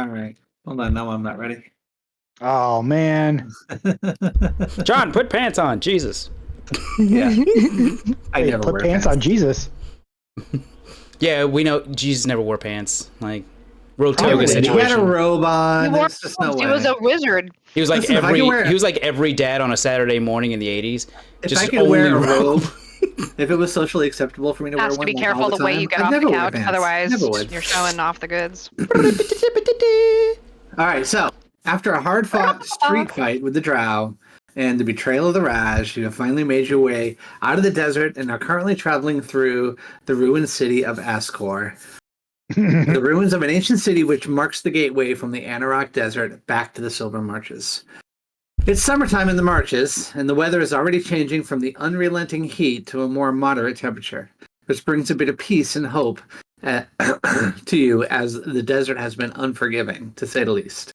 All right. Hold on. Now I'm not ready. Oh, man. John, put pants on. Jesus. Yeah. I Hey, never put wear pants on Jesus. Yeah, we know Jesus never wore pants. Like, real Probably toga not. He had a situation. robe on. He wore There's just no way. He was a wizard. He was like Listen, if I could wear- he was like every dad on a Saturday morning in the 80s. If Just I could only wear a robe. robe, if it was socially acceptable for me to wear Has one, to be like, careful all the the way time, you get I'd off the never wear couch, pants. otherwise Never would. you're showing off the goods. All right, so after a hard-fought street fight with the Drow and the betrayal of the Raj, you have finally made your way out of the desert and are currently traveling through the ruined city of Ascor. The ruins of an ancient city which marks the gateway from the Anarok Desert back to the Silver Marches. It's summertime in the Marches, and the weather is already changing from the unrelenting heat to a more moderate temperature, which brings a bit of peace and hope to you, as the desert has been unforgiving, to say the least.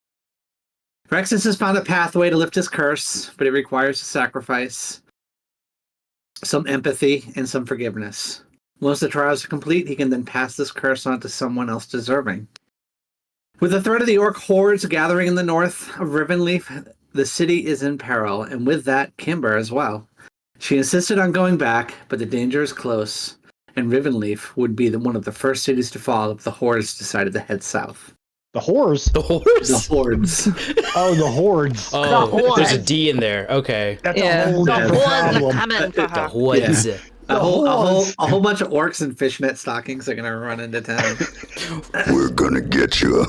Rexus has found a pathway to lift his curse, but it requires a sacrifice, some empathy, and some forgiveness. Once the trials are complete, he can then pass this curse on to someone else deserving. With the threat of the orc hordes gathering in the north of Rivenleaf, the city is in peril, and with that, Kimber as well. She insisted on going back, but the danger is close, and Rivenleaf would be one of the first cities to fall if the hordes decided to head south. The whores? The horse? The hordes. Oh, the hordes. Oh, there's a D in there. Okay. That's a whole The different hordes problem. are coming for The her. horse. Yeah. A whole bunch of orcs in fishnet stockings are gonna run into town. We're gonna get you.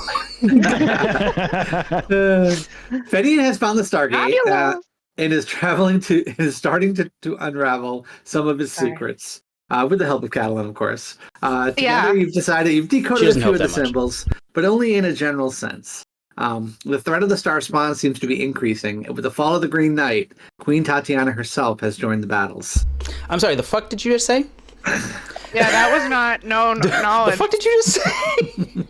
Fenian has found the Stargate Fabulous. and is starting to unravel some of his secrets. With the help of Catalan, of course. Together, you've decoded She a doesn't few help of the that much. symbols, but only in a general sense. The threat of the Star Spawn seems to be increasing, and with the fall of the Green Knight, Queen Tatiana herself has joined the battles. I'm sorry, the fuck did you just say? Yeah, that was not known The knowledge. fuck did you just say?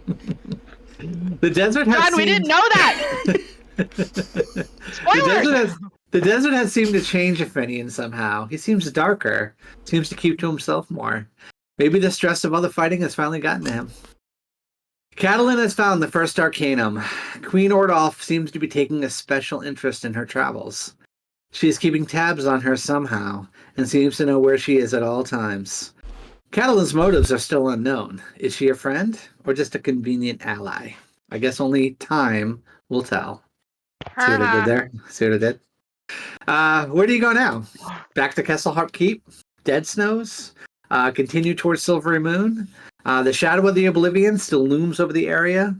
The desert has God, we didn't know that. Spoilers. The desert has seemed to change Fenian somehow. He seems darker, seems to keep to himself more. Maybe the stress of all the fighting has finally gotten to him. Catalan has found the first Arcanum. Queen Ordolf seems to be taking a special interest in her travels. She is keeping tabs on her somehow, and seems to know where she is at all times. Catalan's motives are still unknown. Is she a friend, or just a convenient ally? I guess only time will tell. See what I did there? See what I did? Where do you go now? Back to Kesselharp Keep? Dead Snows? Continue towards Silvery Moon? The shadow of the Oblivion still looms over the area,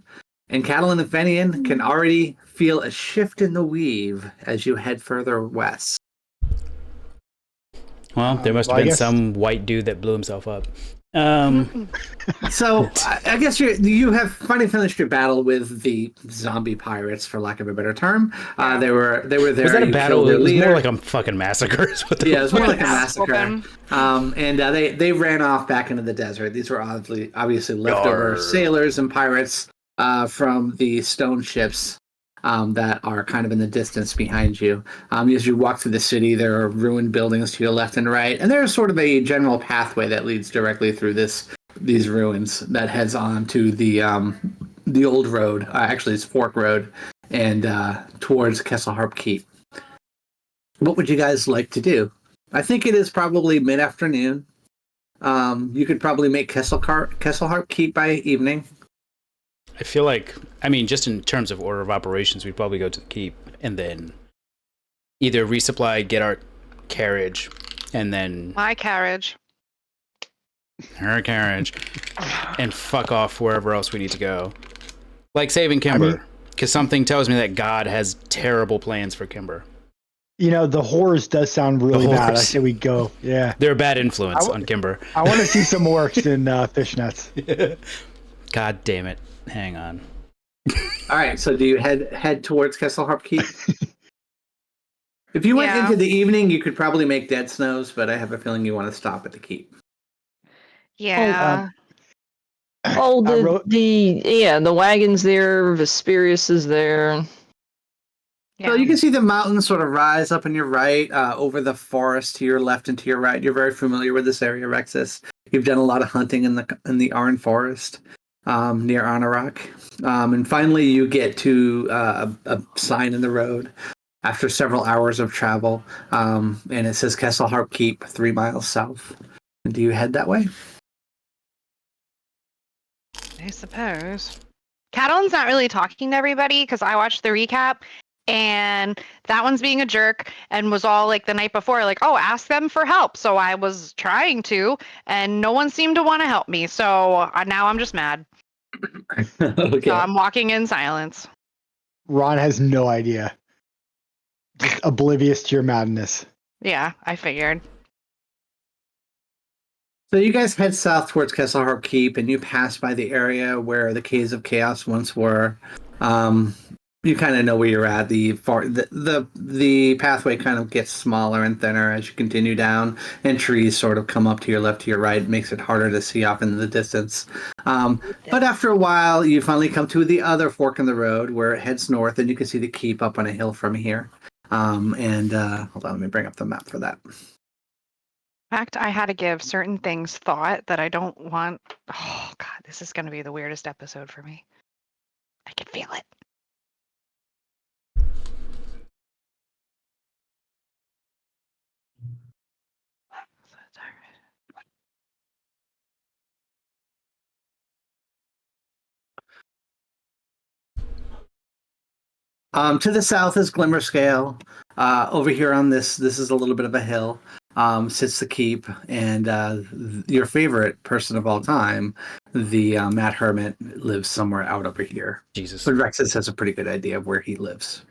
and Catalan and Fenian can already feel a shift in the weave as you head further west. Well, there must have Well, I been guess- some white dude that blew himself up. So I guess you have finally finished your battle with the zombie pirates, for lack of a better term. They were there. Was that a You battle? killed their It was leader. more like a fucking massacre. Is what Yeah, it was more like a Yeah. massacre. Open. And they ran off back into the desert. These were obviously leftover Yarr. sailors and pirates from the stone ships that are kind of in the distance behind you. As you walk through the city, there are ruined buildings to your left and right, and there's sort of a general pathway that leads directly through these ruins that heads on to the old road. Actually, it's Fork Road, and towards Kesselharp Keep. What would you guys like to do? I think it is probably mid-afternoon. You could probably make Kesselharp Keep by evening. I feel like, I mean, just in terms of order of operations, we'd probably go to the keep and then either resupply, get our carriage, and then My carriage. her carriage, and fuck off wherever else we need to go. Like saving Kimber, because something tells me that God has terrible plans for Kimber. You know, the horrors does sound really bad. I horrors. say we go. Yeah. They're a bad influence on Kimber. I want to see some orcs in fishnets. God damn it. Hang on. All right, so do you head towards Kesselharp Keep? If you went Yeah. into the evening, you could probably make Dead Snows, but I have a feeling you want to stop at the keep. Yeah. Oh, I wrote- the wagon's there. Vesperius is there. So you can see the mountains sort of rise up on your right, over the forest to your left and to your right. You're very familiar with this area, Rexus. You've done a lot of hunting in the Arn Forest. near Anorak. And finally, you get to a sign in the road after several hours of travel, and it says Kesselharp Keep, 3 miles south. And do you head that way? I suppose. Catalan's not really talking to everybody because I watched the recap, and that one's being a jerk and was all like the night before, like, oh, ask them for help. So I was trying to, and no one seemed to want to help me. So now I'm just mad. Okay. So I'm walking in silence. Ron has no idea. Just oblivious to your madness. Yeah, I figured. So you guys head south towards Kesselharp Keep, and you pass by the area where the Caves of Chaos once were. You kind of know where you're at. The pathway kind of gets smaller and thinner as you continue down, and trees sort of come up to your left, to your right. It makes it harder to see off in the distance. But after a while, you finally come to the other fork in the road where it heads north, and you can see the keep up on a hill from here. Hold on, let me bring up the map for that. In fact, I had to give certain things thought that I don't want. Oh, God, this is going to be the weirdest episode for me. I can feel it. To the south is Glimmerscale. Over here on this is a little bit of a hill. Sits the keep, and your favorite person of all time, the Matt Hermit, lives somewhere out over here. Jesus. But Rexus has a pretty good idea of where he lives.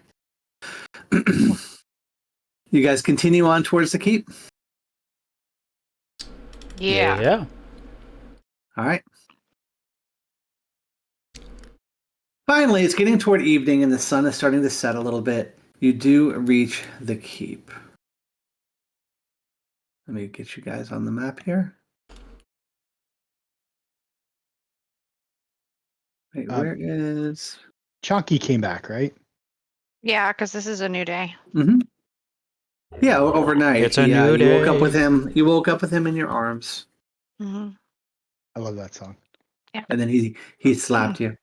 You guys continue on towards the keep? Yeah. Yeah. All right. Finally, it's getting toward evening and the sun is starting to set a little bit. You do reach the keep. Let me get you guys on the map here. Wait, where is... Chunky came back, right? Yeah, because this is a new day. Mm-hmm. Yeah, overnight. It's a new You woke up day. with him. You woke up with him in your arms, Mm-hmm. I love that song. and then he slapped you.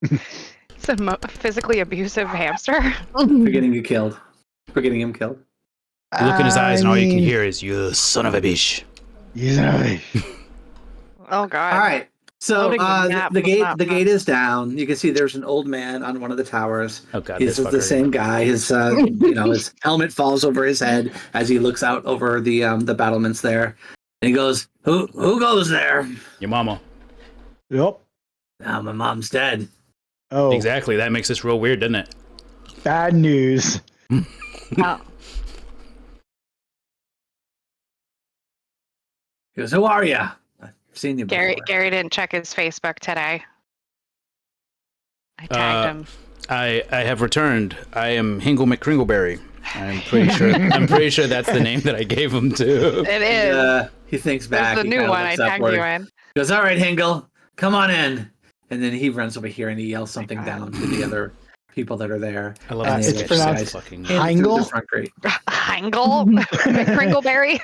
It's a physically abusive hamster. For getting you killed. For getting him killed. You look in his eyes, and all you can I mean, hear is "you son of a bitch." he's an Oh, God. All right. So Loading the map the was gate not the fun. gate is down. You can see there's an old man on one of the towers. Oh God, He's this the fucker. same guy. His his helmet falls over his head as he looks out over the battlements there. And he goes, Who goes there? Your mama. Yep. My mom's dead. Oh, Exactly. That makes this real weird, doesn't it? bad news. Oh. He goes, Who are you? I've seen you before. Gary didn't check his Facebook today. I tagged him. I have returned. I am Hingle McCringleberry. I'm pretty sure that's the name that I gave him too. It is. He thinks back. There's the He new kinda one I looks tagged upward. you in. He goes, All right, Hingle, come on in. And then he runs over here and he yells something down to the other people that are there. I love And that they it's sketch. pronounced So fucking. in through the Hingle? front gate. Hangle? Kringleberry?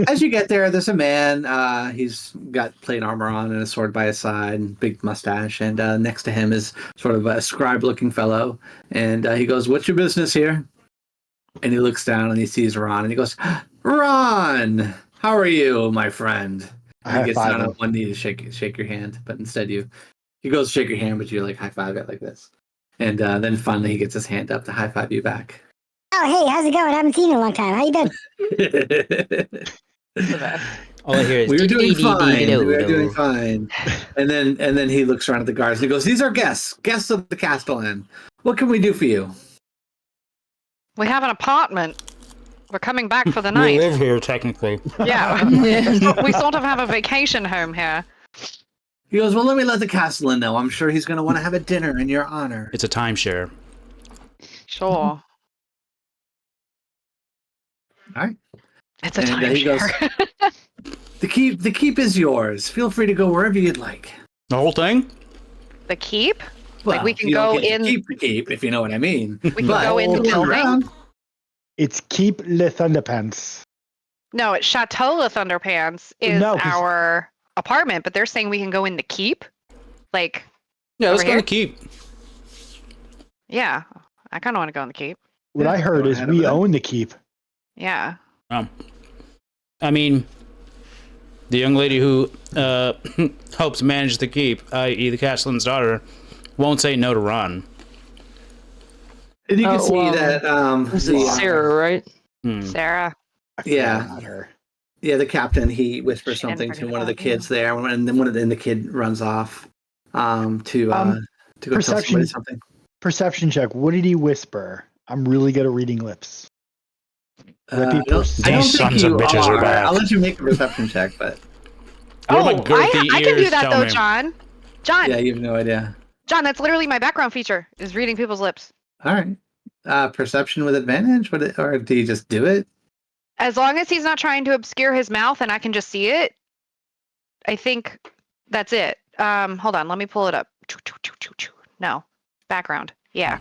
As you get there, there's a man. He's got plate armor on and a sword by his side, and big mustache. And next to him is sort of a scribe-looking fellow. And he goes, "What's your business here?" And he looks down and he sees Ron, and he goes, "Ron, how are you, my friend?" And he gets down on one knee to shake your hand, but instead he goes to shake your hand, but you like high five it like this. And then finally he gets his hand up to high five you back. Oh, hey, how's it going? I haven't seen you in a long time. How you doing? All I hear is We were doing fine. We were dee-dee-dee-dee-doo-doo. doing fine. And then he looks around at the guards and he goes, "These are guests of the Castellan. What can we do for you?" We have an apartment. We're coming back for the We night. live here technically. Yeah. We sort of have a vacation home here. He goes, "Well, let me let the Castellan know. I'm sure he's going to want to have a dinner in your honor." It's a timeshare. Sure. All right. It's a And he goes, timeshare. The keep is yours. Feel free to go wherever you'd like. The whole thing? The keep? Well, we can you don't go get to in- keep the keep, if you know what I mean. We can But go in the you can building? around. It's Keep Le Thunderpants. No, it's Chateau Le Thunderpants is No, 'cause- our apartment, but they're saying we can go in the keep. Like, Yeah, let's Over go to here? the keep. yeah, I kind of want to go in the keep. What I heard Go is ahead we over there. own the keep. Yeah. I mean, the young lady who helps manage the keep, i.e. the Castellan's daughter, won't say no to Ron. And you can Oh, see that This is Sarah, right? Sarah. I forgot Yeah. about her. Yeah, the captain, he whispers She didn't something to forget one of the about you. kids there, and then the kid runs off to go tell somebody something. Perception check. What did he whisper? I'm really good at reading lips. I don't think These sons of you bitches are back. I'll let you make a perception check, but What Oh, about girthy I can do ears that tell though, me? John. John, yeah, you have no idea. John, that's literally my background feature is reading people's lips. All right. Perception with advantage, or do you just do it? As long as he's not trying to obscure his mouth and I can just see it, I think that's it. Hold on, let me pull it up. No, background. Yeah.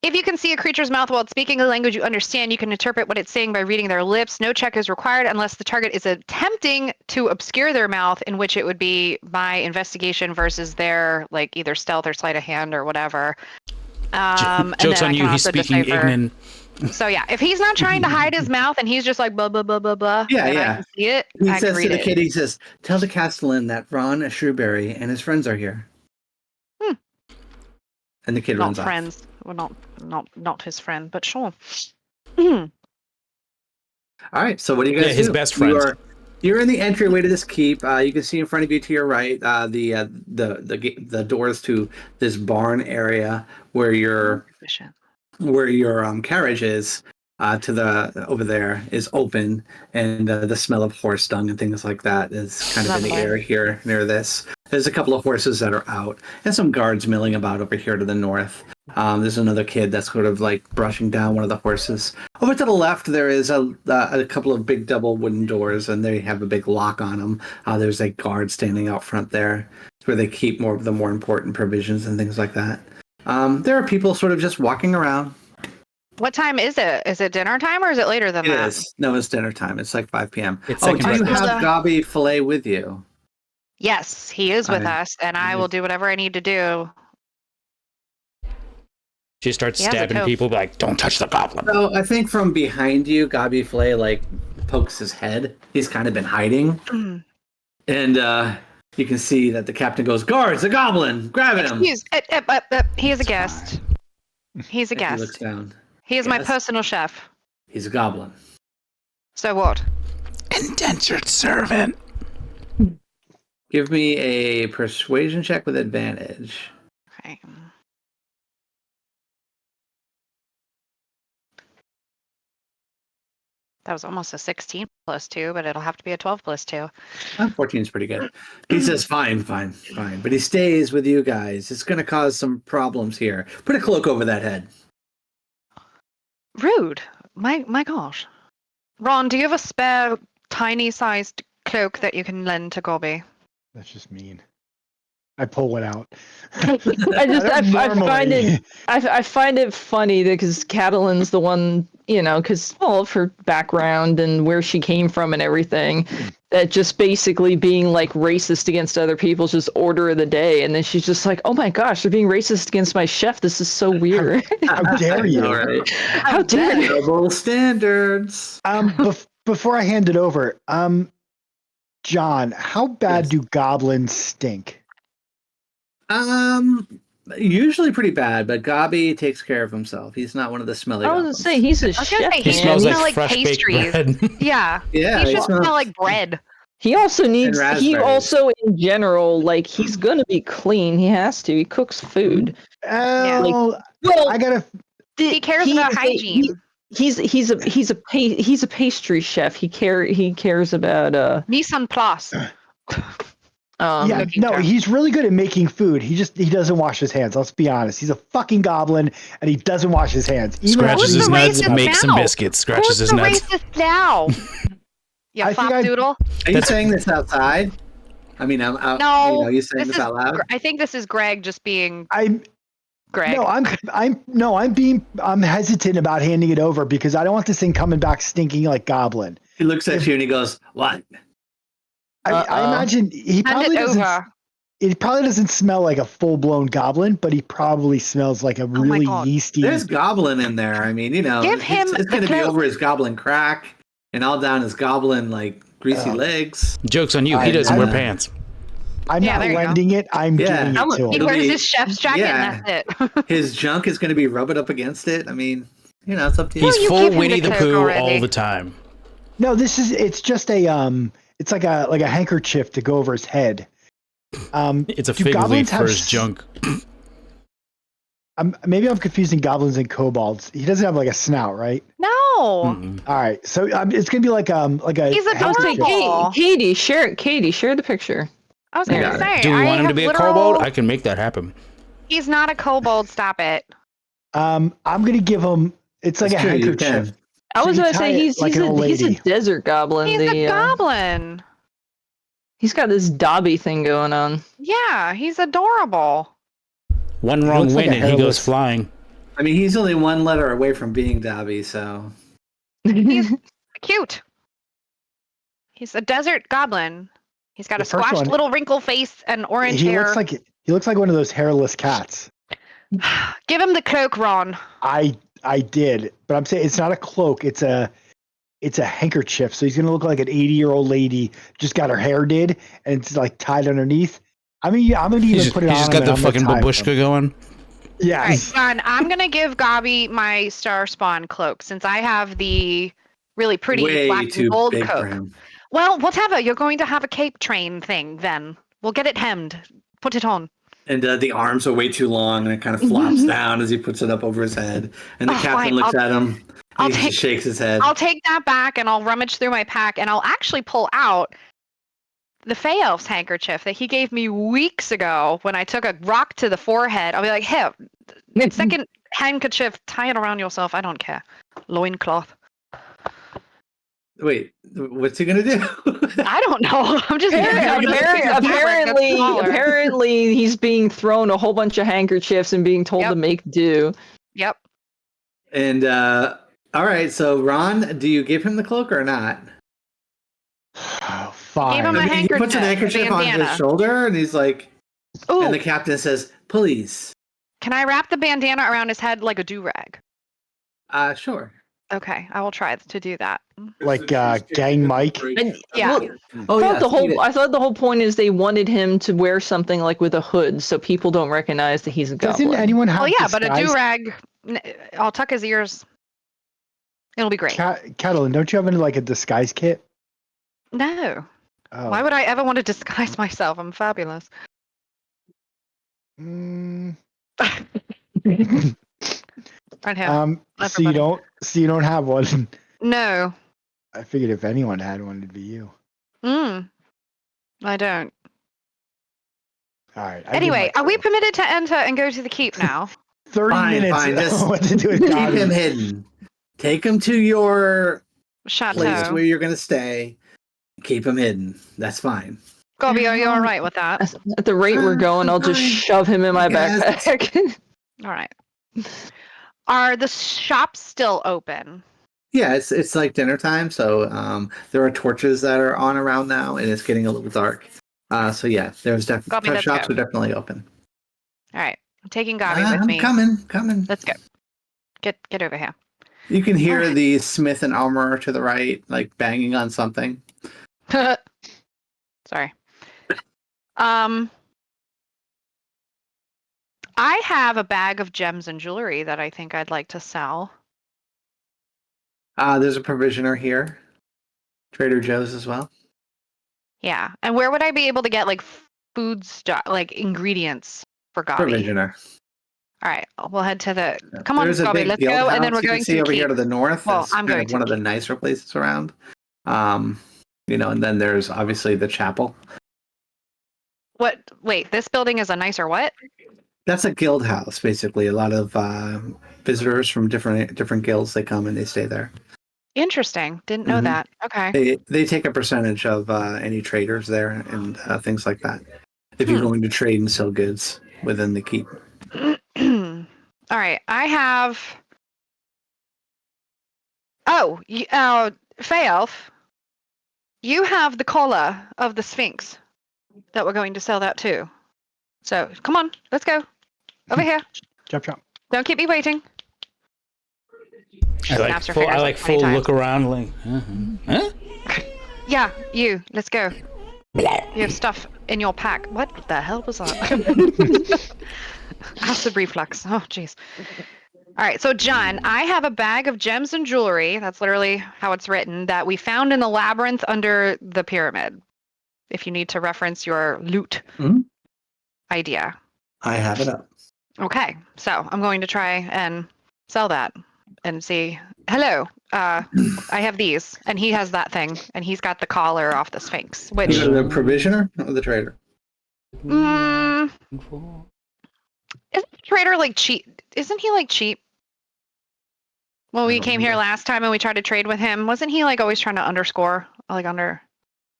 If you can see a creature's mouth while it's speaking a language you understand, you can interpret what it's saying by reading their lips. No check is required unless the target is attempting to obscure their mouth, in which it would be my investigation versus their like either stealth or sleight of hand or whatever. And Joke's then on I you, can he's also speaking decipher. ignorant. So yeah, if he's not trying to hide his mouth and he's just like blah blah blah blah blah, Yeah, and yeah. I can see it, He I can says to read the it. kid, he says, "Tell the Castellan that Ron Shrewberry and his friends are here." And the kid Not runs off. friends. Well, not his friend, but sure. Mhm. All right. So what do you guys do? Yeah, his best friend. You're in the entryway to this keep. You can see in front of you to your right the doors to this barn area where your carriage is. To the over there is open, and the smell of horse dung and things like that is kind of in the Lovely. air here near this. There's a couple of horses that are out, and some guards milling about over here to the north. There's another kid that's sort of like brushing down one of the horses. Over to the left, there is a couple of big double wooden doors, and they have a big lock on them. There's a guard standing out front there, where they keep more of the more important provisions and things like that. There are people sort of just walking around. What time is it? Is it dinner time or is it later than It that? is. No, it's dinner time. It's like 5 p.m. It's Oh, second do you breakfast. have Gabi Filet with you? Yes, he is with I- us, and I will do whatever I need to do. She starts He has a stabbing coat. people, like, don't touch the goblin. So I think from behind you, Gabi Filet like pokes his head. He's kind of been hiding, and you can see that the captain goes, "Guards, a goblin! Grab him!" He is a guest. He's a And he looks guest. down. He is my Yes. personal chef. He's a goblin. So what? Indentured servant. Give me a persuasion check with advantage. Okay. That was almost a 16 plus 2, but it'll have to be a 12 plus 2. 14 is pretty good. He says, fine. But he stays with you guys. It's going to cause some problems here. Put a cloak over that head. Rude. My gosh. Ron, do you have a spare tiny sized cloak that you can lend to Gobby? That's just mean. I pull one out. I find it funny because Catalan's the one, because of her background and where she came from and everything, that just basically being like racist against other people is just order of the day. And then she's just like, oh my gosh, they're being racist against my chef. This is so weird. How dare you? All right. How dare you? Double standards. Before I hand it over, John, how bad Yes. do goblins stink? Usually pretty bad, but Gabi takes care of himself. He's not one of the smelly I was goblins. gonna say he's a I was gonna chef. say, He Yeah, smells you like smell like fresh baked pastries. bread. Yeah. Yeah, He he should smells- smell like bread. He also needs. He raspberries. also, in general, like he's gonna be clean. He has to. He cooks food. Oh, Well, I gotta. He cares about hygiene. He's a pastry chef. He cares about Mise en place. Yeah, cooking no, term. he's really good at making food. He doesn't wash his hands. Let's be honest. He's a fucking goblin, and he doesn't wash his hands. Even Scratches Who's his the nuts racist and makes some now? biscuits. Scratches Who's his the nuts. racist now? You I think flop doodle? Are you saying this outside? I mean, I'm out. No, Are you saying this this is. out loud? I think this is Greg just being I'm Greg. no, I'm hesitant about handing it over because I don't want this thing coming back stinking like goblin. He looks at you and he goes, "What?" I imagine he Hand probably it doesn't. over. It probably doesn't smell like a full-blown goblin, but he probably smells like a my really God. yeasty. There's goblin in there. I mean, Give him it's the going to be cloak. over his goblin crack and all down his goblin like greasy Oh. legs. Joke's on you. He I- doesn't wear I- pants. I'm Yeah, not there you go. lending it. I'm Yeah. giving it to He him. It'll wears be- his chef's jacket yeah. and that's it. His junk is going to be rubbing up against it. I mean, it's up to you. He's you full give him Winnie the the cloak Pooh already. all the time. No, it's just a it's like a handkerchief to go over his head. It's a do fig leaf goblins for have his junk. maybe I'm confusing goblins and kobolds. He doesn't have like a snout, right? No. Mm-mm. All right, so it's gonna be like a He's I was saying, adorable. Katie, share the picture. I was going Yeah. to say. Do we I want him to have be a literal- kobold? I can make that happen. He's not a kobold. Stop it. I'm gonna give him. It's like That's a true, you handkerchief. can. I was So you going to tie say it he's like he's an old a lady. desert goblin. He's a goblin. He's got this Dobby thing going on. Yeah, he's adorable. One He wrong looks like win a and he goes hairless- flying. I mean, he's only one letter away from being Dobby, so He's cute. He's a desert goblin. He's got The a first squashed one- little wrinkle face and orange He hair. looks like one of those hairless cats. Give him the cloak, Ron. I did, but I'm saying it's not a cloak. It's a handkerchief. So he's gonna look like an 80-year-old lady just got her hair did, and it's like tied underneath. I mean, I'm gonna even put it He on. just him got and the I'm gonna fucking tie him. babushka going. Yes. All right, Ron, I'm going to give Gobby my Star Spawn cloak since I have the really pretty way black too and gold big coat. for him. Well, whatever. You're going to have a cape train thing then. We'll get it hemmed. Put it on. And the arms are way too long, and it kind of flops down as he puts it up over his head. And the Oh, captain fine, looks at him, I'll and he take- just shakes his head. I'll take that back and I'll rummage through my pack and I'll actually pull out the Fey Elf's handkerchief that he gave me weeks ago when I took a rock to the forehead. I'll be like, hey, second handkerchief, tie it around yourself. I don't care. Loincloth. Wait, what's he gonna do? I don't know. I'm just Apparently, he's being thrown a whole bunch of handkerchiefs and being told Yep. to make do. Yep. And all right, so Ron, do you give him the cloak or not? Oh, fine. Gave him a I mean, he puts an handkerchief, handkerchief on his bandana. shoulder, and he's like, Ooh, and the captain says, "Please." can I wrap the bandana around his head like a do-rag? Sure. Okay, I will try to do that. Like Gang Mike. And, Yeah. well, Oh yeah. I thought the whole point is they wanted him to wear something like with a hood, so people don't recognize that he's a Doesn't goblin. anyone have? Oh yeah, but a disguise? do-rag, I'll tuck his ears. It'll be great. Catalin, don't you have any like a disguise kit? No. Oh. Why would I ever want to disguise myself? I'm fabulous. Mm, Right here. so you don't have one. No. I figured if anyone had one, it'd be you. I don't. All right. Anyway, are we permitted to enter and go to the keep now? 30 Fine, minutes? fine, just what to do with Keep Dobby. him hidden. Take him to your place Chateau. where you're gonna stay. Keep him hidden. That's fine. Gobby, are you all right with that? At the rate we're going, I'll just shove him in my Yes. backpack. All right. Are the shops still open? Yeah, it's like dinner time, so there are torches that are on around now, and it's getting a little dark. So yeah, there's Gobby, definitely let's shops go. are definitely open. All right. I'm taking Gobby with I'm me. coming. Let's go. Get over here. You can hear Alright. the smith and armorer to the right, like banging on something. Sorry. I have a bag of gems and jewelry that I think I'd like to sell. There's a provisioner here, Trader Joe's as well. Yeah. And where would I be able to get like food stuff, like ingredients for Gobby? Provisioner. All right. We'll head to the. Come on, There's a Gobby. big Let's guild go, and then house we're you going can see to over keep. here to the north. Well, That's I'm kind going of to one of the keep. nicer places around. And then there's obviously the chapel. What? Wait, this building is a nicer what? That's a guild house, basically. A lot of visitors from different guilds, they come and they stay there. Interesting. Didn't know Mhm. that. Okay. They take a percentage of any traders there and things like that. If you're going to trade and sell goods within the keep. All right. I have. Oh, Fey Elf. you have the collar of the Sphinx that we're going to sell that too. So come on, let's go. Over here. Jump, jump. Don't keep me waiting. She snaps her I fingers like 20 full times. look around like, huh? Yeah, you. Let's go. You have stuff in your pack. What the hell was that? Acid reflux. Oh, jeez. All right, so John, I have a bag of gems and jewelry. That's literally how it's written. That we found in the labyrinth under the pyramid. If you need to reference your loot idea. I have it up. Okay, so I'm going to try and sell that and see. Hello, I have these, and he has that thing, and he's got the collar off the Sphinx. Which Is it the provisioner or the trader? isn't the trader like cheap? Isn't he like cheap? When we came here last time and we tried to trade with him, wasn't he like always trying to underscore, like under?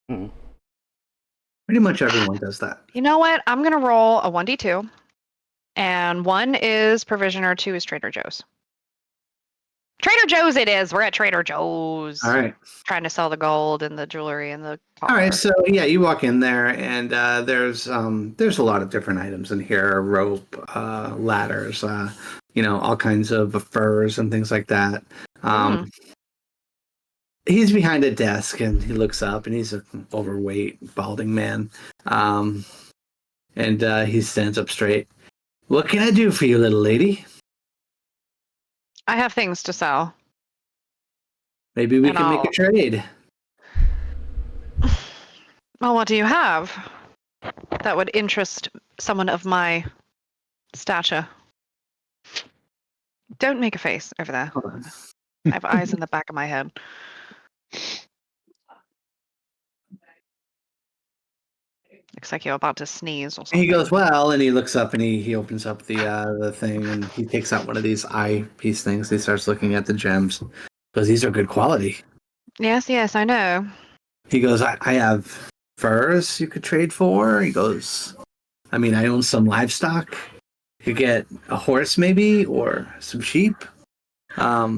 Pretty much everyone does that. You know what? I'm gonna roll a 1d2, and 1 is provisioner, 2 is Trader Joe's. Trader Joe's it is. We're at Trader Joe's. All right. Trying to sell the gold and the jewelry and the All right. So yeah, you walk in there, and there's a lot of different items in here: rope, ladders, all kinds of furs and things like that. He's behind a desk, and he looks up, and he's an overweight, balding man. And he stands up straight. What can I do for you, little lady? I have things to sell. Maybe we can make a trade. Well, what do you have that would interest someone of my stature? Don't make a face over there. I have eyes in the back of my head. Looks like you're about to sneeze or something. He goes, well, and he looks up and he opens up the thing and he takes out one of these eyepiece things. He starts looking at the gems because these are good quality. Yes, I know. He goes, I have furs you could trade for. He goes, I own some livestock. You could get a horse maybe or some sheep. I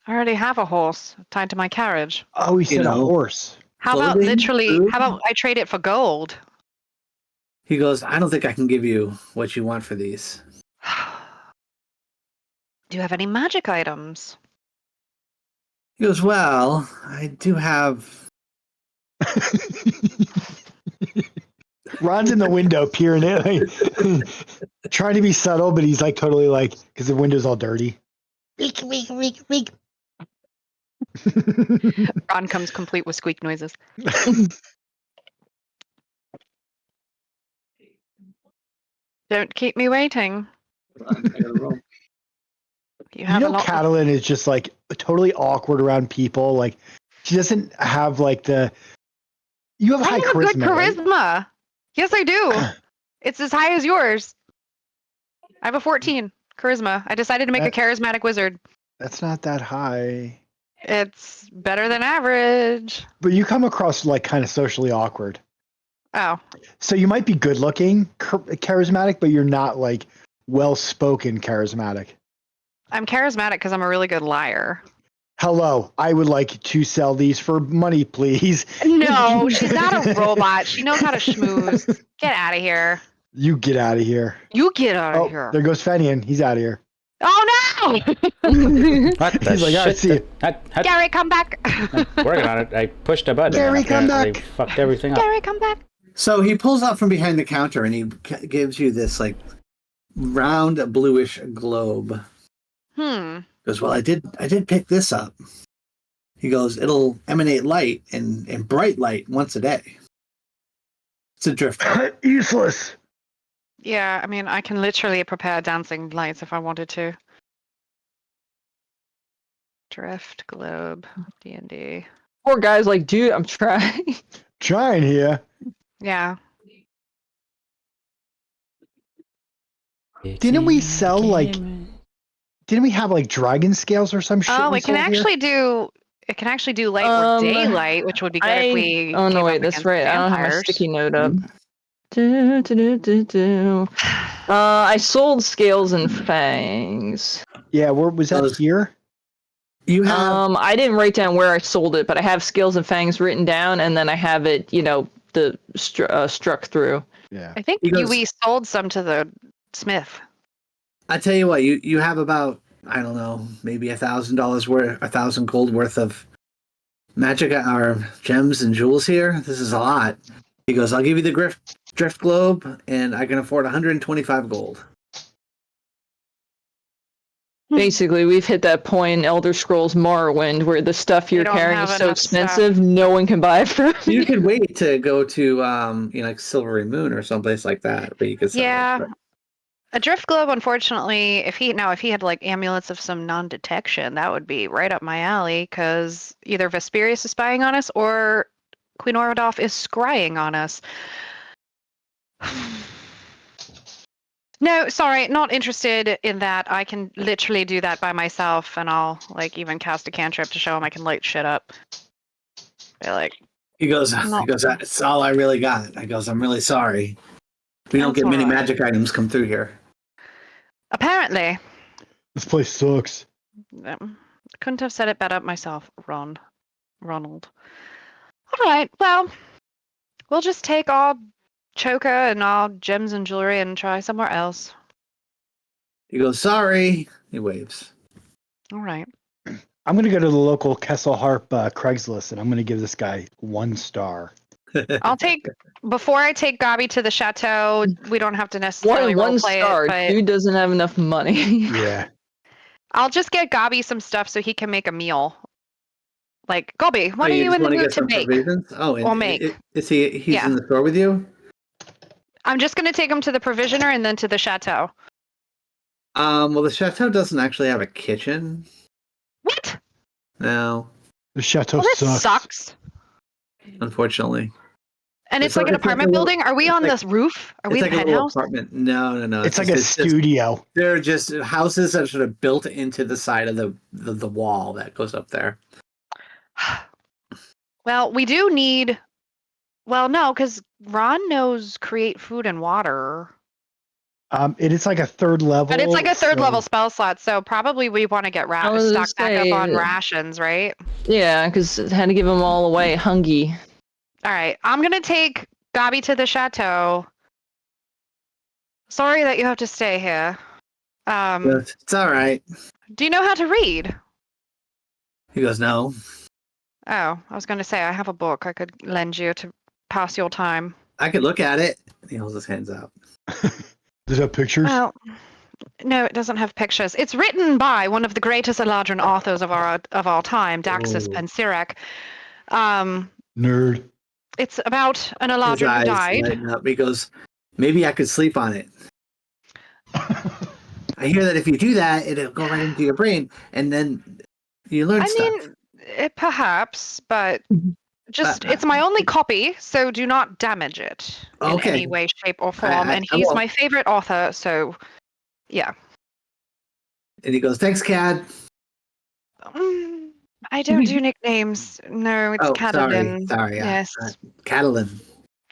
already have a horse tied to my carriage. Oh, he said a horse. How about clothing, food? how about I trade it for gold? He goes, I don't think I can give you what you want for these. Do you have any magic items? He goes, well, I do have... Ron's in the window peering in, trying to be subtle, but he's like totally like, because the window's all dirty. Weak. Ron comes complete with squeak noises. Don't keep me waiting. You have a lot. Catalan is just like totally awkward around people. Like she doesn't have like the. You have I high have charisma. good charisma. Right? Yes, I do. It's as high as yours. I have a 14 charisma. I decided to make a charismatic wizard. That's not that high. It's better than average. But you come across like kind of socially awkward. Oh. So you might be good looking, charismatic, but you're not like well spoken charismatic. I'm charismatic because I'm a really good liar. Hello, I would like to sell these for money, please. No, she's not a robot. She knows how to schmooze. Get out of here. You get out of here. You get out of here. There goes Fenian. He's out of here. Oh no! What the He's like, I see it. Gary, come back. Working on it. I pushed a button. Gary, and come back. apparently fucked everything up. Gary, come back. So he pulls out from behind the counter and he gives you this like round bluish globe. He goes, well, I did pick this up. He goes, it'll emanate light and bright light once a day. It's a drifter. Useless. Yeah, I can literally prepare dancing lights if I wanted to. Drift globe, D&D. Poor guy's like, dude, I'm trying. Trying here. Yeah. Didn't we sell like? Didn't we have like dragon scales or some shit? Oh, it can actually do. It can actually do light or daylight, which would be good if we. Oh no, came wait, up that's against right. I don't have my vampires. sticky note up. I sold scales and fangs. Yeah, where was that Those- here? You have I didn't write down where I sold it, but I have Scales and Fangs written down, and then I have it, the struck through. Yeah. I think we sold some to the smith. I tell you what, you have about, I don't know, maybe $1,000 worth, 1,000 gold worth of magic or gems and jewels here. This is a lot. He goes, I'll give you the drift globe, and I can afford 125 gold. Basically, we've hit that point in Elder Scrolls Morrowind where the stuff you're carrying is so expensive, no one can buy it from you. You could wait to go to, like Silvery Moon or someplace like that, but you could sell it. A drift globe, unfortunately, if he had like amulets of some non-detection, that would be right up my alley, because either Vesperius is spying on us or Queen Orodolph is scrying on us. No, sorry, not interested in that. I can literally do that by myself, and I'll like even cast a cantrip to show him I can light shit up. He goes, that's all I really got. I goes, I'm really sorry. We don't get many magic items come through here. Apparently. This place sucks. Couldn't have said it better myself, Ronald. All right, well, we'll just take our choker and our gems and jewelry and try somewhere else. He goes, sorry. He waves. All right. I'm going to go to the local Kesselharp Craigslist, and I'm going to give this guy 1 star. Before I take Gabi to the chateau, we don't have to necessarily one roleplay star. it, but Dude doesn't have enough money. Yeah. I'll just get Gabi some stuff so he can make a meal. Like, Gabi, what are you in the mood to make? Oh, or make? He's in the store with you? I'm just going to take him to the provisioner and then to the chateau. Well, the chateau doesn't actually have a kitchen. What? No. The chateau sucks. Unfortunately. And it's like an apartment building? Are we on this roof? Are we in the penthouse? Apartment. No. It's like a studio. They're just houses that are sort of built into the side of the wall that goes up there. Well, we do need... Well, no, because Ron knows create food and water. It is like a 3rd level. But it's like a 3rd level spell slot, so probably we want to get stocked back up on rations, right? Yeah, because I had to give them all away hungry. All right, I'm going to take Gabi to the chateau. Sorry that you have to stay here. It's all right. Do you know how to read? He goes, no. Oh, I was going to say, I have a book I could lend you to pass your time. I could look at it. He holds his hands out. Does it have pictures? Well, no, it doesn't have pictures. It's written by one of the greatest Eladrin authors of all time, Daxus Pensirac. Nerd. It's about an Eladrin who died. Up. He goes, maybe I could sleep on it. I hear that if you do that, it'll go right into your brain, and then you learn stuff. Perhaps, but it's my only copy, so do not damage it in any way, shape, or form. And he's my favorite author, so yeah. And he goes, thanks, Cad. I don't do nicknames. No, it's Catalin. Sorry. Yes. Catalin.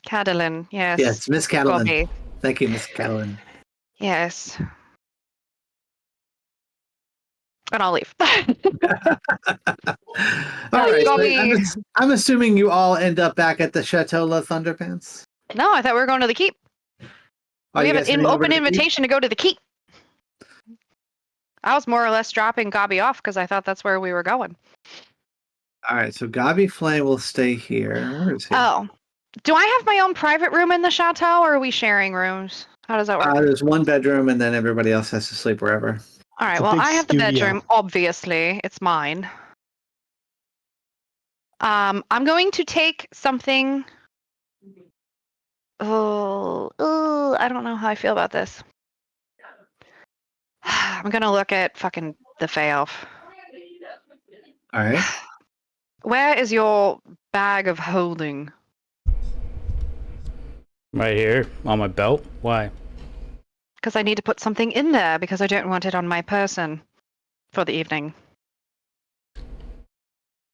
Catalin, yes. Yes, Miss Catalin. Gabi. Thank you, Miss Catalin. Yes. And I'll leave. All right. I'm assuming you all end up back at the Chateau La Thunderpants. No, I thought we were going to the keep. We have an open invitation to go to the keep. I was more or less dropping Gabi off because I thought that's where we were going. All right, so Gabi Flame will stay here. Where is he? Oh. Do I have my own private room in the chateau, or are we sharing rooms? How does that work? There's one bedroom, and then everybody else has to sleep wherever. All right, well, I have the bedroom. Obviously, it's mine. I'm going to take something... Oh, I don't know how I feel about this. I'm going to look at fucking the Fey Elf. All right. Where is your bag of holding? Right here, on my belt. Why? Because I need to put something in there, because I don't want it on my person for the evening.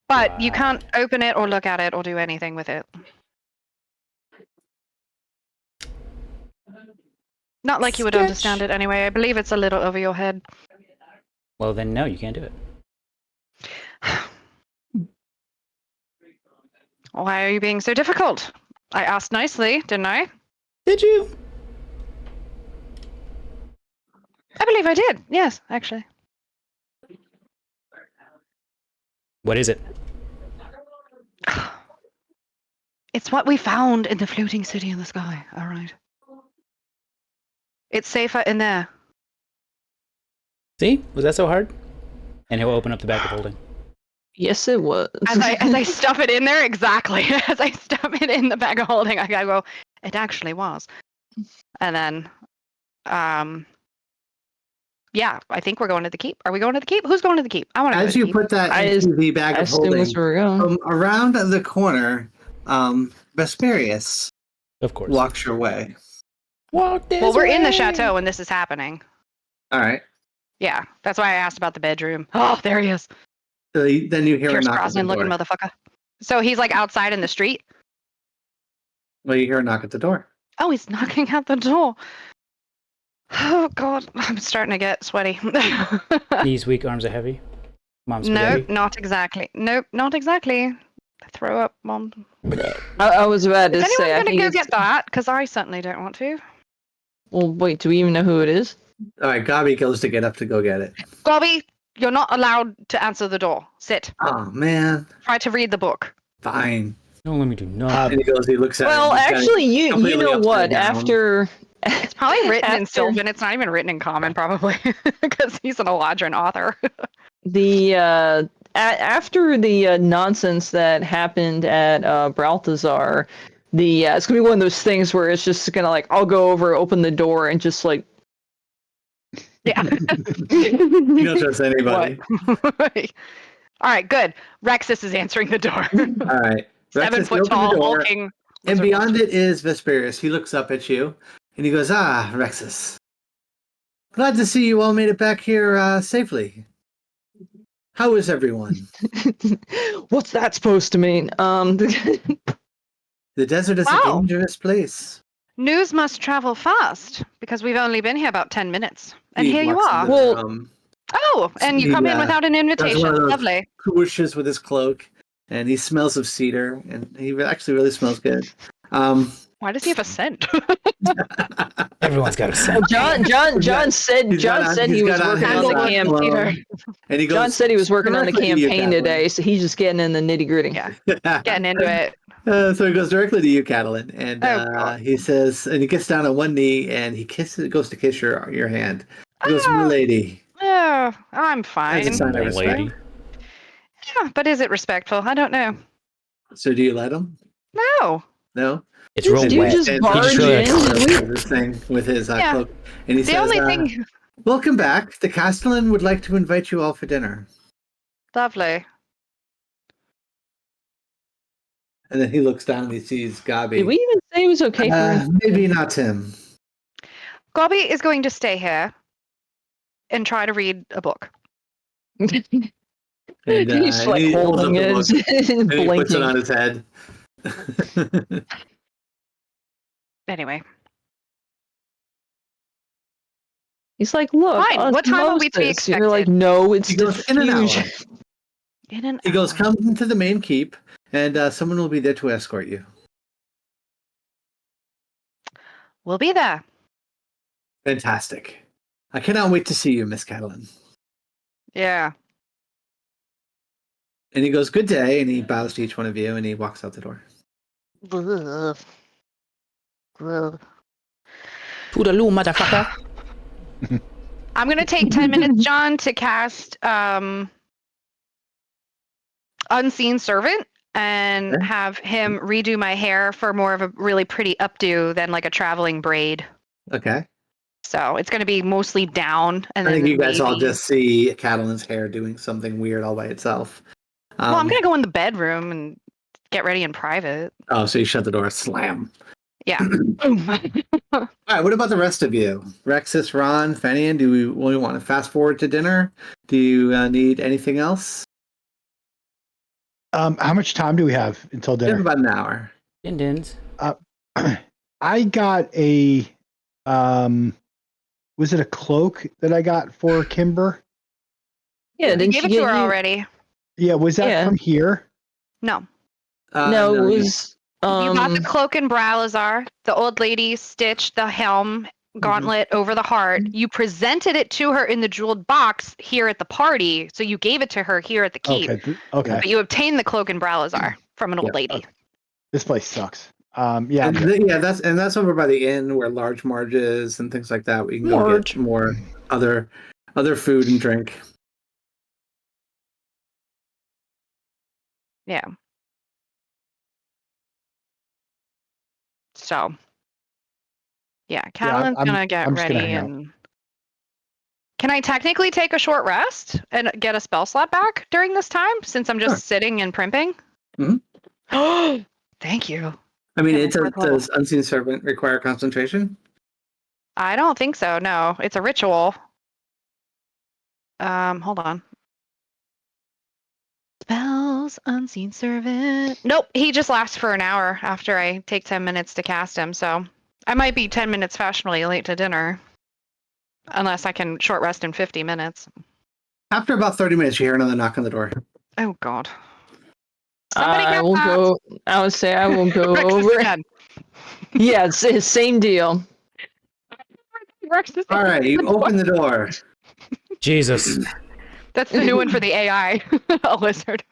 But you can't open it or look at it or do anything with it. Not like you would understand it anyway. I believe it's a little over your head. Well, then no, you can't do it. Why are you being so difficult? I asked nicely, didn't I? Did you? I believe I did. Yes, actually. What is it? It's what we found in the floating city in the sky. All right. It's safer in there. See? Was that so hard? And he'll open up the bag of holding. Yes, it was. As I stuff it in there, exactly. As I stuff it in the bag of holding, I gotta go, it actually was. And then, yeah, I think we're going to the keep. Are we going to the keep? Who's going to the keep? I want to go to As the you keep. put that into the bag I of assume holding, that's where we're going. from around the corner, Vesperius Of course. walks your way. Walk this Well, we're in the way. chateau when this is happening. All right. Yeah, that's why I asked about the bedroom. Oh, there he is. So then you hear a Pierce knock at the Brosnan looking door. motherfucker. So he's like outside in the street. Well, you hear a knock at the door. Oh, he's knocking at the door. Oh God, I'm starting to get sweaty. Knees weak, arms are heavy. Mom's Nope, not exactly. Nope, not exactly. Throw up, Mom. I was about to Is say. I anyone think gonna go it's. get that? Because I certainly don't want to. Well, wait. Do we even know who it is? All right, Gabi goes to get up to go get it. Gobby, you're not allowed to answer the door. Sit. Oh man, Try to read the book. fine. Don't let me do nothing. And he goes. He looks at. Well, it. He's got it actually, you completely know upside what? down. After It's probably written in After- Sylvan. It's not even written in Common, probably, because he's an Eladrin author. the after the nonsense that happened at Balthazar, it's gonna be one of those things where it's just gonna like I'll go over, open the door, and just like Yeah. You don't trust anybody. All right, good. Rexus is answering the door. All right. Rexus, 7 you foot open the tall, door, hulking. and lizard beyond monster. it is Vesperius. He looks up at you, and he goes, "Ah, Rexus. Glad to see you all made it back here safely. How is everyone? what's that supposed to mean? The desert is a Wow. dangerous place." News must travel fast because we've only been here about 10 minutes. And He here you walks are. into the Well- room, Oh, and you he, come in without an does invitation. one of those Lovely. whooshes with his cloak, and he smells of cedar, and he actually really smells good. Why does he have a scent? Everyone's got a set. John said he's got on- he he's was got on working on the handlebar campaign. cologne, and he goes, John said he was working on the "Directly to you, campaign Catelyn." today, so he's just getting in the nitty gritty. Yeah. Getting into it. So he goes directly to you, Catelyn, and Oh, God. he says, and he gets down on one knee, and he goes to kiss your hand. He goes, "My Oh. lady." Oh, I'm As a fine. sign of respect. Lady. Yeah, but is it respectful? I don't know. So do you let him? No. No. It's real Dude wet. just And barged just really in. Did we? This thing with his Yeah. cloak, and he The says, only thing. "Welcome back. The Castellan would like to invite you all for dinner." Lovely. And then he looks down and he sees Gabi. Did we even say it was okay for him? Maybe not him. Gobby is going to stay here and try to read a book. And, He's and like he holds up holding the book, it and and he puts it blinking. on his head. Anyway. He's like, look, Fine, what time are we to be osmosis. You're like, expected? no, it's He goes, "In an hour." diffusion. In an He goes, hour. "Come into the main keep, and someone will be there to escort you." We'll be there. Fantastic. I cannot wait to see you, Miss Catelyn. Yeah. And he goes, "Good day," and he bows to each one of you, and he walks out the door. Toodaloo, motherfucker. I'm going to take 10 minutes, John, to cast Unseen Servant and Okay. have him redo my hair for more of a really pretty updo than like a traveling braid. Okay. So it's going to be mostly down. And I then think you guys all maybe- just see Catelyn's hair doing something weird all by itself. Well, I'm going to go in the bedroom and get ready in private. Oh, so you shut the door, slam. Yeah. Boom. All right, what about the rest of you? Rexus, Ron, Fenian, do we want to fast forward to dinner? Do you need anything else? How much time do we have until We have dinner? about an hour. Din-dins. I got a was it a cloak that I got for Kimber? Yeah, You didn't gave she it to get her you? already. Yeah, was that Yeah. from here? No. No, it you- was You got the cloak and Bralazar. The old lady stitched the helm gauntlet over the heart. You presented it to her in the jeweled box here at the party, so you gave it to her here at the keep. Okay. Okay. But you obtained the cloak and Bralazar from an old lady. Okay. This place sucks. Yeah. and that's over by the inn where Large Marge is and things like that. We can go Marge. get more other food and drink. Yeah. So, yeah, Catalan's gonna get I'm just ready gonna hang out. and. Can I technically take a short rest and get a spell slot back during this time since I'm just Sure. sitting and primping? Mhm. Oh, thank you. I mean, Yeah, does Unseen Servant require concentration? I don't think so. No, it's a ritual. Hold on. Spells, unseen servant. Nope, he just lasts for an hour after I take 10 minutes to cast him. So I might be 10 minutes fashionably late to dinner, unless I can short rest in 50 minutes. After about 30 minutes, you hear another knock on the door. Oh God. Somebody I get will that. go. I would say I will go Rex is over. dead. Yeah, it's same deal. Rex is All right, you open the door. Jesus. That's the new one for the AI. A lizard.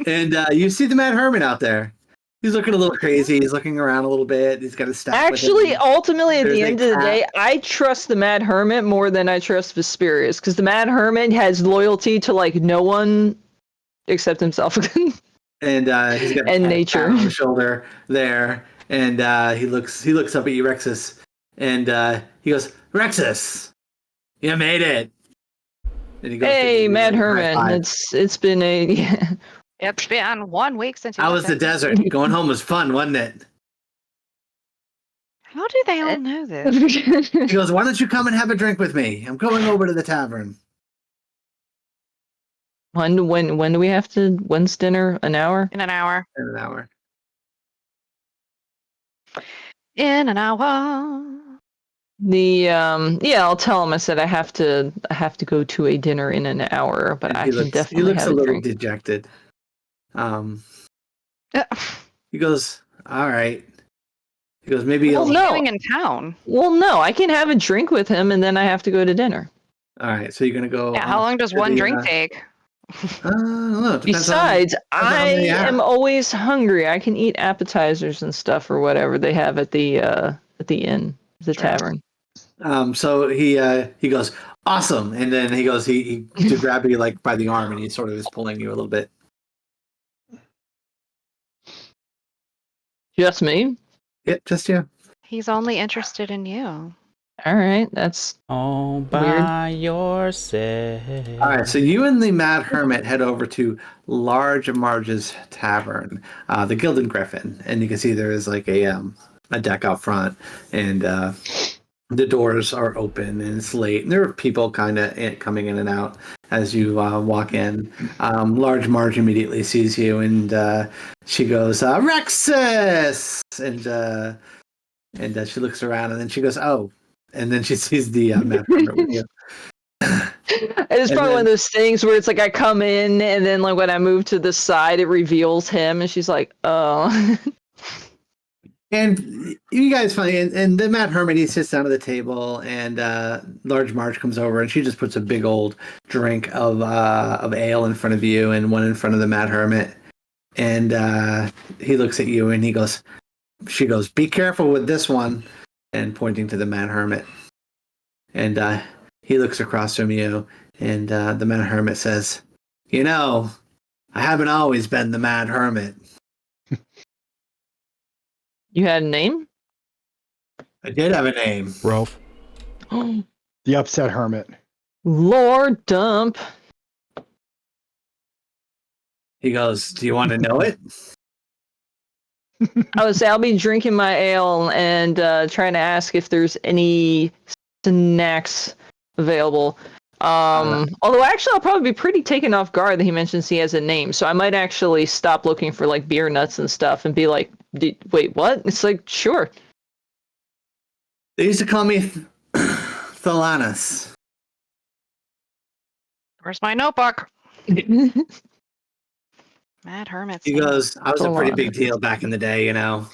And you see the Mad Hermit out there. He's looking a little crazy. He's looking around a little bit. He's got his staff. Actually, ultimately, at There's the a end of the cat. day, I trust the Mad Hermit more than I trust Vesperius, because the Mad Hermit has loyalty to like no one except himself. And he's got And a nature. pat on the shoulder there. And he looks up at you, Rexus, and he goes, "Rexus, you made it." And he goes, Hey, Mad high Hermit, five. it's been a It's been 1 week since you How left was the that- desert? Going home was fun, wasn't it? How do they all know this? He goes, "Why don't you come and have a drink with me? I'm going over to the tavern." when do we have to? When's dinner? An hour? In an hour. In an hour. In an hour. The yeah, I'll tell him. I said I have to go to a dinner in an hour, but And I he can looks definitely have a a little drink. dejected. He goes, "All right." He goes, "Maybe Well, you'll." no. Doing in town. Well, no, I can have a drink with him, and then I have to go to dinner. All right, so you're gonna go. Yeah, how long does to one the, drink take? I don't know. It depends Besides, how I many you have. am always hungry. I can eat appetizers and stuff or whatever they have at the inn, the tavern. So he goes, "Awesome," and then he goes, he to grab you like by the arm, and he sort of is pulling you a little bit. Just me? Yep, just you. He's only interested in you. All right, that's All by yourself. All right, so you and the Mad Hermit head over to Large Marge's Tavern, the Gilded Griffin, and you can see there is like a deck out front, and the doors are open, and it's late, and there are people kind of coming in and out as you walk in. Large Marge immediately sees you, and she goes, "Rexus!" and she looks around, and then she goes, "Oh," and then she sees the Mad Hermit with you. it's And probably one then- of those things where it's like I come in and then like when I move to the side it reveals him and she's like, oh. And you guys find, and the Mad Hermit, he sits down at the table, and Large Marge comes over, and she just puts a big old drink of ale in front of you, and one in front of the Mad Hermit, and he looks at you, and she goes, "Be careful with this one," and pointing to the Mad Hermit, and he looks across from you, and the Mad Hermit says, "You know, I haven't always been the Mad Hermit. You had a name? I did have a name." Rolf. The upset hermit. Lord Dump. He goes, "Do you want to know it?" I would say I'll be drinking my ale and trying to ask if there's any snacks available. Although actually I'll probably be pretty taken off guard that he mentions he has a name, so I might actually stop looking for like beer nuts and stuff and be like, wait, what? It's like, sure. They used to call me Thalanus. Where's my notebook? Mad Hermits. He goes, I was a Full pretty on. big deal back in the day, you know.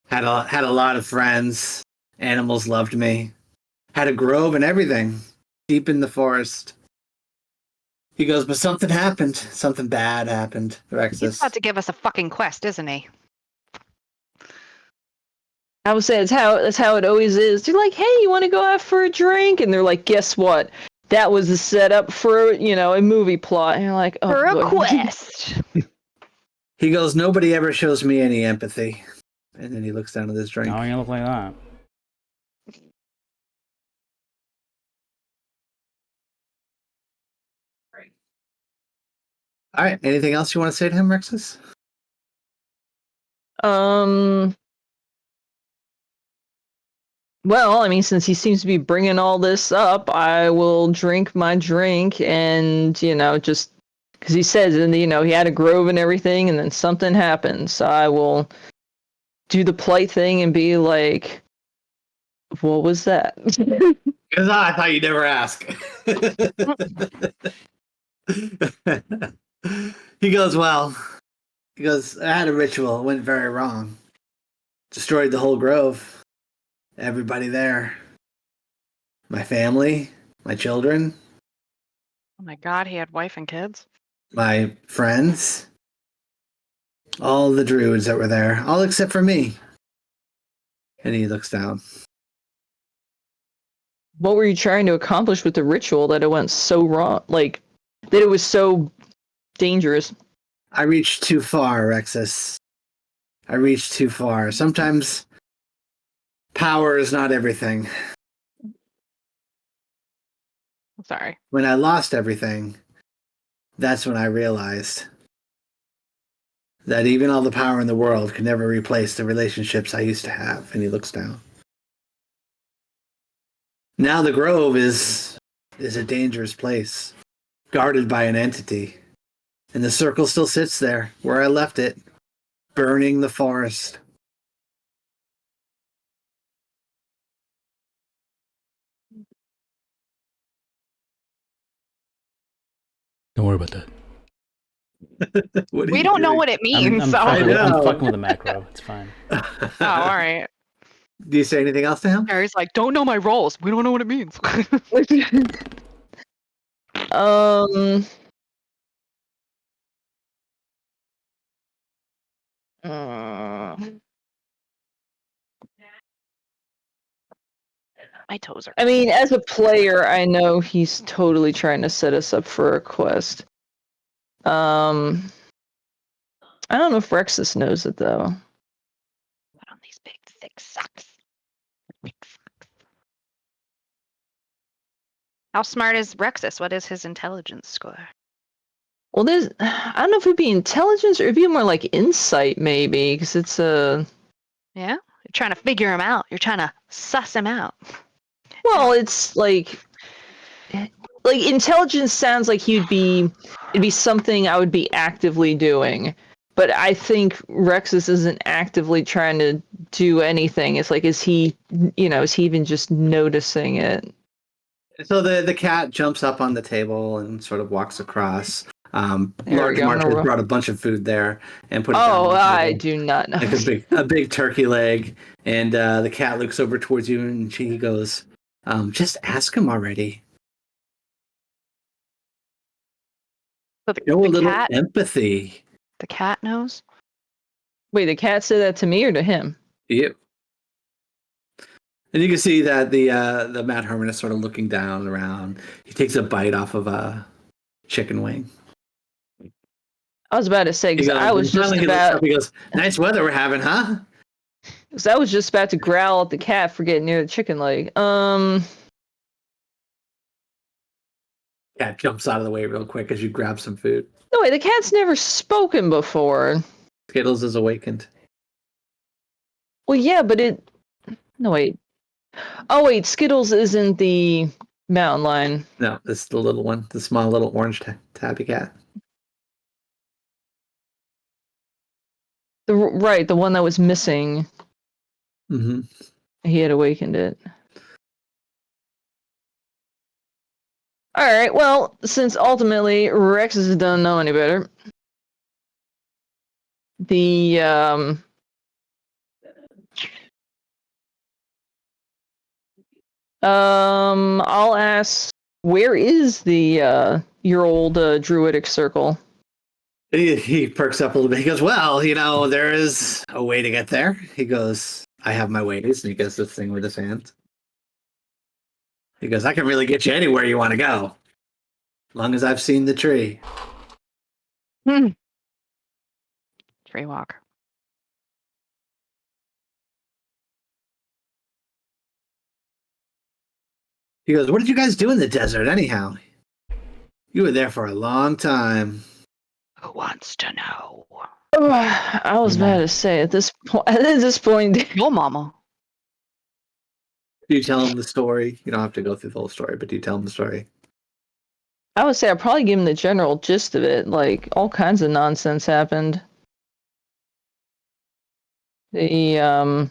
Had a lot of friends. Animals loved me. Had a grove and everything, deep in the forest. He goes, but something happened. Something bad happened, He's Rexus. about to give us a fucking quest, isn't he? I would say that's how it always is. They're like, hey, you want to go out for a drink? And they're like, guess what? That was the setup for, a movie plot. And you're like, oh, For a boy. quest. He goes, nobody ever shows me any empathy. And then he looks down at his drink. No, you look like that. All right. Anything else you want to say to him, Rexus? Well, I mean, since he seems to be bringing all this up, I will drink my drink and, just because he says, and he had a grove and everything, and then something happened. So I will do the polite thing and be like, what was that? Because I thought you'd never ask. He goes, well, I had a ritual. It went very wrong. Destroyed the whole grove. Everybody there. My family, my children, Oh my god, he had wife and kids. my friends, all the druids that were there, all except for me. And he looks down. What were you trying to accomplish with the ritual that it went so wrong? Like, that it was so dangerous? I reached too far, Rexus. I reached too far. Sometimes power is not everything. Sorry. When I lost everything, that's when I realized that even all the power in the world could never replace the relationships I used to have. And he looks down. Now the grove is a dangerous place, guarded by an entity. And the circle still sits there, where I left it, burning the forest. Don't worry about that. What are We you don't know doing? what it means, I'm so. I know. fucking with the macro. It's fine. Oh, all right. Do you say anything else to him? Harry's like, don't know my roles. We don't know what it means. My toes are. I mean, as a player, I know he's totally trying to set us up for a quest. I don't know if Rexus knows it though. Put on these big thick socks. Thick socks. How smart is Rexus? What is his intelligence score? Well, I don't know if it'd be intelligence or it'd be more like insight, maybe, because it's a. Yeah? You're trying to figure him out. You're trying to suss him out. Well, it's like intelligence sounds like it'd be something I would be actively doing. But I think Rexus isn't actively trying to do anything. It's like, is he even just noticing it? So the cat jumps up on the table and sort of walks across. There we Large go. March has brought a bunch of food there and put it down Oh, on the I table. do not know. Like a big turkey leg. And the cat looks over towards you and she goes, just ask him already. So Show a little cat, empathy. the cat knows? Wait, the cat said that to me or to him? Yep. And you can see that the Mad Hermit is sort of looking down around. He takes a bite off of a chicken wing. I was about to say, because I was just Finally about. He goes, nice weather we're having, huh? Because I was just about to growl at the cat for getting near the chicken leg. Cat jumps out of the way real quick as you grab some food. No, wait, the cat's never spoken before. Skittles is awakened. Well, yeah, but it. No, wait. Oh, wait, Skittles isn't the mountain lion. No, this is the little one, the small little orange tabby cat. Right, the one that was missing. Mm-hmm. He had awakened it. Alright, well, since ultimately Rexus doesn't know any better, the I'll ask, where is the your old druidic circle? He perks up a little bit. He goes, well, there is a way to get there. He goes, I have my ways. And he does this thing with his hand. He goes, I can really get you anywhere you want to go. As long as I've seen the tree. Tree walk. He goes, what did you guys do in the desert anyhow? You were there for a long time. Who wants to know? I was about to say at this point, Your mama. Do you tell him the story? You don't have to go through the whole story, but do you tell him the story? I would say I'd probably give him the general gist of it. Like, all kinds of nonsense happened. He goes,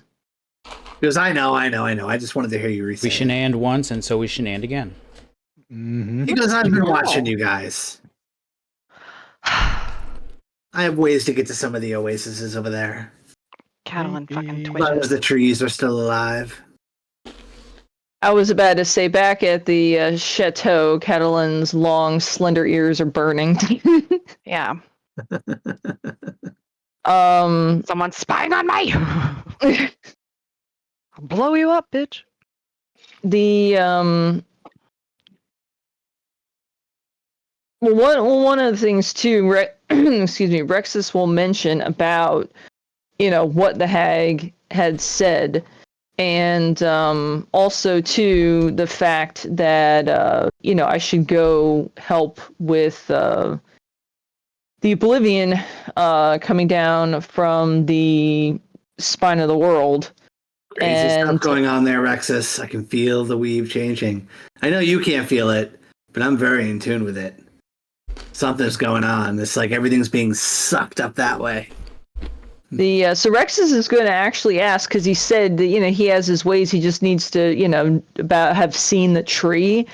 I know. I just wanted to hear you We recite. shenaned once, and so we shenaned again. Mm-hmm. He goes, I've been watching you guys. I have ways to get to some of the oases over there. Catelyn fucking As long as twitches. the trees are still alive. I was about to say, back at the chateau, Catalan's long, slender ears are burning. Yeah. um, Someone's spying on me. I'll blow you up, bitch. Well, one of the things too, excuse me, Rexus will mention about, what the hag had said, and also too the fact that I should go help with the Oblivion coming down from the spine of the world. Crazy stuff going on there, Rexus. I can feel the weave changing. I know you can't feel it, but I'm very in tune with it. Something's going on. It's like everything's being sucked up that way. So Rexus is going to actually ask, because he said that, he has his ways. He just needs to, have seen the tree.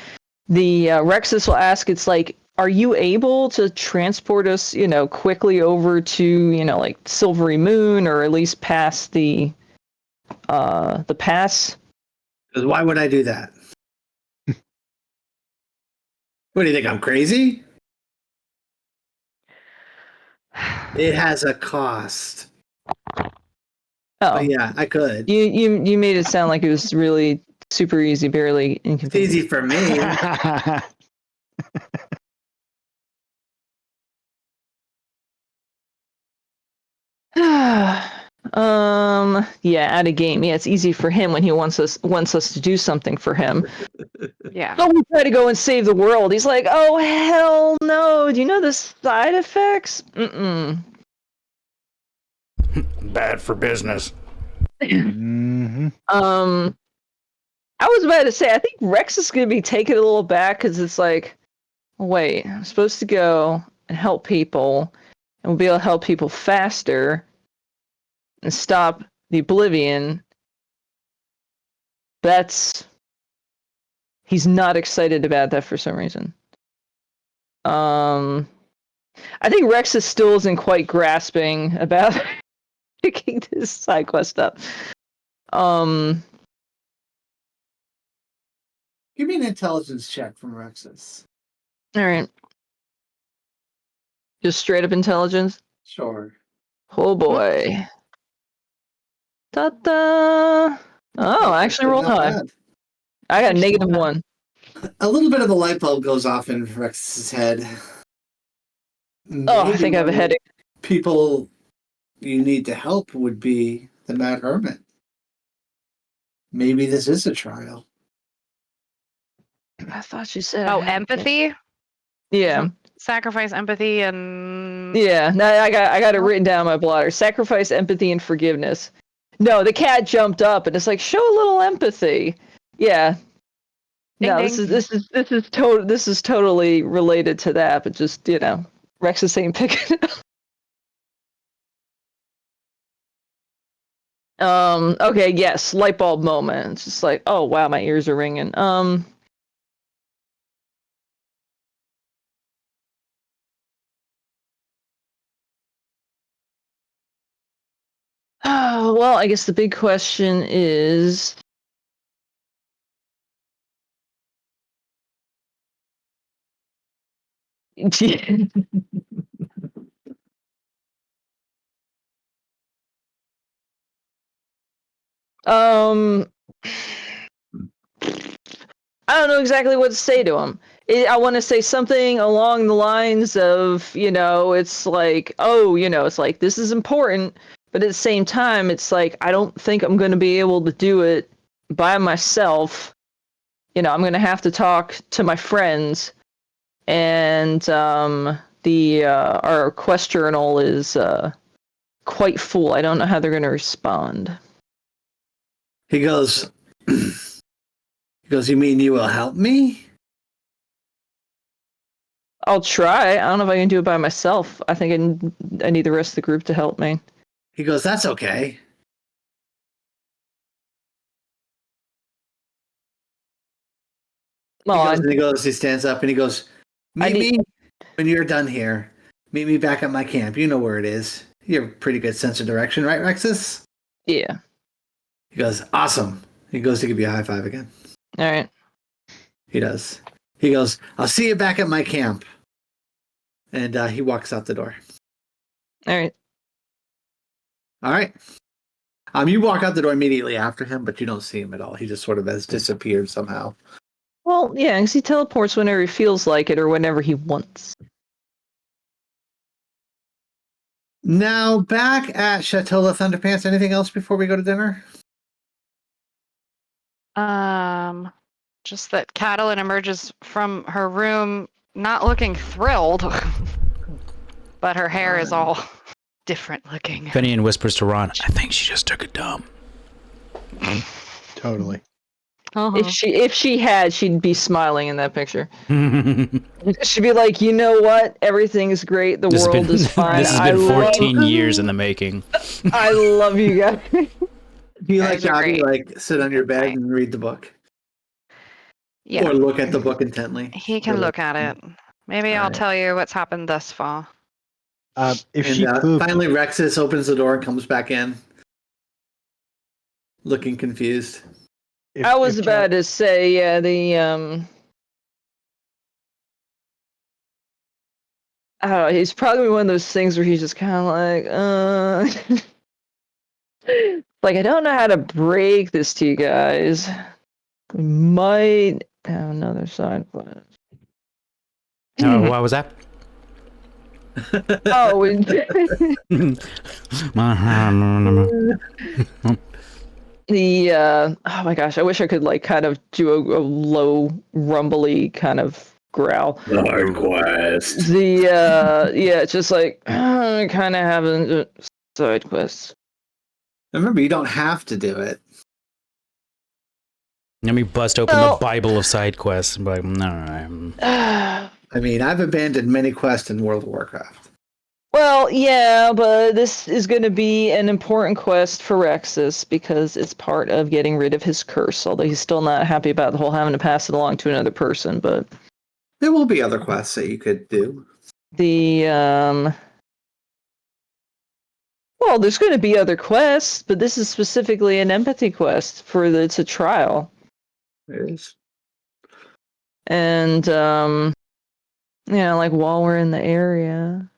The Rexus will ask, it's like, are you able to transport us, quickly over to, like Silvery Moon, or at least past the pass? Because why would I do that? What do you think? I'm crazy? It has a cost. Oh, But yeah, I could. You made it sound like it was really super easy, barely It's inconvenient. easy for me. Yeah, at a game. Yeah, it's easy for him when he wants us to do something for him. Yeah. Oh, we try to go and save the world. He's like, oh hell no! Do you know the side effects? Mm-mm. Bad for business. Mm-hmm. I was about to say, I think Rex is going to be taken a little back, because it's like, wait, I'm supposed to go and help people, and we'll be able to help people faster and stop the Oblivion. He's not excited about that for some reason. I think Rex still isn't quite grasping about picking this side quest up. Give me an intelligence check from Rexus. All right. Just straight up intelligence. Sure. Oh boy. Ta-da! Oh, I actually rolled Not high. bad. I got Actually, -1. A little bit of a light bulb goes off in Rex's head. Oh, I Maybe think I have a one of the headache. people you need to help would be the Mad Hermit. Maybe this is a trial. I thought you said. Oh, empathy? Yeah. Sacrifice empathy and Yeah. No, I got it written down in my blotter. Sacrifice, empathy, and forgiveness. No, the cat jumped up and it's like, show a little empathy. Yeah. Ding, No, ding. this is totally related to that, but just, Rex is saying pick it up. Okay, yes, light bulb moment. It's just like, oh wow, my ears are ringing. Well, I guess the big question is. I don't know exactly what to say to him. I want to say something along the lines of, it's like, it's like, this is important, but at the same time, it's like, I don't think I'm going to be able to do it by myself. I'm going to have to talk to my friends, and our quest journal is quite full. I don't know how they're going to respond. He goes, you mean you will help me? I'll try. I don't know if I can do it by myself. I think I need the rest of the group to help me. He goes, that's okay. Well, he stands up and he goes, meet me when you're done here. Meet me back at my camp. You know where it is. You have a pretty good sense of direction, right, Rexus? Yeah. He goes, awesome. He goes to give you a high five again. All right. He does. He goes, I'll see you back at my camp. And he walks out the door. All right. All right. You walk out the door immediately after him, but you don't see him at all. He just sort of has disappeared somehow. Well, yeah, because he teleports whenever he feels like it or whenever he wants. Now, back at Chateau La Thunderpants, anything else before we go to dinner? Just that Catelyn emerges from her room not looking thrilled, but her hair is all different looking. Finian whispers to Ron, I think she just took a dump. Totally. Uh-huh. If she had, she'd be smiling in that picture. She'd be like, you know what? Everything is great. The world is fine. This has been 14 years in the making. I love you guys. Do you like Abby, like sit on your bed and read the book? Yeah. Or look at the book intently? He can look at it. Maybe I'll tell you what's happened thus far. Finally, Rexus opens the door and comes back in, looking confused. I was about to say, yeah, I don't know, he's probably one of those things where he's just kind of like, like, I don't know how to break this to you guys. We might have another side quest. What was that? Oh, oh my gosh, I wish I could like kind of do a low rumbly kind of growl. Side quest. Yeah, it's just like kind of having a side quest. Remember, you don't have to do it. Let me bust open the Bible of side quests and be like, no. I mean, I've abandoned many quests in World of Warcraft. Well, yeah, but this is going to be an important quest for Rexus because it's part of getting rid of his curse, although he's still not happy about the whole having to pass it along to another person, but... There will be other quests that you could do. Well, there's going to be other quests, but this is specifically an empathy quest it's a trial. It is. And, yeah, like while we're in the area...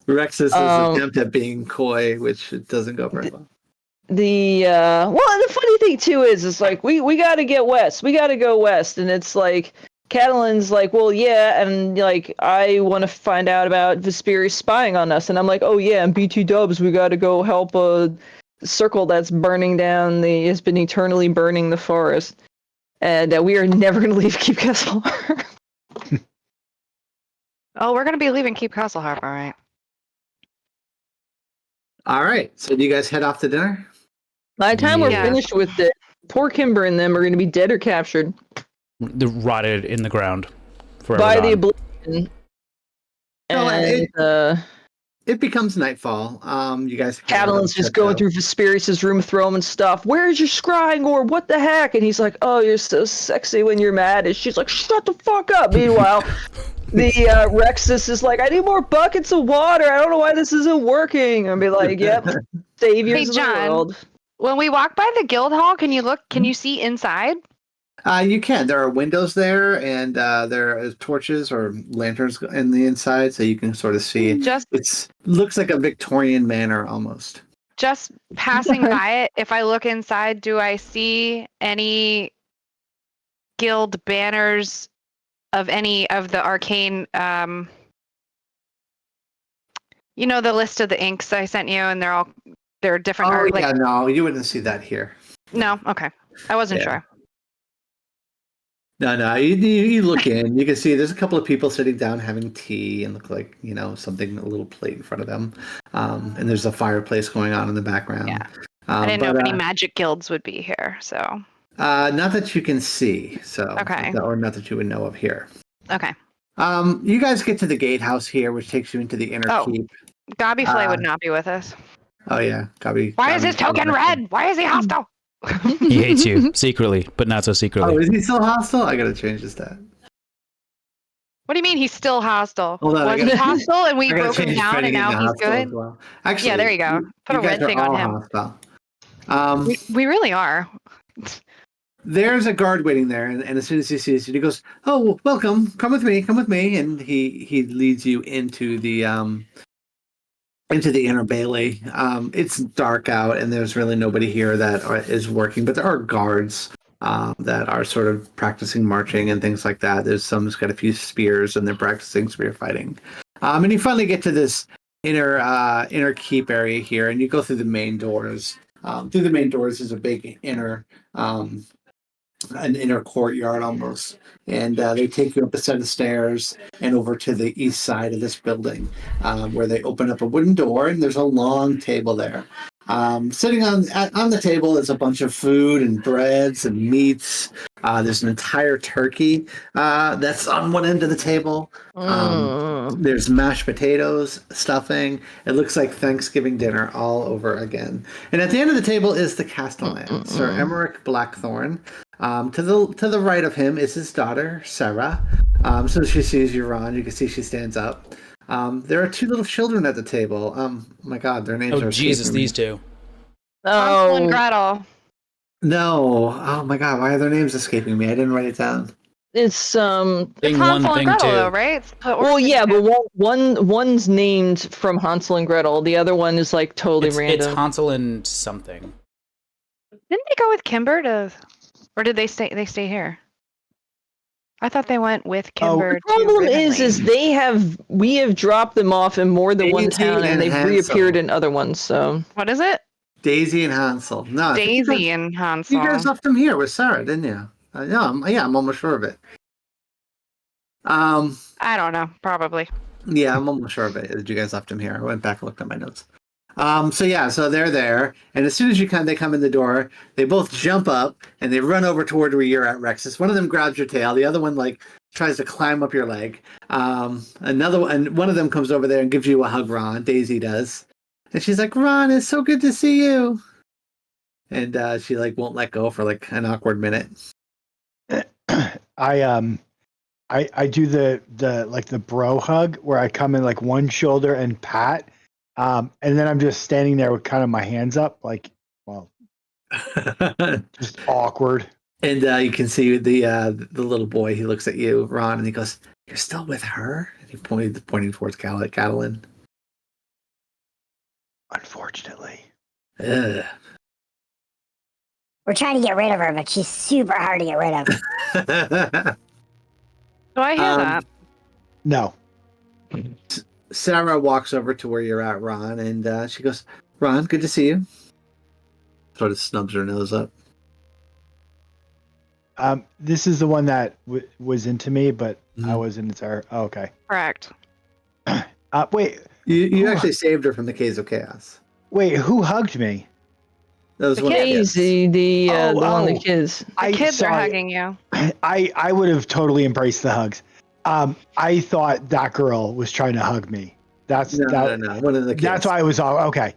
Rex's attempt at being coy, which it doesn't go very well. Well, and the funny thing too is it's like we got to get west. We got to go west, and it's like Catelyn's like, well, yeah, and like I want to find out about Vesperi spying on us, and I'm like, oh yeah, and BT Dubs, we got to go help a circle that's burning down has been eternally burning the forest, and we are never going to leave Keep Kesselharp. Oh, we're going to be leaving Keep Kesselharp, all right. All right. So do you guys head off to dinner? By the time we're finished with it, poor Kimber and them are going to be dead or captured. They're rotted in the ground. By the Oblivion. And it becomes nightfall. You guys... Catelyn's just going through Vesperius' room throwing stuff. Where's your scrying orb? What the heck? And he's like, oh, you're so sexy when you're mad. And she's like, shut the fuck up. Meanwhile... Rexus is like, I need more buckets of water. I don't know why this isn't working. I'd be like, yep, saviors Hey, of John. the world. When we walk by the guild hall, can you look? Can you see inside? You can. There are windows there, and there are torches or lanterns in the inside, so you can sort of see. It's looks like a Victorian manor almost. Just passing by it. If I look inside, do I see any guild banners of any of the arcane? You know the list of the inks I sent you, and they're different. Oh, like, yeah, no, you wouldn't see that here. no, okay, I wasn't Yeah. sure. No. You look in. You can see there's a couple of people sitting down having tea and look like something, a little plate in front of them. And there's a fireplace going on in the background. Yeah. I didn't know if any magic guilds would be here, so. Not that you can see, so. Okay. Or not that you would know of here. Okay. You guys get to the gatehouse here, which takes you into the inner keep. Gobby Flay would not be with us. Oh yeah, Gobby. Why is his token red? Why is he hostile? He hates you secretly, but not so secretly. Oh, is he still hostile? I gotta change his stat. What do you mean he's still hostile? Hold on, Was he hostile and we broke him down and now he's good? Well. Actually, Yeah, there you go. Put a red thing on him. Hostile. We really are. There's a guard waiting there, and as soon as he sees you, he goes, "Oh, welcome. Come with me. Come with me." And he leads you into the inner bailey. It's dark out, and there's really nobody here that is working, but there are guards that are sort of practicing marching and things like that. There's some who's got a few spears, and they're practicing spear fighting. And you finally get to this inner keep area here, and you go through the main doors. Through the main doors is a big an inner courtyard almost, and they take you up a set of stairs and over to the east side of this building, where they open up a wooden door, and there's a long table there. Sitting on the table is a bunch of food and breads and meats. There's an entire turkey that's on one end of the table. There's mashed potatoes, stuffing. It looks like Thanksgiving dinner all over again. And at the end of the table is the castellan, Sir Emmerich Blackthorn. To the right of him is his daughter, Sarah. So she sees you, Ron. You can see she stands up. There are two little children at the table. Oh my God, their names are. Oh Jesus, these two. Hansel and Gretel. No. Oh my God, why are their names escaping me? I didn't write it down. It's Thing it's one, Hansel thing and Gretel, two. though, right? well, yeah, but one's named from Hansel and Gretel. The other one is like totally random. It's Hansel and something. Didn't they go with Kimber or did they stay? They stay here. I thought they went with Kimber. The problem is we have dropped them off in more than one Daisy town, and and they've Hansel. reappeared in other ones. So What is it? Daisy and Hansel. No, Daisy and Hansel. You guys left them here with Sarah, didn't you? I'm almost sure of it. I don't know. Probably. Yeah, I'm almost sure of it. That you guys left him here. I went back and looked at my notes. So they're there, and as soon as they come in the door, they both jump up and they run over toward where you're at, Rexus. One of them grabs your tail, the other one tries to climb up your leg. One of them comes over there and gives you a hug, Ron. Daisy does, and she's like, "Ron, it's so good to see you." And she won't let go for an awkward minute. I do the bro hug where I come in one shoulder and pat. And then I'm just standing there with kind of my hands up, just awkward. And you can see the little boy. He looks at you, Ron, and he goes, "You're still with her?" And he pointing towards Catalan. Unfortunately. Ugh. We're trying to get rid of her, but she's super hard to get rid of. Do I hear that? No. Sarah walks over to where you're at, Ron, and she goes, "Ron, good to see you." Sort of snubs her nose up. This is the one that was into me, but I wasn't into her. Oh, okay. Correct. Wait. You actually saved her from the Caves of Chaos. Wait, who hugged me? That was The one of the kids. kids. the one the kids. The kids are sorry. hugging you. I would have totally embraced the hugs. I thought that girl was trying to hug me. No. One of the kids. That's why I was all okay.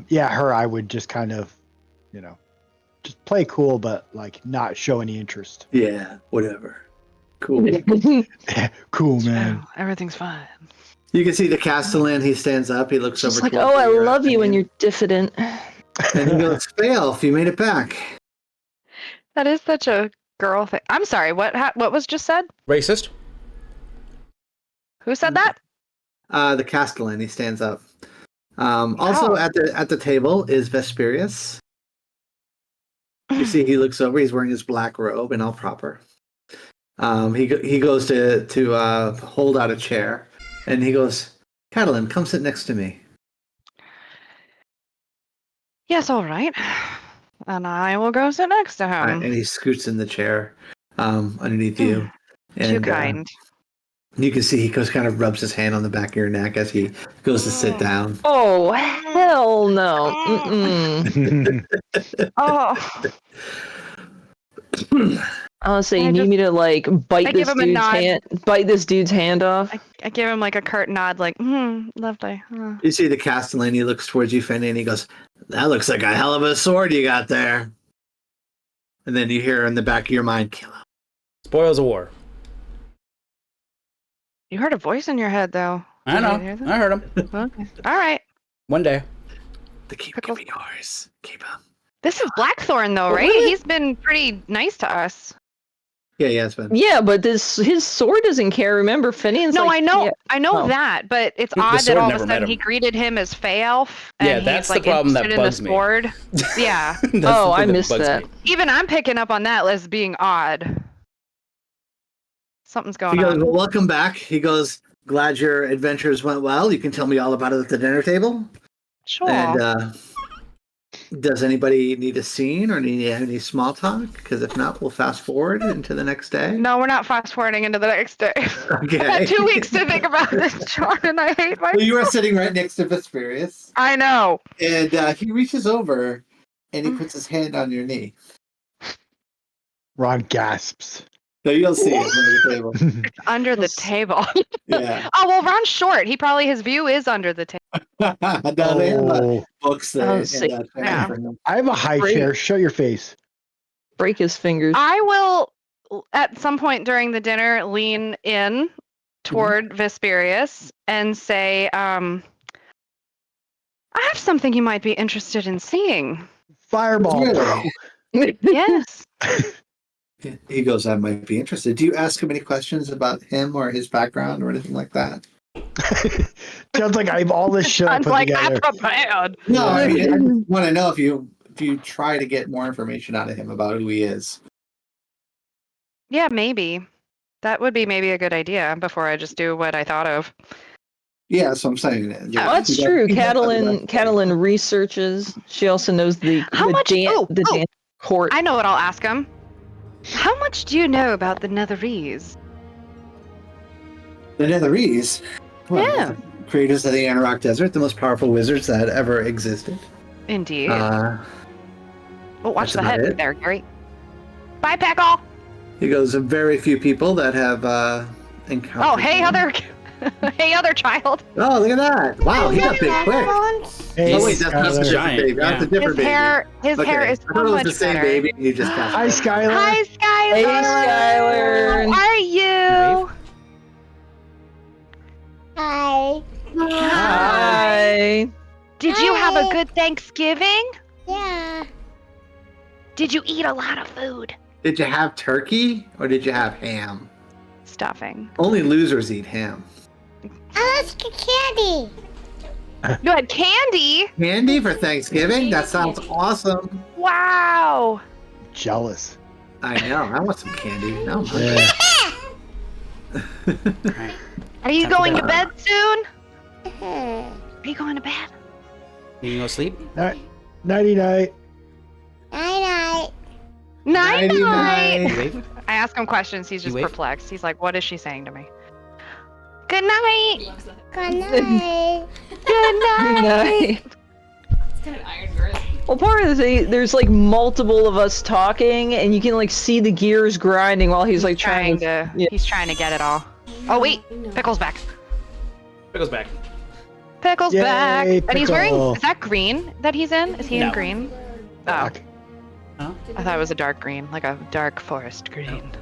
Yeah, her. I would just kind of, just play cool, but not show any interest. Yeah, whatever. Cool. Cool, man. Oh, everything's fine. You can see the Castellan. He stands up. He looks Just over. like, towards oh, I your, love you when opinion, you're diffident. And he goes, "Fail, you made it back." That is such a girl thing. I'm sorry. What was just said? Racist? Who said that? The Castellan. He stands up. Also Oh. at the table is Vesperius. You see, he looks over. He's wearing his black robe and all proper. He goes to hold out a chair, and he goes, "Catalan, come sit next to me." Yes, all right. And I will go sit next to him. And he scoots in the chair underneath you. And, Too kind. You can see he goes kind of rubs his hand on the back of your neck as he goes to sit down. Oh, hell no. Mm-mm. Oh. I'll say, you I need just- me to like I bite give this him a dude's nod. hand off. I give him like a curt nod, like, lovely. You see the Castellan. He looks towards you, Fanny, and he goes, "That looks like a hell of a sword you got there." And then you hear in the back of your mind, "Kill him." Spoils of war. You heard a voice in your head, though. I Did know. you hear that? I heard him. Okay. All right. One day. The keep Pickles. can be yours. Keep him. This is Blackthorn, though, right? He's been pretty nice to us. Yeah, it's been. Yeah, but his sword doesn't care. Remember, Finian's No, like, I know, yeah. I know Oh. that, but it's The odd that sword all of a never met sudden him. he greeted him as Fey Elf. And Yeah, he's that's the like problem that interested bugs in me. the sword. Yeah. That's the Oh, thing I missed bugs that. me. Even I'm picking up on that as being odd. Something's He going goes, on. "Well, welcome back." He goes, "Glad your adventures went well. You can tell me all about it at the dinner table." Sure. And does anybody need a scene or need any small talk? Because if not, we'll fast forward into the next day. No, we're not fast forwarding into the next day. I Okay. had 2 weeks to think about this, John, and I hate myself. Well, you are sitting right next to Vesperius, I know. and he reaches over and he puts his hand on your knee. Ron gasps. So you'll see it under the table. Under the table. Yeah. Oh, well, Ron's short. His view is under the table. No, they have Oh, books Oh, there. sick. Yeah. For him. I have a high Great. chair. Shut your face. break his fingers. I will, at some point during the dinner, lean in toward Vesperius and say, I have something you might be interested in seeing. Fireball. Really? Yes. He goes, "I might be interested." Do you ask him any questions about him or his background or anything like that? Sounds like I have all this shit I Sounds put like together. I'm prepared. No, I mean, I just want to know if you try to get more information out of him about who he is. Yeah, maybe. That would be maybe a good idea before I just do what I thought of. Yeah, so I'm saying that. Yeah, Well, that's He does- true. he does have a Catalan researches. She also knows the How much- oh, dance court. I know what I'll ask him. How much do you know about the Netherese? The Netherese. Well, Yeah. the creators of the Anarok Desert, the most powerful wizards that ever existed. Indeed. Uh, Oh, watch that's the about head it. there, Gary. Bye, Peckle. he goes, very few people that have encountered. Oh, hey, him. other child. Oh, look at that! Wow, he got big quick. Hey, Oh wait, that's not Skylar. the Giant, baby. That's a yeah. different His hair, baby. his hair is I so thought it was much the same better. baby. And you just cast Hi, it. Skylar. Hi, Skylar. Hey, Skylar. How are you? Hi. Hi. Did you have a Hi. good Thanksgiving? Yeah. Did you eat a lot of food? Did you have turkey or did you have ham? Stuffing. Only losers eat ham. I like candy. You had candy? Candy for Thanksgiving? That sounds awesome. Wow. Jealous. I know. I want some candy. No, I'm Yeah. Are you Time to going to bed. bed soon? Night Are you going to bed? You can go sleep? Nighty night. night. Night Nighty night. night. You wave? I ask him questions. He's just wave? perplexed. He's like, what is she saying to me? Good night. Good night. Good night. Well, part of the thing, there's like multiple of us talking, and you can like see the gears grinding while he's like trying to. Yeah. He's trying to get it all. Oh wait, Pickle's back. Pickle's back. Pickle's Yay, back, and he's wearing. Pickle. Is that green that he's in? Is he in No. green? Oh, Fuck. Huh? I thought it was a dark green, like a dark forest green.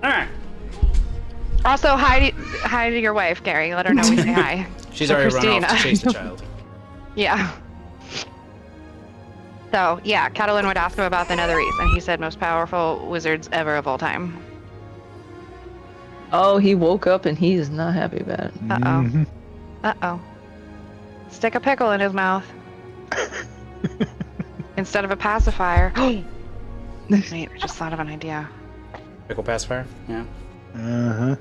All right. Also, hi to your wife, Gary. Let her know we say hi. She's To already run Christina. off to chase the child. Yeah. So, yeah, Catalin would ask him about the Netherese, and he said most powerful wizards ever of all time. Oh, he woke up and he is not happy about it. Uh-oh. Mhm. Uh-oh. Stick a pickle in his mouth. Instead of a pacifier. Wait, I just thought of an idea. Pickle pacifier? Yeah. Uh-huh.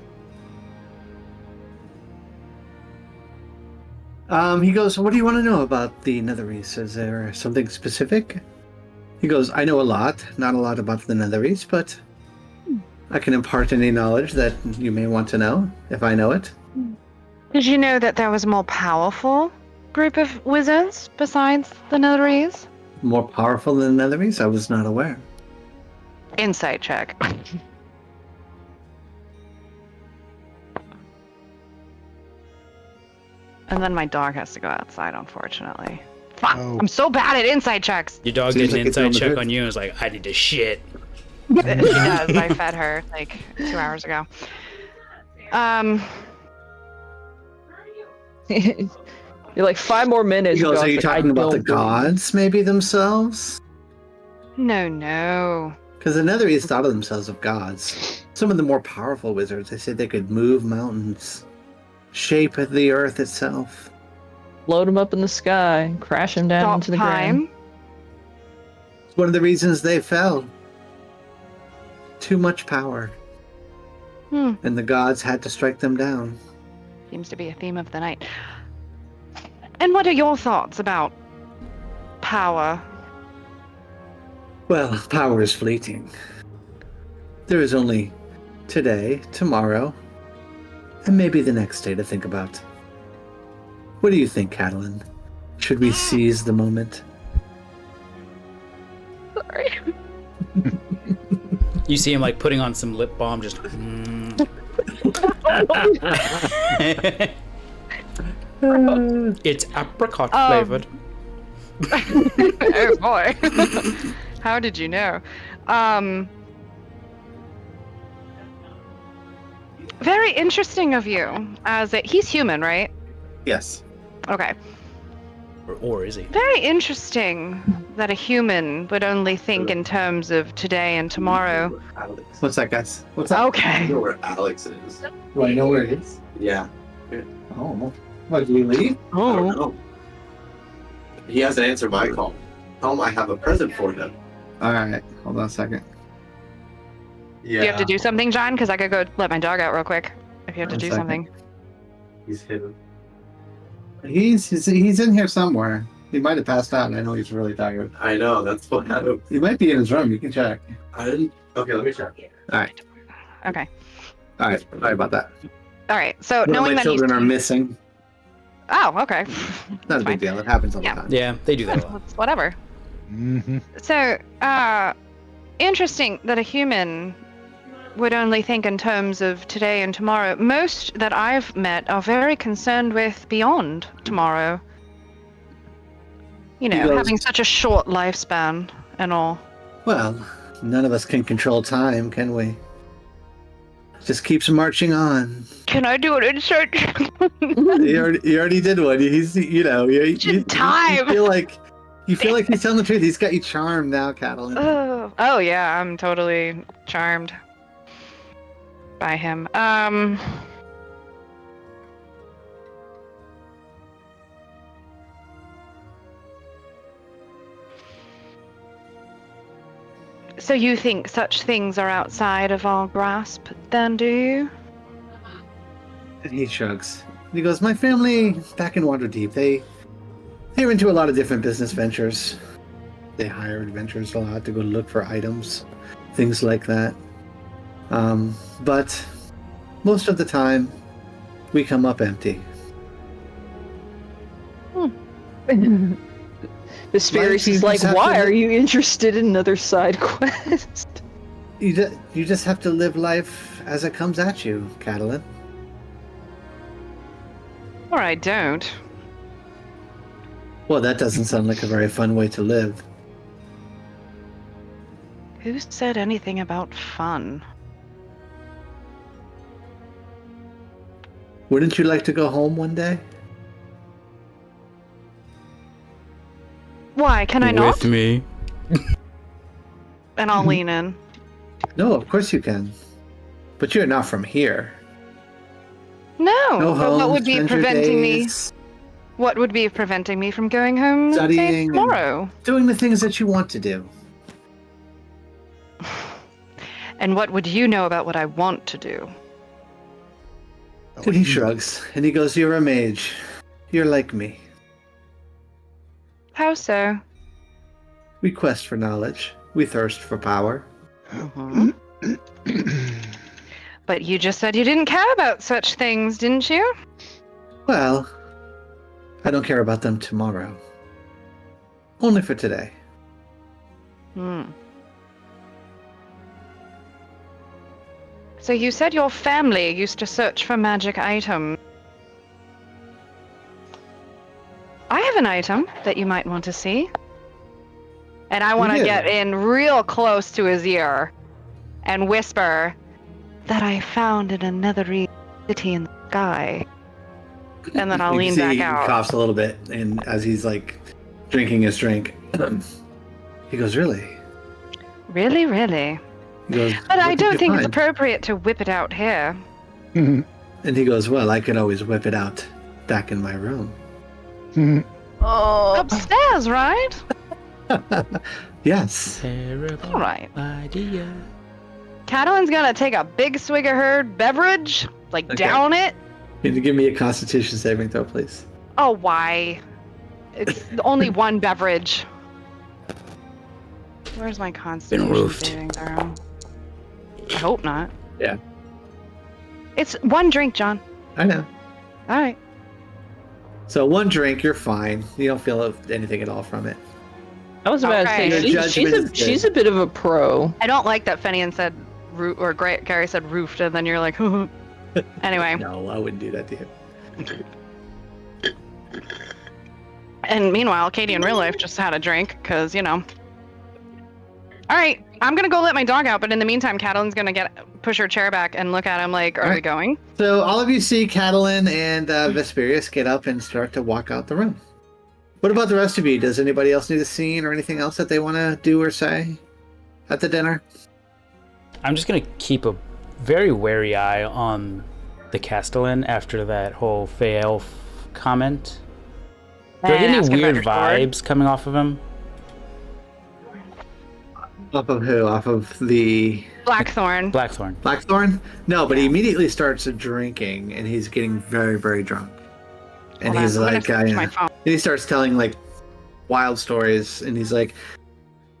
He goes, what do you want to know about the Netherese? Is there something specific? He goes, I know a lot. Not a lot about the Netherese, but I can impart any knowledge that you may want to know, if I know it. Did you know that there was a more powerful group of wizards besides the Netherese? More powerful than the Netherese? I was not aware. Insight check. And then my dog has to go outside, unfortunately. Fuck! Oh. I'm so bad at insight checks. Your dog Seems did an like it's inside on the check bit. on you and was like, I need to shit. She does. I fed her like 2 hours ago. You're like 5 more minutes. He goes, God's are you like, I talking about the don't believe you." gods, maybe themselves? No. Because the Netherese thought of themselves as gods. Some of the more powerful wizards, they said they could move mountains, shape the earth itself. Load him up in the sky, crash him down Stop into the ground. time. It's one of the reasons they fell. Too much power. And the gods had to strike them down. Seems to be a theme of the night. And what are your thoughts about power? Well, power is fleeting. There is only today, tomorrow, and maybe the next day to think about. What do you think, Catalin? Should we seize the moment? Sorry. You see him like putting on some lip balm, just. It's apricot flavored. Oh boy. How did you know? Very interesting of you. He's human, right? Yes. Okay. Or is he? Very interesting that a human would only think in terms of today and tomorrow. What's that, guys? What's that? Okay. know where Alex is. Do I know where it is? Yeah. Oh. What, did we leave? I don't know. He hasn't answered my call. Tell him I have a present for him. Alright, hold on a second. Yeah. Do you have to do something, John? Because I could go let my dog out real quick. If you have to One do second. something. He's hidden. He's in here somewhere. He might have passed out. I know he's really tired. I know, that's what happened. He might be in his room. You can check. I didn't. Okay, let me check. Alright. Okay. Alright, sorry about that. All right. So One of knowing my that he's children are missing. Oh, okay. Not a big deal. It happens all the Yeah. time. Yeah, they do that a lot. It's whatever. Mm-hmm. So, interesting that a human would only think in terms of today and tomorrow. Most that I've met are very concerned with beyond tomorrow. You know, He goes- having such a short lifespan and all. Well, none of us can control time, can we? Just keeps marching on. Can I do an insert? You already did one. He's, you time. You feel like he's telling the truth. He's got you charmed now, Catalin. Oh yeah, I'm totally charmed by him. So you think such things are outside of our grasp, then, do you? And he shrugs. He goes, my family back in Waterdeep, they're into a lot of different business ventures. They hire adventurers a lot to go look for items, things like that. But most of the time, we come up empty. The spirit you is like, just have to why are live- you interested in another side quest? You just have to live life as it comes at you, Catalin. Or I don't. Well, that doesn't sound like a very fun way to live. Who said anything about fun? Wouldn't you like to go home one day? Why? Can I not? With me. And I'll lean in. No, of course you can. But you're not from here. No. Go But home, what would be spend your preventing me? days What would be preventing me from going home say, studying tomorrow? and doing the things that you want to do. And what would you know about what I want to do? And he shrugs, and he goes, "You're a mage. You're like me. How so? We quest for knowledge. We thirst for power." Mhm. But you just said you didn't care about such things, didn't you? Well, I don't care about them tomorrow. Only for today. Hmm. So you said your family used to search for magic items. I have an item that you might want to see. And I want to do? get in real close to his ear and whisper that I found in another city in the sky. And then I'll You lean can see back he out. coughs a little bit, and as he's like drinking his drink, he goes, "Really?" Really, really. He goes, But "What I did don't you think it's find?" appropriate to whip it out here. And he goes, "Well, I could always whip it out back in my room." Oh, Upstairs, right? Yes. Terrible All right. idea. Catalin's gonna take a big swig of her beverage, like Okay. down it. Can you give me a Constitution saving throw, please? Oh, why? It's only one beverage. Where's my Constitution roofed. saving throw? I hope not. Yeah. It's one drink, John. I know. All right. So one drink, you're fine. You don't feel anything at all from it. I was about Okay. to Your say judgment is good. she's a bit of a pro. I don't like that Fenian said or Gary said roofed, and then you're like, anyway. No, I wouldn't do that to you. And meanwhile, Katie in real life just had a drink, because, you know. All right, I'm going to go let my dog out, but in the meantime, Catalin's going to push her chair back and look at him like, are we going? So all of you see Catalin and Vesperius get up and start to walk out the room. What about the rest of you? Does anybody else need a scene or anything else that they want to do or say at the dinner? I'm just gonna keep a very wary eye on the Castellan after that whole Fey Elf comment. Do I And get ask any him about weird your sword. vibes coming off of him? Off of who? Off of the Blackthorn. Blackthorn. Blackthorn? No, but he immediately starts drinking and he's getting very, very drunk. And Hold he's on, I'm like, gonna switch my phone. and he starts telling like wild stories. And he's like,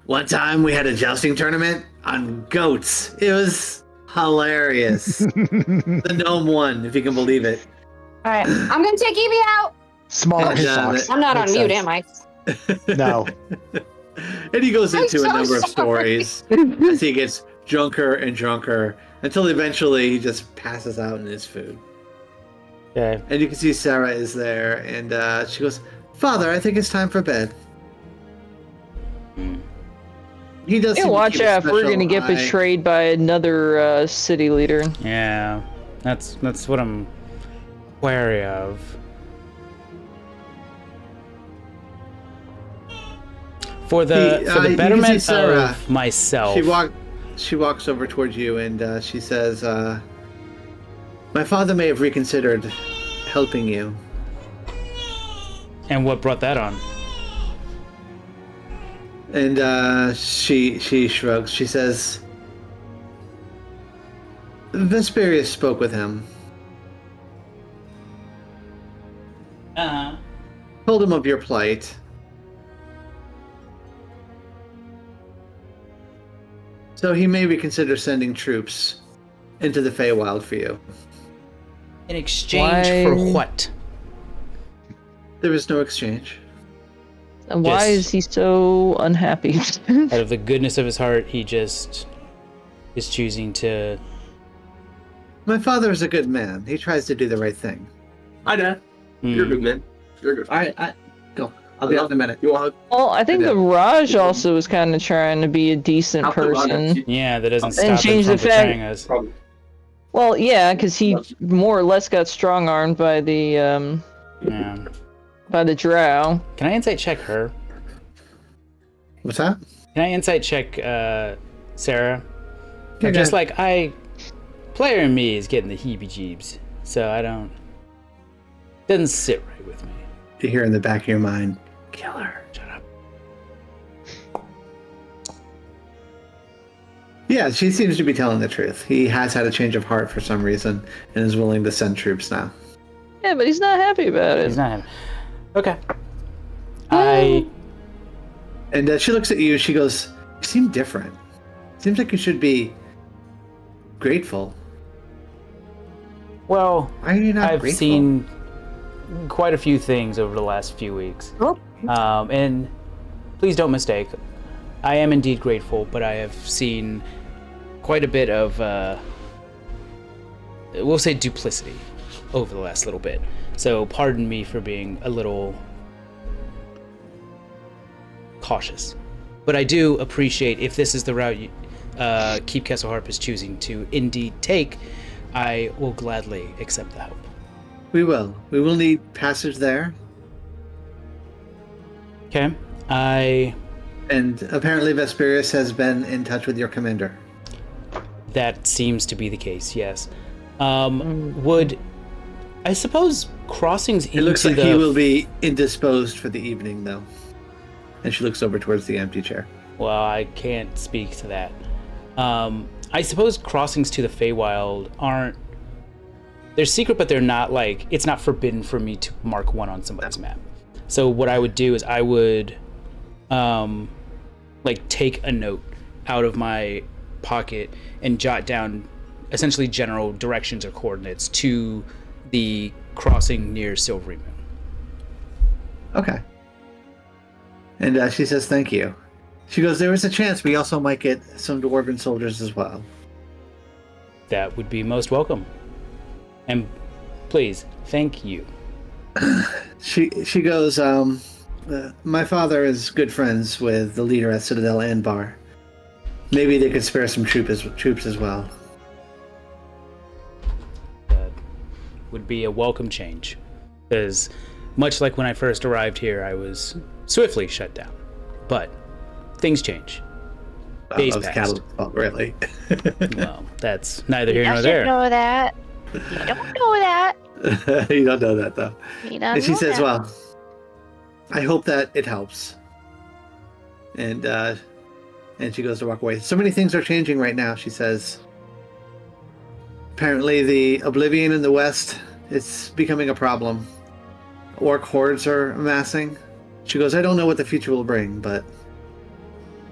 one time we had a jousting tournament on goats. It was hilarious. The gnome won, if you can believe it. All right, I'm gonna take Evie out. Smaller And, socks. I'm not on Makes mute, sense. am I? No. And he goes I'm into a so number of sorry. stories as he gets drunker and drunker until eventually he just passes out in his food. Okay. And you can see Sarah is there, and she goes, "Father, I think it's time for bed." He does. Yeah, seem to watch keep a out. We're special gonna get eye. betrayed by another city leader. Yeah, that's what I'm wary of. For the You can see betterment Sarah. of myself. She walks over towards you, and she says, "My father may have reconsidered helping you." And what brought that on? And she shrugs. She says, "Vesperius spoke with him. Uh-huh. Told him of your plight. So he may reconsider sending troops into the Feywild for you. In exchange for Why- what? There is no exchange." And why Yes. is he so unhappy? Out of the goodness of his heart, he just is choosing to. My father is a good man. He tries to do the right thing. Hi, Dad. You're a Hmm. good man. You're a good. All right, go. I'll be out in a minute. You want Well, I think I the know. Raj also was kind of trying to be a decent I'll put on person. it. Yeah, that doesn't And stop him change from the fact- betraying us. Probably. Well, yeah, because he more or less got strong-armed by the Yeah. by the drow. Can I insight check her? What's that? Can I insight check Sarah? Yeah, I'm just go like, player in me is getting the heebie-jeebs, so I don't... Doesn't sit right with me. You hear in the back of your mind, kill her. Shut up. Yeah, she seems to be telling the truth. He has had a change of heart for some reason and is willing to send troops now. Yeah, but he's not happy about it. He's not having... Okay. And she looks at you. She goes, "You seem different. Seems like you should be grateful. Well, Why are you not I've grateful?" seen quite a few things over the last few weeks. Oh. And please don't mistake, I am indeed grateful, but I have seen quite a bit of, we'll say, duplicity over the last little bit. So pardon me for being a little cautious. But I do appreciate, if this is the route Keep Kesselharp is choosing to indeed take, I will gladly accept the help. We will. We will need passage there. Okay. And apparently Vesperius has been in touch with your commander. That seems to be the case, yes. Would... I suppose crossings into It looks like the... he will be indisposed for the evening, though. And she looks over towards the empty chair. Well, I can't speak to that. I suppose crossings to the Feywild aren't... They're secret, but they're not like... It's not forbidden for me to mark one on somebody's map. So what I would do is I would... take a note out of my pocket and jot down essentially general directions or coordinates to the crossing near Silvery Moon. Okay. And she says, "Thank you." She goes, "There is a chance we also might get some dwarven soldiers as well." That would be most welcome. And please, thank you. She goes, "My father is good friends with the leader at Citadel Anbar. Maybe they could spare some troops as well." That would be a welcome change. Because much like when I first arrived here, I was swiftly shut down. But things change. Days That was passed. Catalan's fault, really. Well, that's neither here You nor should there. know that. You don't know that. You don't know that, though. You don't And she know says, that. "Well, I hope that it helps." And she goes to walk away. "So many things are changing right now," she says. "Apparently the Oblivion in the west, it's becoming a problem. Orc hordes are amassing." She goes, "I don't know what the future will bring, but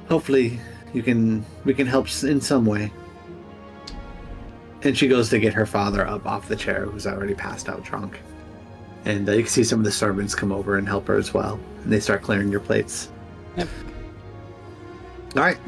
hopefully we can help in some way." And she goes to get her father up off the chair, who's already passed out drunk. And you can see some of the servants come over and help her as well. And they start clearing your plates. Yep. All right.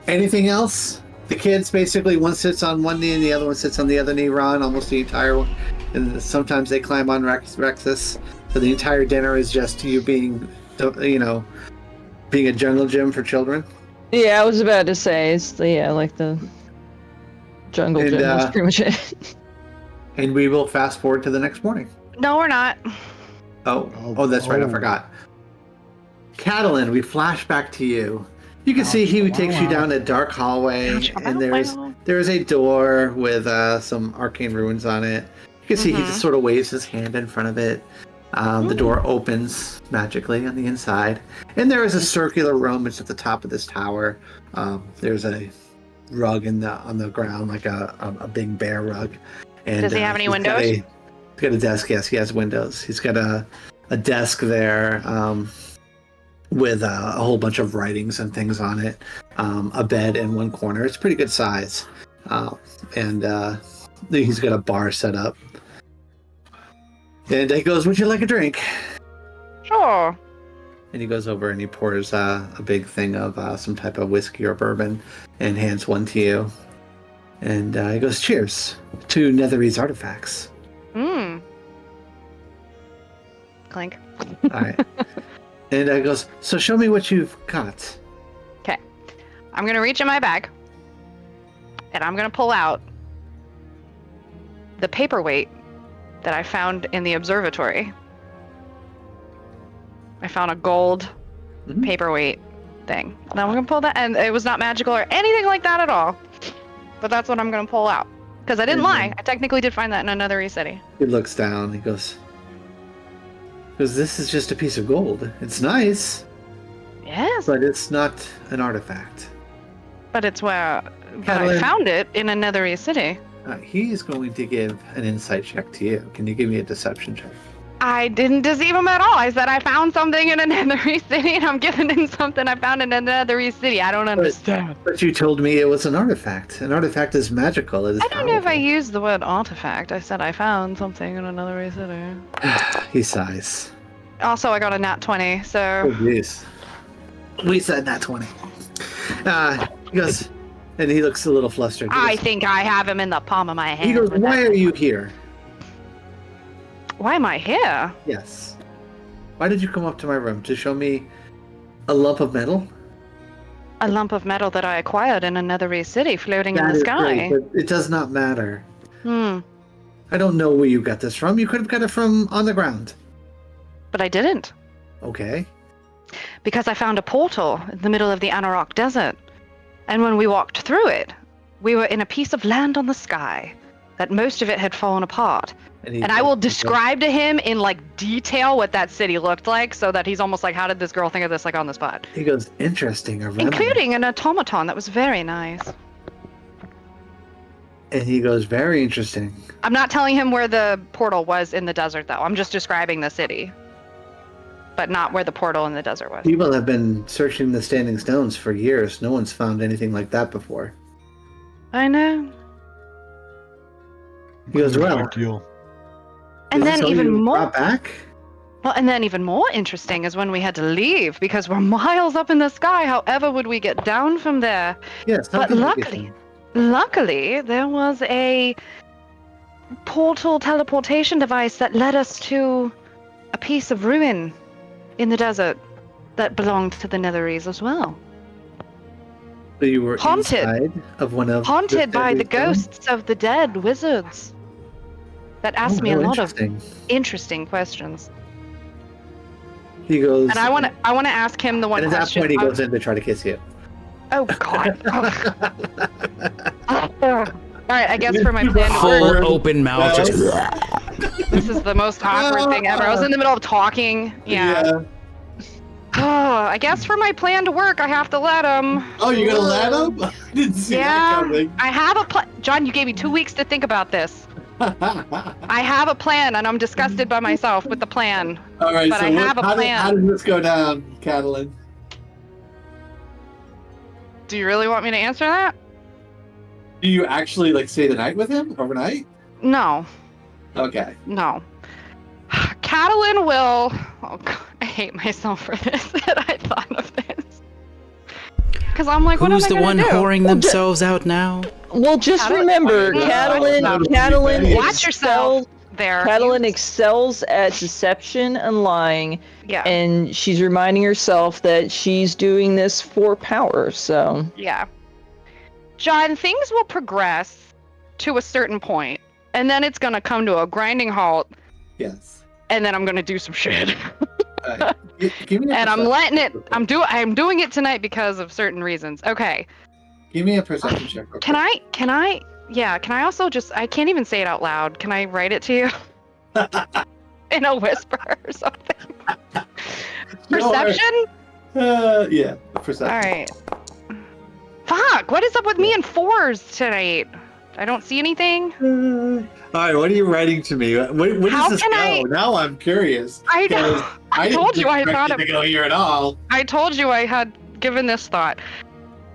Anything else? The kids, basically, one sits on one knee and the other one sits on the other knee, Ron, almost the entire one. And sometimes they climb on Rexus. So the entire dinner is just you being, being a jungle gym for children. Yeah, I was about to say it's the jungle And, gym. That's pretty much it. And we will fast forward to the next morning. No, we're not. Oh, that's right. I forgot. Catalan, we flash back to you. You can see he takes you down a dark hallway, and there is a door with some arcane runes on it. You can see he just sort of waves his hand in front of it. The door opens magically on the inside, and there is a circular room. It's at the top of this tower. There's a rug on the ground, like a big bear rug. And, Does he have any windows? He's got a desk. Yes, he has windows. He's got a desk there with a whole bunch of writings and things on it. A bed in one corner. It's pretty good size. And he's got a bar set up. And he goes, "Would you like a drink?" Sure. And he goes over and he pours a big thing of some type of whiskey or bourbon and hands one to you. And he goes, "Cheers to Netherese artifacts." Clink. All right. And he goes, "So show me what you've got." Okay. I'm going to reach in my bag. And I'm going to pull out the paperweight that I found in the observatory. I found a gold paperweight thing. And I'm gonna pull that, and it was not magical or anything like that at all. But that's what I'm gonna pull out. Because I didn't lie. I technically did find that in another city. He looks down. He goes, this is just a piece of gold. It's nice, Yes. but it's not an artifact. But it's where I Catalan, found it in another city. he's going to give an insight check to you. Can you give me a deception check? I didn't deceive him at all. I said I found something in another city, and I'm giving him something I found in another city. I don't understand. But you told me it was an artifact. An artifact is magical. It is I don't know if I powerful. used the word artifact. I said I found something in another city. He sighs. Also, I got a nat 20, Oh, so jeez. We said nat 20. He goes, and he looks a little flustered. He I goes, think I have him in the palm of my hand. he goes, with why that. are you here? Why am I here? Yes. Why did you come up to my room? To show me a lump of metal? A lump of metal that I acquired in another city floating in That the is sky. great, but it does not matter. Hmm. I don't know where you got this from. You could have got it from on the ground. But I didn't. Okay. Because I found a portal in the middle of the Anarok Desert. And when we walked through it, we were in a piece of land on the sky that most of it had fallen apart. And I will describe to him in like detail what that city looked like so that he's almost like, how did this girl think of this like on the spot? He goes, interesting. A remnant. Including an automaton that was very nice. And he goes, very interesting. I'm not telling him where the portal was in the desert though. I'm just describing the city. But not where the portal in the desert was. People have been searching the standing stones for years. No one's found anything like that before. I know. He goes, well, And is then this all even you more brought back? Well, and then even more interesting is when we had to leave because we're miles up in the sky. However would we get down from there? Yes. how But did we get luckily, there was a portal teleportation device that led us to a piece of ruin in the desert that belonged to the Netherese as well. So you were Haunted. inside of one of Haunted by the deadly stones? ghosts of the dead wizards that asked Oh, me a how lot of interesting. interesting questions. He goes, And I want to ask him the one and at that question. point, he goes in to try to kiss you. Oh God. All right, I guess for my plan to Full work, open mouth. Just this is the most awkward thing ever. I was in the middle of talking. Yeah. Oh, I guess for my plan to work, I have to let him. Oh, you're gonna let him? I didn't see that Yeah, coming. I have a plan. John, you gave me 2 weeks to think about this. I have a plan, and I'm disgusted by myself with the plan. All right, But so I have a how plan. did this go down, Catalan? Do you really want me to answer that? Do you actually like stay the night with him overnight? No, Okay. no. Catalan will. Oh God, I hate myself for this. That I thought of this. Because I'm like, what who's am I the gonna one do? whoring themselves out now? Well, just Catalan- remember, Yeah. Catalan Watch yourself there. Catalan excels at deception and lying, Yeah. and she's reminding herself that she's doing this for power. So Yeah. John, things will progress to a certain point, and then it's gonna come to a grinding halt, Yes. and then I'm gonna do some shit. All right. Give me a And I'm perception letting it. check real quick. I'm doing it tonight because of certain reasons. Okay. Give me a perception check. Real Can quick. I? Yeah. Can I also just? I can't even say it out loud. Can I write it to you in a whisper or something? Perception. Yeah. Perception. All right. Fuck! What is up with me and fours tonight? I don't see anything. All right. What are you writing to me? What How does this can go? I- Now I'm curious. I Because know. I told didn't you I expect thought it of. to go here at all. I told you I had given this thought.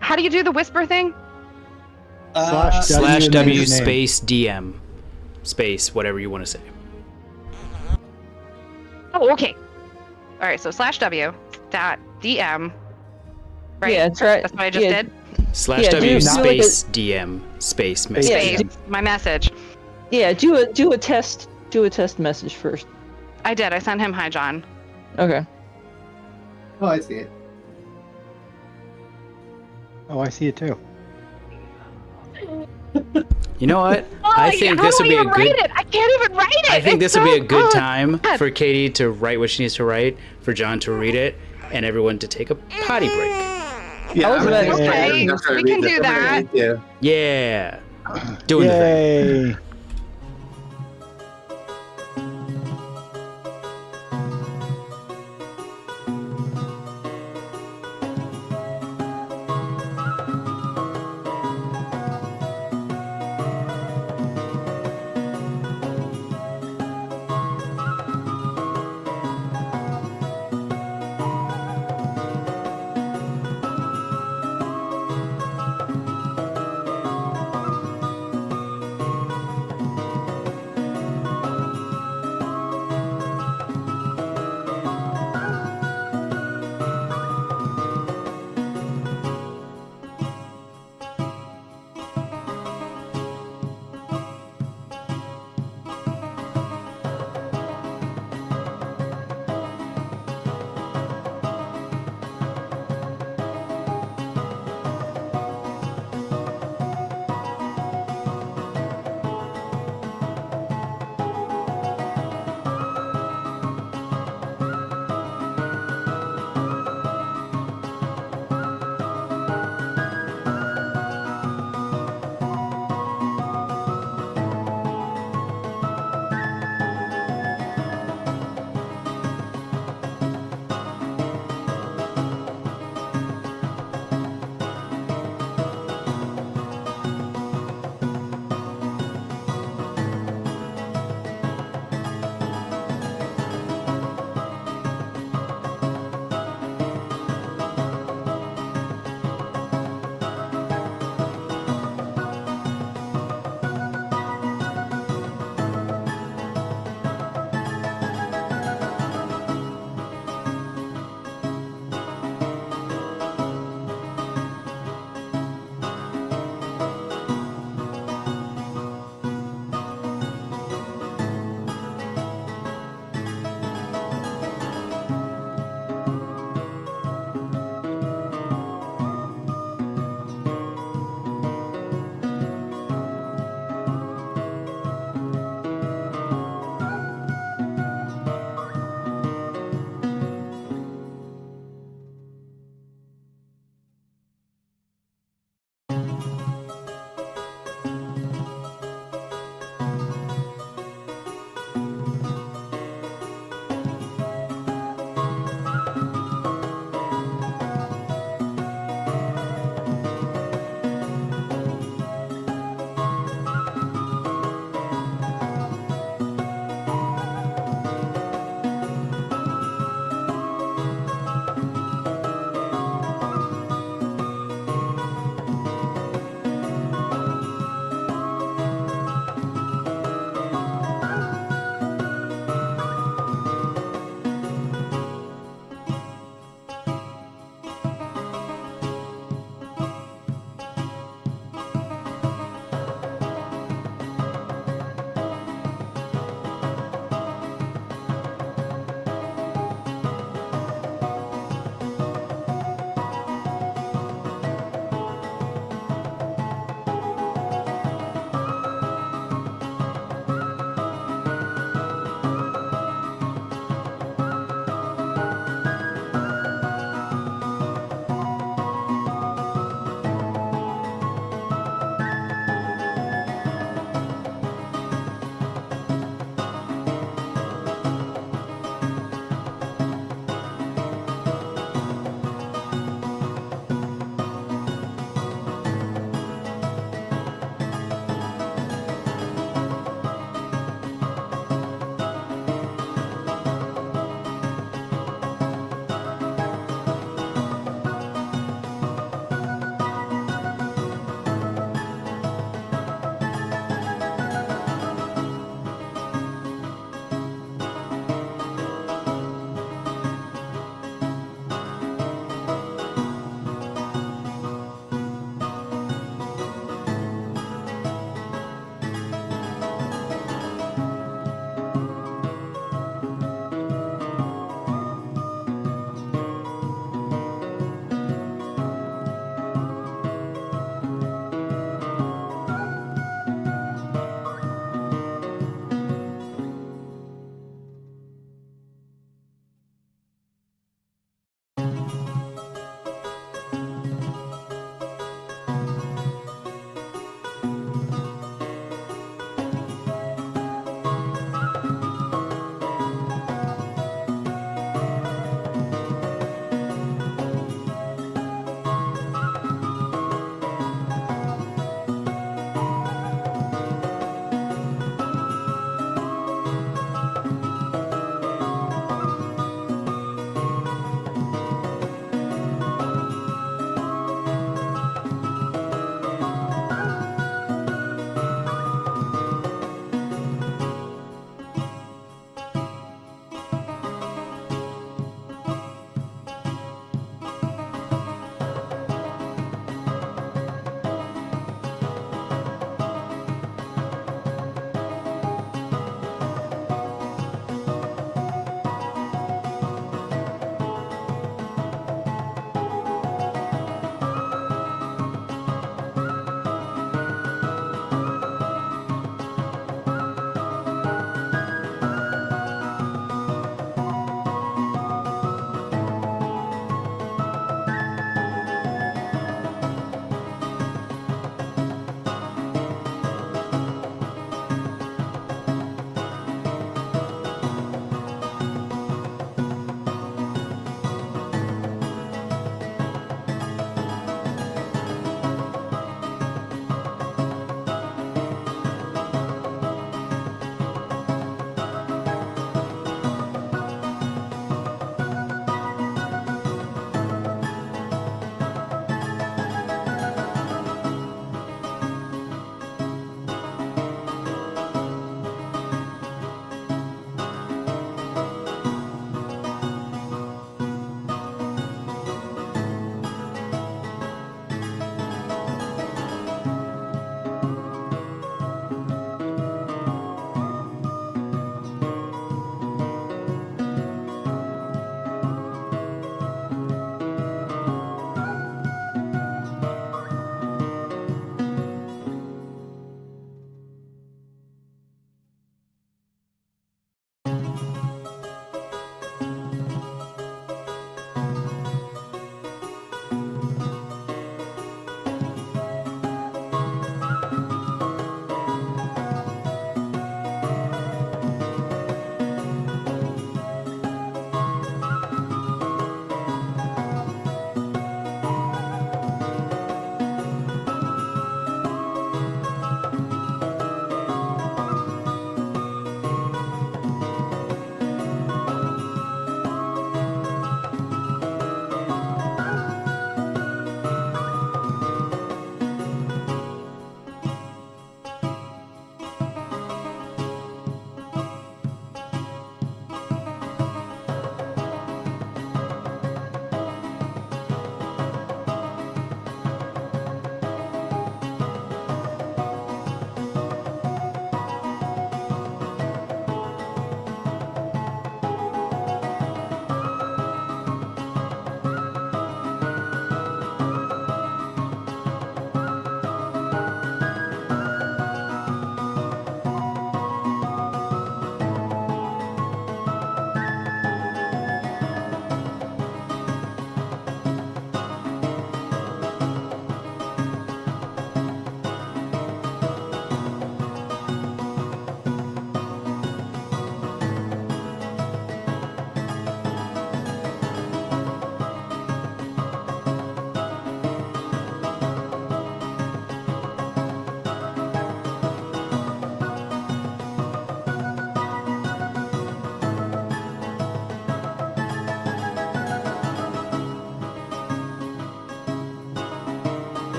How do you do the whisper thing? Slash and then W his name. space DM space whatever you want to say. Oh, okay. All right. So /W dot DM. Right. yeah, try. That's what I just yeah, did. Slash Yeah, W do like a- space DM space message. Yeah, Space. My message. Yeah, do a test. Do a test message first. I did. I sent him hi, John. Okay. Oh, I see it. Oh, I see it too. You know what? Oh, I think this would be a good. Write it? I can't even write it. I think It's this would be a so good good. time for Katie to write what she needs to write, for John to read it, and everyone to take a potty break. Yeah, I was about to say, we can do that. Yeah. Doing the thing. Yay.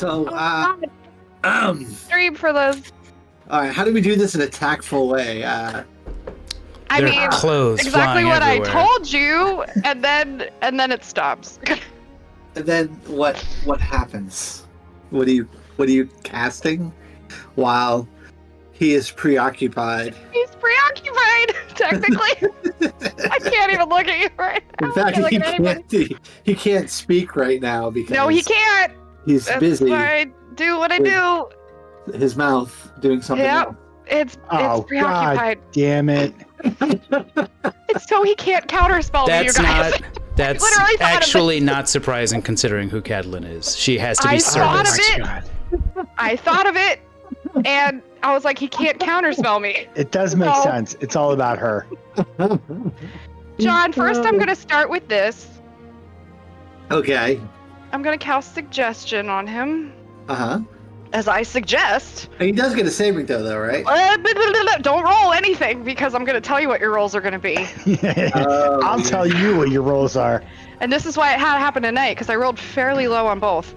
So, Stream for this. all right, how do we do this in a tactful way? I Their mean, clothes exactly flying what everywhere. I told you, and then it stops. And then what happens? What are you casting while he is preoccupied? He's preoccupied, technically. I can't even look at you right now. In fact, I can't look at anybody. he can't speak right now because No, he can't. he's That's busy. why I do what I with- do. His mouth doing something Yep. else. It's Oh, preoccupied. God damn it. It's so he can't counterspell me, you That's guys. not. That's literally thought of actually not surprising considering who Catelyn is. She has to be I thought serviced. of it. God. I thought of it, and I was like, he can't counterspell me. It does make No. sense. It's all about her. John, first I'm going to start with this. Okay. I'm going to cast Suggestion on him, Uh-huh. as I suggest. And he does get a saving throw though, right? Don't roll anything, because I'm going to tell you what your rolls are going to be. Oh, I'll yeah. tell you what your rolls are. And this is why it had to happen tonight, because I rolled fairly low on both.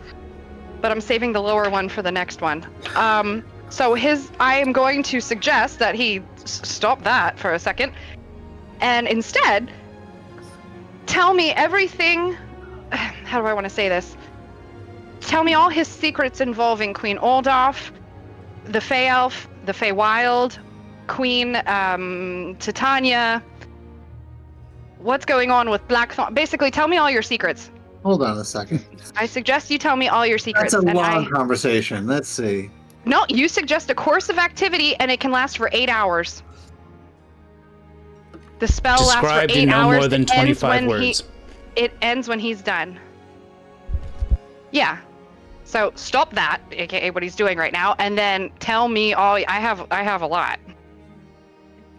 But I'm saving the lower one for the next one. So I am going to suggest that he stop that for a second, and instead, tell me everything. How do I want to say this? Tell me all his secrets involving Queen Oldoff, the Fey Elf, the Feywild, Queen Titania. What's going on with Blackthorn? Basically, tell me all your secrets. Hold on a second. I suggest you tell me all your secrets. That's a and long conversation. Let's see. No, you suggest a course of activity, and it can last for 8 hours. The spell lasts for Described 8 in no hours. more than It ends 25 when words. It ends when he's done. Yeah. So stop that, aka what he's doing right now, and then tell me all. I have a lot.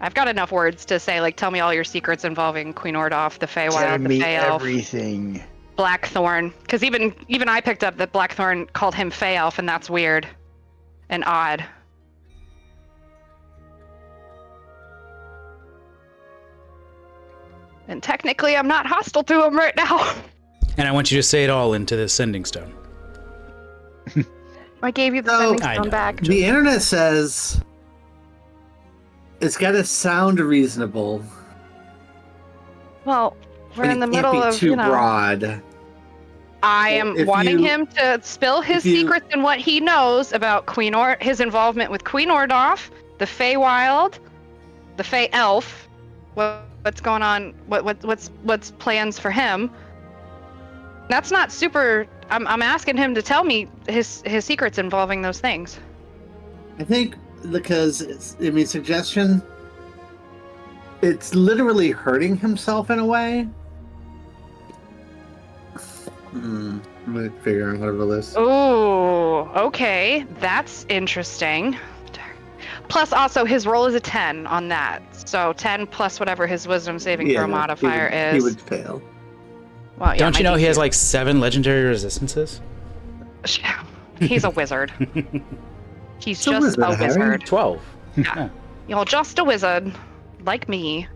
I've got enough words to say, like, tell me all your secrets involving Queen Ordoff, the Tell Feywild, the me Fey Elf, everything. Blackthorn. Because even I picked up that Blackthorn called him Fey Elf, and that's weird and odd. And technically, I'm not hostile to him right now. And I want you to say it all into the sending stone. I gave you the No, sending I stone know. back. The internet says it's got to sound reasonable. Well, we're and in the it middle can't be of, too broad. I am If wanting you- him to spill his if you- secrets and what he knows about his involvement with Queen Ordoff, the Feywild, the Fey Elf. What's going on? What's plans for him? That's not super. I'm asking him to tell me his secrets involving those things. I think because suggestion. It's literally hurting himself in a way. I'm gonna figure out how to roll this. Ooh, okay, that's interesting. Plus, also, his roll is a 10 on that. So 10 plus whatever his wisdom saving throw modifier He is. would fail. Well, yeah, Don't you my know he has DC like 7 legendary resistances? He's a wizard. He's He's a just wizard, a Harry. wizard. 12. Yeah. You're just a wizard, like me.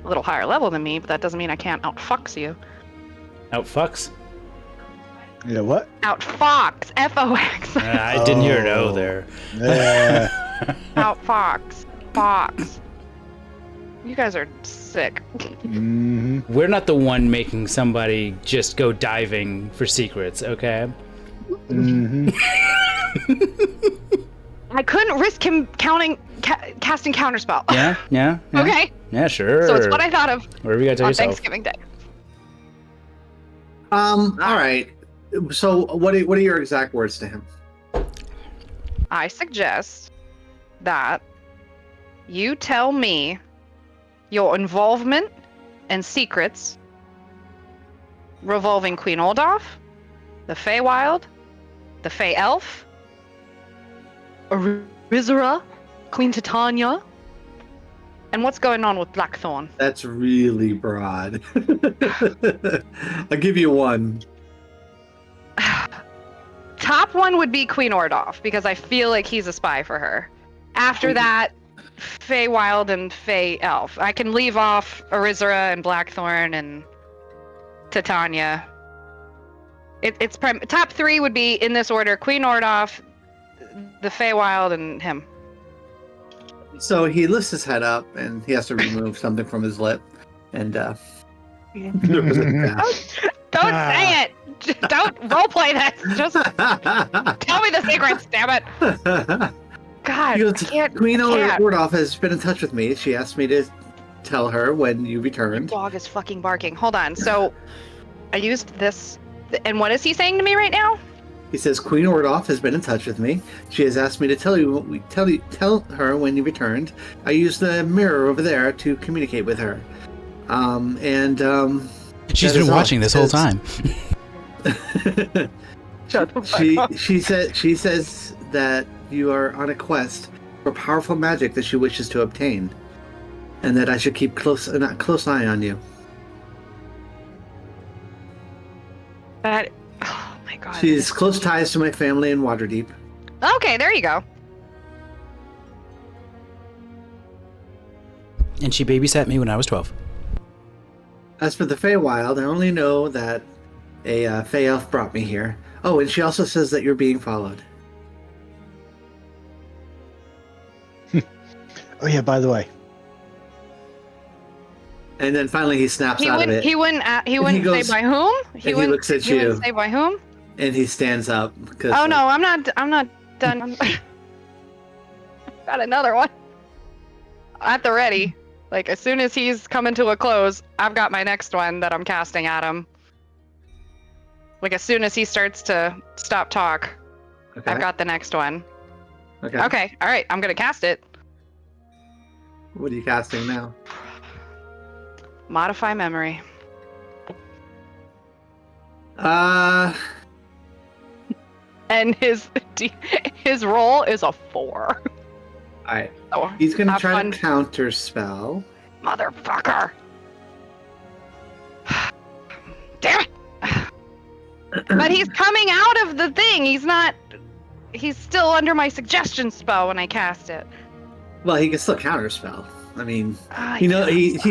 A little higher level than me, but that doesn't mean I can't outfox you. Outfucks? You know what? Outfox, F-O-X. I didn't hear an O there. Outfox, fox. You guys are sick. hmm We're not the one making somebody just go diving for secrets, okay? hmm I couldn't risk him casting counterspell. Yeah? Okay, Yeah, sure. so it's what I thought of Whatever you got to tell on yourself. Thanksgiving Day. All right. So what are your exact words to him? I suggest that you tell me your involvement and secrets revolving Queen Oldoff, the Feywild, the Fey Elf, Arizara, Queen Titania, and what's going on with Blackthorn. That's really broad. I'll give you one. Top one would be Queen Ordoff, because I feel like he's a spy for her. After that, Feywild and Fey Elf. I can leave off Arizara and Blackthorn and Titania. Top 3 would be in this order: Queen Ordoff, the Feywild, and him. So he lifts his head up and he has to remove something from his lip. And there was a gasp. Don't say it. Don't roleplay that. Just tell me the secrets, damn it. God, He goes, can't. Queen can't. Ordoff has been in touch with me. She asked me to tell her when you returned. Dog is fucking barking. Hold on. So I used this. And what is he saying to me right now? He says Queen Ordoff has been in touch with me. She has asked me to tell her when you returned. I used the mirror over there to communicate with her. She's that been is all. watching this whole time. Shut the fuck up. She says that you are on a quest for powerful magic that she wishes to obtain, and that I should keep close eye on you. That. Oh my god. She has close ties to my family in Waterdeep. Okay, there you go. And she babysat me when I was 12. As for the Feywild, I only know that a Fey elf brought me here. Oh, and she also says that you're being followed. Oh yeah, by the way. And then finally he snaps out of it. He wouldn't goes- say by whom. he looks at you. Wouldn't say by whom. And he stands up. Oh no, I'm not done. Got another one. At the ready. Like as soon as he's coming to a close, I've got my next one that I'm casting at him. Like as soon as he starts to stop talk, Okay. I've got the next one. Okay. Okay, all right, I'm gonna cast it. What are you casting now? Modify memory. And his roll is a 4. Alright. Oh, He's gonna have try fun. to counter spell. Motherfucker! Damn it! But he's coming out of the thing. He's not. He's still under my suggestion spell when I cast it. Well, he can still counter spell. I mean, Ah, he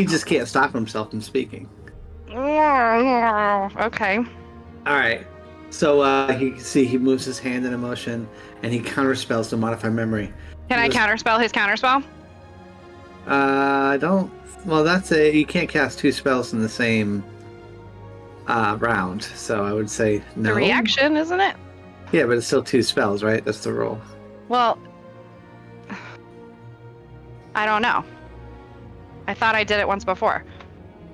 just can't stop himself from speaking. Okay. Alright. So he moves his hand in a motion and he counter spells to modify memory. Can I counterspell his counterspell? I don't. Well, you can't cast 2 spells in the same round, so I would say no. The reaction, isn't it? Yeah, but it's still 2 spells, right? That's the rule. Well, I don't know. I thought I did it once before.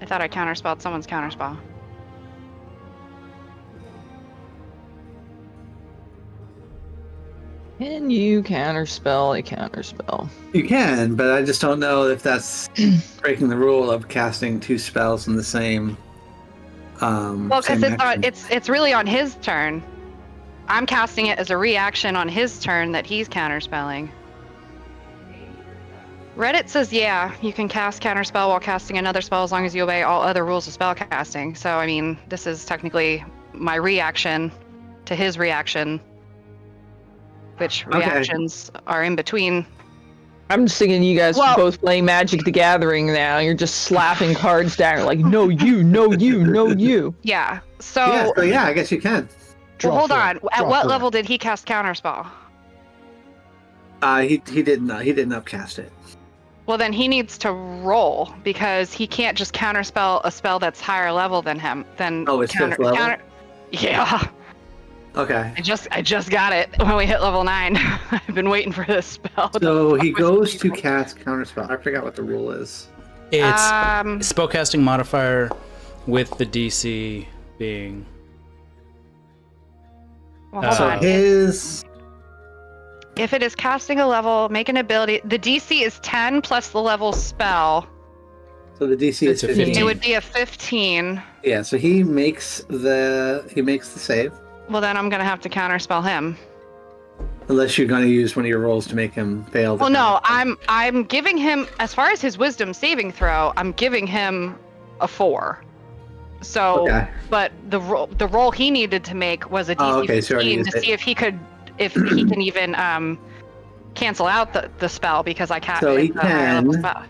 I thought I counterspelled someone's counterspell. Can you counterspell a counterspell? You can, but I just don't know if that's breaking the rule of casting 2 spells in the same. Well, because it's really on his turn. I'm casting it as a reaction on his turn that he's counterspelling. Reddit says, yeah, you can cast counterspell while casting another spell as long as you obey all other rules of spell casting. So, I mean, this is technically my reaction to his reaction, which reactions are in between. I'm just thinking you guys Well- are both playing Magic the Gathering now. You're just slapping cards down like, no you, no you, no you. Yeah. So, yeah, I guess you can. well, hold Draw on. four. At Draw what four. level did he cast counterspell? He didn't upcast it. Well, then he needs to roll because he can't just counterspell a spell that's higher level than him. Oh, it's 5th level? Yeah. Okay. I just got it when we hit level 9. I've been waiting for this spell. So he goes to cast counterspell. I forgot what the rule is. It's Um, spellcasting modifier with the DC being. well, hold So on. His If it is casting a level, make an ability. The DC is 10 plus the level spell. so the DC is It's a 15. 15. It would be a 15. Yeah, so he makes the save. Well, then I'm gonna have to counterspell him. Unless you're going to use one of your rolls to make him fail. the Well, no, counterspell. I'm giving him, as far as his wisdom saving throw, I'm giving him a 4. So, Okay. but the roll he needed to make was a DC Oh, okay, so you already 15 used to it. see if he can even cancel out the spell because I cast So it he as a higher level can- spell.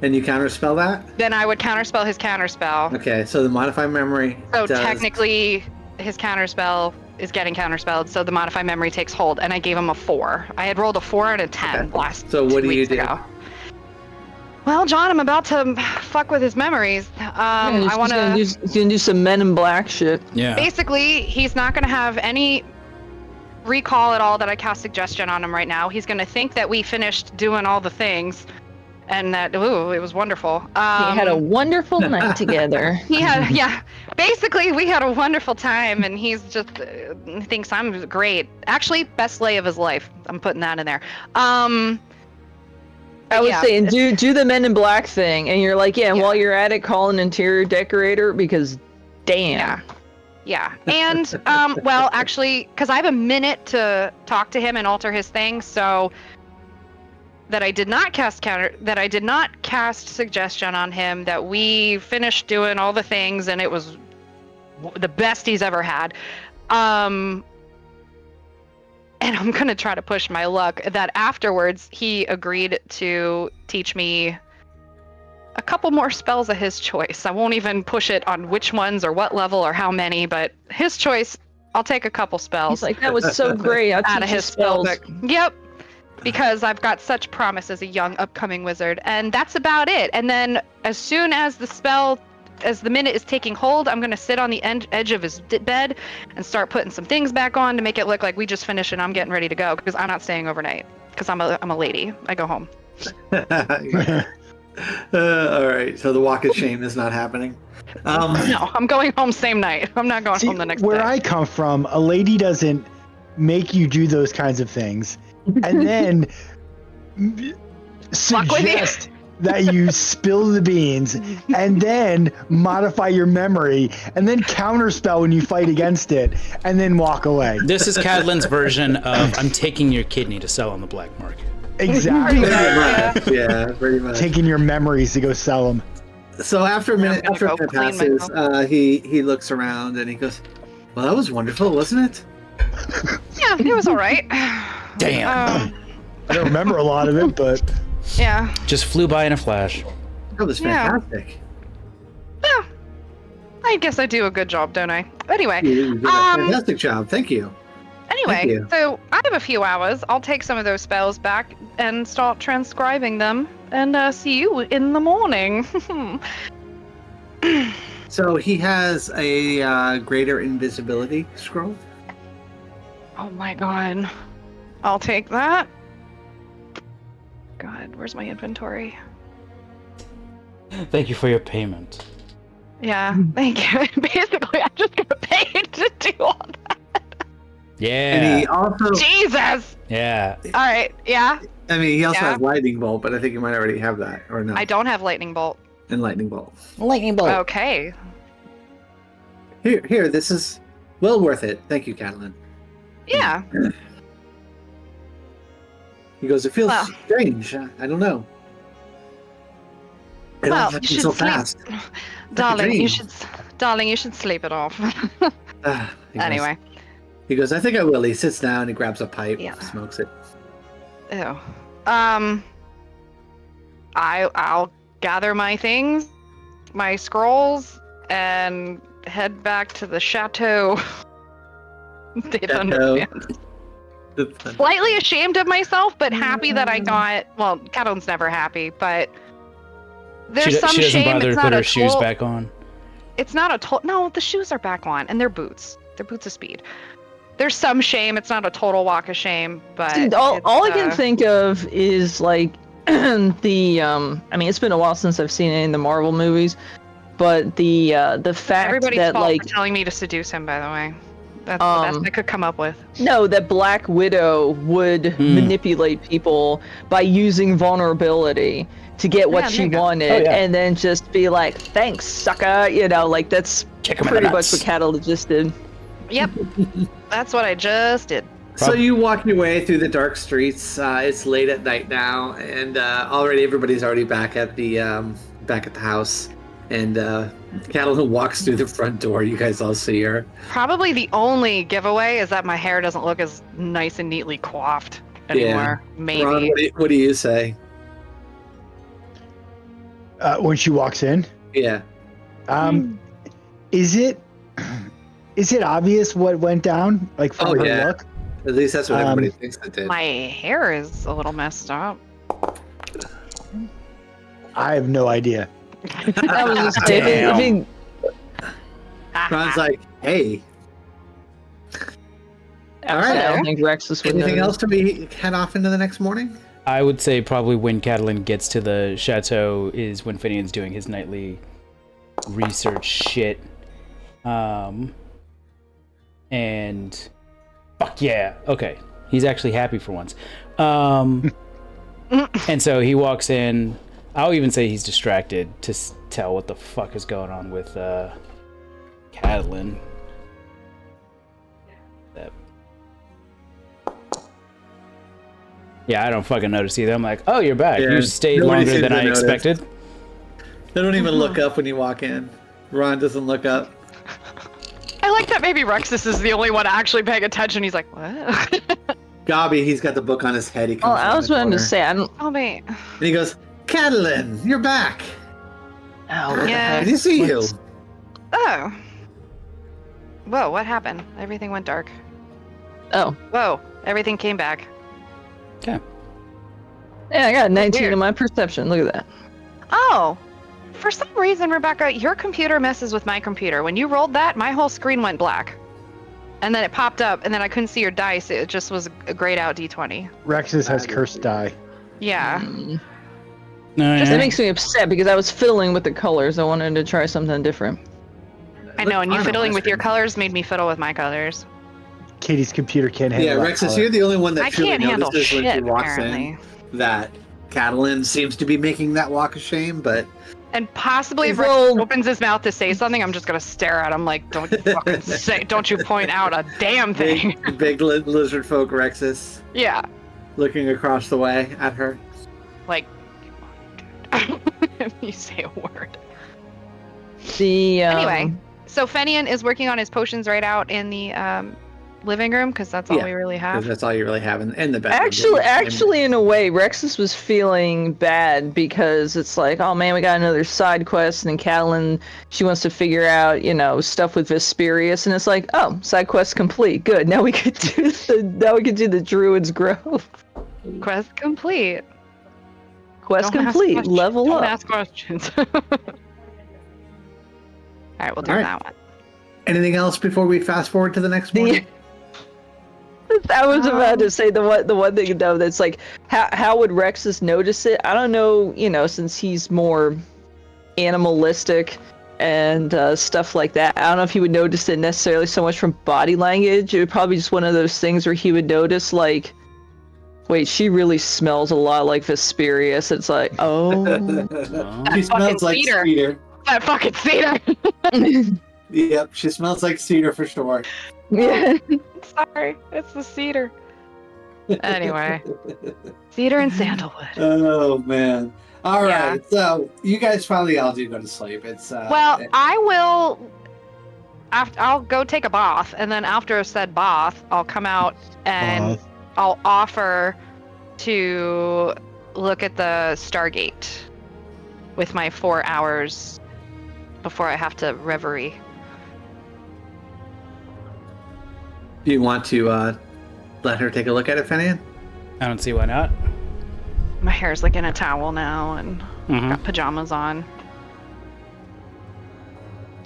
And you counterspell that? Then I would counterspell his counterspell. Okay, so the modify memory. So does, technically, his counterspell is getting counterspelled, so the modify memory takes hold, and I gave him a 4. I had rolled a 4 and a 10 Okay. last So what 2 do you weeks do? ago. Well, John, I'm about to fuck with his memories. I want to. He's gonna do some Men in Black shit. Yeah. Basically, he's not going to have any recall at all that I cast suggestion on him right now. He's going to think that we finished doing all the things, and that it was wonderful. He had a wonderful night together. He had, yeah. Basically, we had a wonderful time, and he's just thinks I'm great. Actually, best lay of his life. I'm putting that in there. I was yeah, saying, do the Men in Black thing, and you're like, yeah. And Yeah. while you're at it, call an interior decorator because, damn. Yeah. And well, actually, because I have a minute to talk to him and alter his thing, so that I did not cast suggestion on him. That we finished doing all the things, and it was the best he's ever had. And I'm going to try to push my luck that afterwards he agreed to teach me a couple more spells of his choice. I won't even push it on which ones or what level or how many, but his choice, I'll take a couple spells He's like, that was so great. I'll out teach of you his spell spells. book. Yep. Because I've got such promise as a young upcoming wizard. And that's about it. And then as soon as the minute is taking hold, I'm going to sit on the edge of his bed and start putting some things back on to make it look like we just finished and I'm getting ready to go, because I'm not staying overnight, because I'm a lady. I go home. All right. So the walk of shame is not happening. No, I'm going home same night. I'm not going See, home the next where day. I come from, a lady doesn't make you do those kinds of things, and then Fuck with you. suggest that you spill the beans, and then modify your memory, and then counterspell when you fight against it, and then walk away. This is Cadlin's version of I'm taking your kidney to sell on the black market. Exactly. Yeah, pretty much. Taking your memories to go sell them. So after a minute, I'm after gonna a minute go clean passes, he looks around and he goes, "Well, that was wonderful, wasn't it?" Yeah, it was all right. Damn. I don't remember a lot of it, but Yeah. Just flew by in a flash. That was Yeah. fantastic. Yeah. I guess I do a good job, don't I? Anyway. You did a fantastic job. Thank you. Thank Anyway, you. so I have a few hours. I'll take some of those spells back and start transcribing them, and see you in the morning. So he has a greater invisibility scroll. Oh my god. I'll take that. God, where's my inventory? Thank you for your payment. Yeah, thank you. Basically, I'm just gonna pay to do all that. Yeah. And he also, Jesus! Yeah. Alright, yeah. I mean, he also Yeah. has lightning bolt, but I think you might already have that, or no? I don't have lightning bolt. And lightning bolt. Lightning bolt. Okay. Here. This is well worth it. Thank you, Catalin. Yeah. He goes, "It feels Well. strange. I don't know. It all Well, you happened should so sleep. fast." Darling, you dream. should sleep it off. He goes- Anyway. he goes, "I think I will." He sits down. He grabs a pipe. Yeah. Smokes it. Ew. I'll gather my things, my scrolls, and head back to the chateau. They don't understand. Slightly ashamed of myself, but happy that I got. Well, Catalin's never happy, but there's some she doesn't shame. bother It's to not put a her shoes total- back on. It's not a total. No, the shoes are back on, and they're boots. They're boots of speed. There's some shame. It's not a total walk of shame, but See, all I can it's, think of is like the I mean, it's been a while since I've seen any of the Marvel movies, but the fact everybody's that fault like for telling me to seduce him. By the way, that's the best I could come up with. no, that Black Widow would manipulate people by using vulnerability to get what Yeah, she there you go. wanted, Oh, yeah. and then just be like, "Thanks, sucker," you know, like that's Kick him in the pretty much nuts. what Cattle just did. Yep, that's what I just did. So you walk your way through the dark streets. It's late at night now, and already everybody's already back at the house. And Catalin walks through the front door. You guys all see her. Probably the only giveaway is that my hair doesn't look as nice and neatly coiffed anymore. Maybe. Ron, what do you say? when she walks in, Yeah. is it Is it obvious what went down? Like from her look? At least that's what everybody thinks it did. My hair is a little messed up. I have no idea. I was just saying, Ron's like, hey. All I right. don't think Rexus would Anything know. else to be head off into the next morning? I would say probably when Catelyn gets to the chateau is when Finian's doing his nightly research shit. And fuck yeah. Okay. He's actually happy for once. And so he walks in. I'll even say he's distracted to tell what the fuck is going on with Catelyn. Yeah, I don't fucking notice either. I'm like, oh, you're back. Yeah, You stayed nobody longer seems than to I notice. expected. They don't even look up when you walk in. Ron doesn't look up. I like that maybe Rexus is the only one actually paying attention. He's like, what? Gobby, he's got the book on his head. He comes Well, I around was the going to corner, say, I don't. Oh, mate. and he goes, Catelyn, you're back. Oh, what the Yeah. heck? Good to see you. Oh. Whoa, what happened? Everything went dark. Oh, Whoa, everything came back. Okay. yeah, I got 19 Weird. in my perception. Look at that. Oh. For some reason, Rebecca, your computer messes with my computer. When you rolled that, my whole screen went black. And then it popped up, and then I couldn't see your dice. It just was a grayed out d20. Rexus has cursed die. Yeah. Mm. No, That makes me upset because I was fiddling with the colors. I wanted to try something different. I know, and you Fine on fiddling my with your screen. colors made me fiddle with my colors. Katie's computer can't handle Yeah, that Rexus, color. you're the only one that I truly can't handle notices when she shit, walks apparently. in that Catelyn seems to be making that walk of shame, but And possibly if Well- Rex opens his mouth to say something, I'm just gonna stare at him like, don't you fucking say, don't you point out a damn thing. big lizard folk Rexus Yeah. looking across the way at her. Like, if you say a word. The Anyway, so Fenian is working on his potions right out in the living room because that's all Yeah, we really Because have. that's all you really have in the bedroom. actually, in a way, Rexus was feeling bad because it's like, oh man, we got another side quest, and then Catelyn, she wants to figure out, stuff with Vesperius, and it's like, oh, side quest complete, good. Now we could do the Druid's Grove. Quest complete. Quest Don't ask complete. questions. Level Don't up. ask questions. All right, we'll do All right. that one. Anything else before we fast forward to the next morning? I was about to say the one thing though that's like, how would Rexus notice it? I don't know, since he's more animalistic and stuff like that. I don't know if he would notice it necessarily so much from body language. It would probably just one of those things where he would notice like, wait, she really smells a lot like Vesperius. It's like, oh. She fucking smells like cedar. cedar. That fucking cedar. Yep, she smells like cedar for sure. Yeah. Sorry, it's the cedar. Anyway, cedar and sandalwood. Oh man. All Yeah. right. So you guys finally all do go to sleep. It's Well, I will. I'll go take a bath, and then after said bath, I'll come out and I'll offer to look at the Stargate with my 4 hours before I have to reverie. Do you want to let her take a look at it, Fenian? I don't see why not. My hair's like in a towel now, and Mhm. got pajamas on.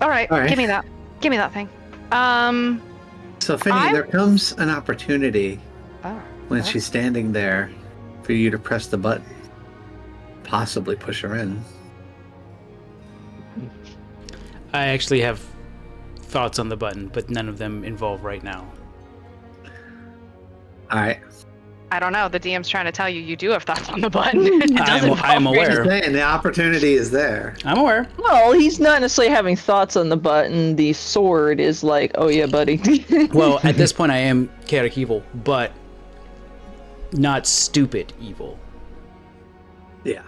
All right, All right. give me that. Give me that thing. So Fenian, there comes an opportunity Oh, when okay. she's standing there for you to press the button, possibly push her in. I actually have thoughts on the button, but none of them involve right now. All right. I don't know. The DM's trying to tell you you do have thoughts on the button. It doesn't I'm involve me. aware. Just saying, the opportunity is there. I'm aware. Well, he's not necessarily having thoughts on the button. The sword is like, oh yeah, buddy. Well, at this point, I am chaotic evil, but not stupid evil. Yeah.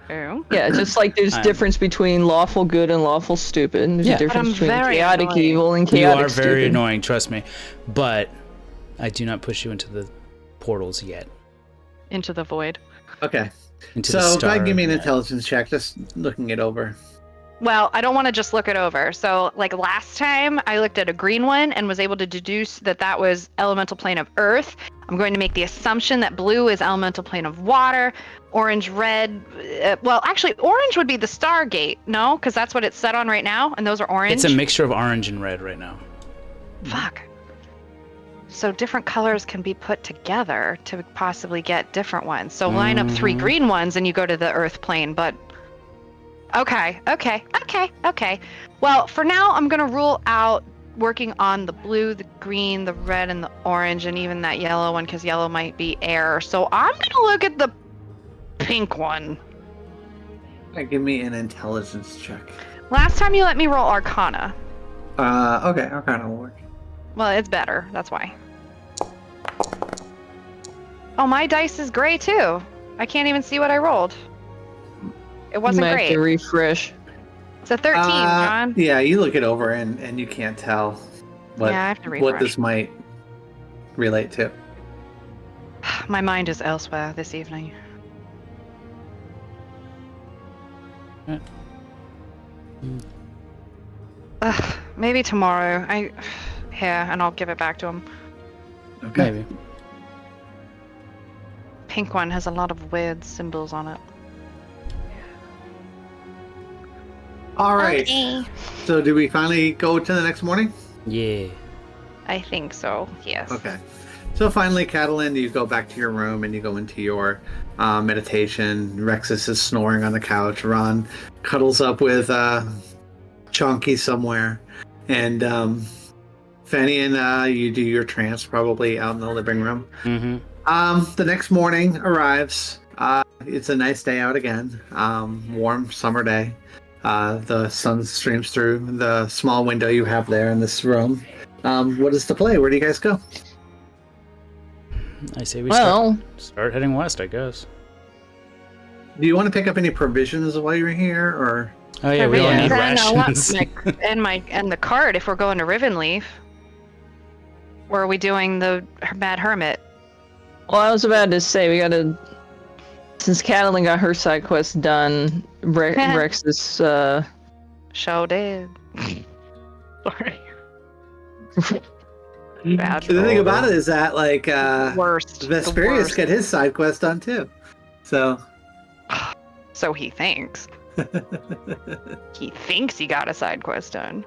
Oh. Yeah, just like there's I'm- difference between lawful good and lawful stupid. There's Yeah. a difference But I'm between very chaotic annoying. evil and You chaotic are very stupid. annoying, trust me. But I do not push you into the portals yet. Into the void. Okay. Into the So go star. ahead and give me an net. intelligence check, just looking it over. Well, I don't want to just look it over. So, like last time, I looked at a green one and was able to deduce that that was elemental plane of earth. I'm going to make the assumption that blue is elemental plane of water. Orange, red. Well, actually, orange would be the Stargate, no? Because that's what it's set on right now, and those are orange. It's a mixture of orange and red right now. Fuck. So different colors can be put together to possibly get different ones. So line up 3 green ones and you go to the earth plane, but Okay. Well, for now, I'm going to rule out working on the blue, the green, the red, and the orange, and even that yellow one, because yellow might be air. So I'm going to look at the pink one. Give me an intelligence check. Last time you let me roll Arcana. Okay, Arcana will work. Well, it's better. That's why. Oh, my dice is gray, too. I can't even see what I rolled. It wasn't Might have great. to refresh. It's a 13, John. Yeah, you look it over and you can't tell what, Yeah, I have to what refresh. this might relate to. My mind is elsewhere this evening. Maybe tomorrow. Here, and I'll give it back to him. Okay. Maybe. Pink one has a lot of weird symbols on it. All right. Okay. So, do we finally go to the next morning? Yeah. I think so, yes. Okay. So finally, Catalin, you go back to your room and you go into your meditation. Rexus is snoring on the couch. Ron cuddles up with Chonky somewhere. And Fenian, you do your trance probably out in the living room. Mm-hmm. The next morning arrives. It's a nice day out again. Warm summer day. The sun streams through the small window you have there in this room. What is the play? Where do you guys go? I say we Well, start heading west, I guess. Do you want to pick up any provisions while you're here, or? Oh yeah, we all Yeah. need Then I want rations. and the card if we're going to Rivenleaf. Or are we doing the Mad Hermit? well, I was about to say we gotta. Since Catalin got her side quest done, Rex is Show did. Sorry. Bad. The thing about it is that, like, Worst. The Vesperius worst. get his side quest done too. So. So he thinks. He thinks he got a side quest done.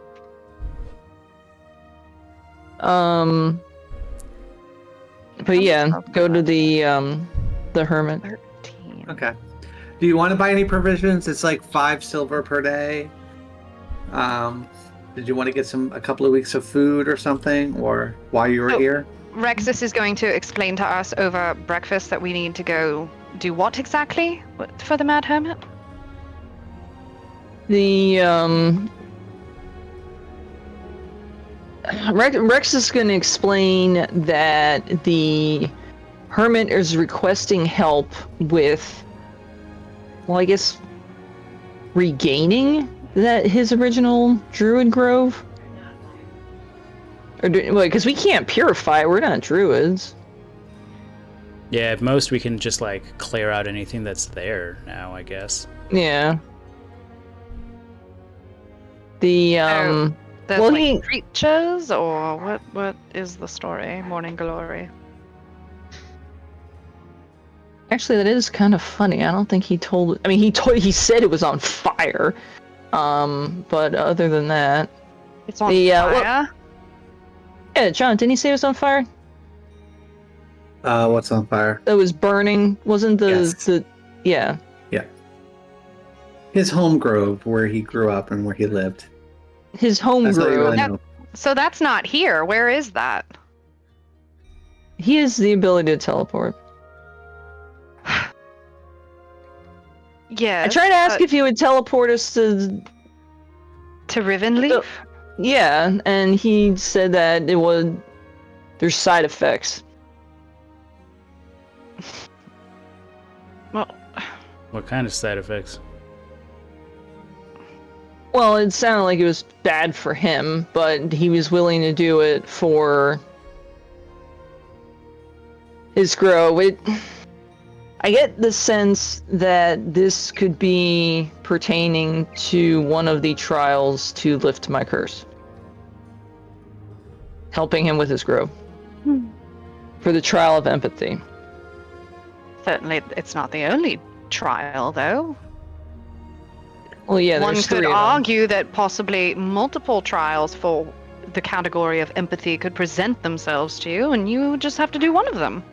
But yeah, go to the hermit. 13. Okay. Do you want to buy any provisions? It's like 5 silver per day. Did you want to get a couple of weeks of food or something, or while you were Oh. here? Rexus is going to explain to us over breakfast that we need to go do what exactly for the Mad Hermit? The Rex is going to explain that the hermit is requesting help with, well, I guess regaining that his original druid grove. Or because we can't purify it, we're not druids. Yeah, at most we can just like clear out anything that's there now, I guess. Yeah. The There's well, like creatures, or what is the story? Morning Glory. actually, that is kind of funny. I don't think he told. I mean, he said it was on fire. But other than that, It's on well- fire. yeah, John, didn't he say it was on fire? What's on fire? That was burning. Wasn't the Yes. yeah? His home grove, where he grew up and where he lived. His home That's all you grove. really That- know. So that's not here. Where is that? He has the ability to teleport. Yeah. I tried to ask if he would teleport us to. to Rivenleaf. Oh. Yeah, and he said that it would. There's side effects. Well, What kind of side effects? Well, it sounded like it was bad for him, but he was willing to do it for his grow. I get the sense that this could be pertaining to one of the trials to lift my curse. Helping him with his grove. For the trial of empathy. Certainly, it's not the only trial, though. Well, yeah, One there's could 3 of them. argue that possibly multiple trials for the category of empathy could present themselves to you, and you just have to do one of them.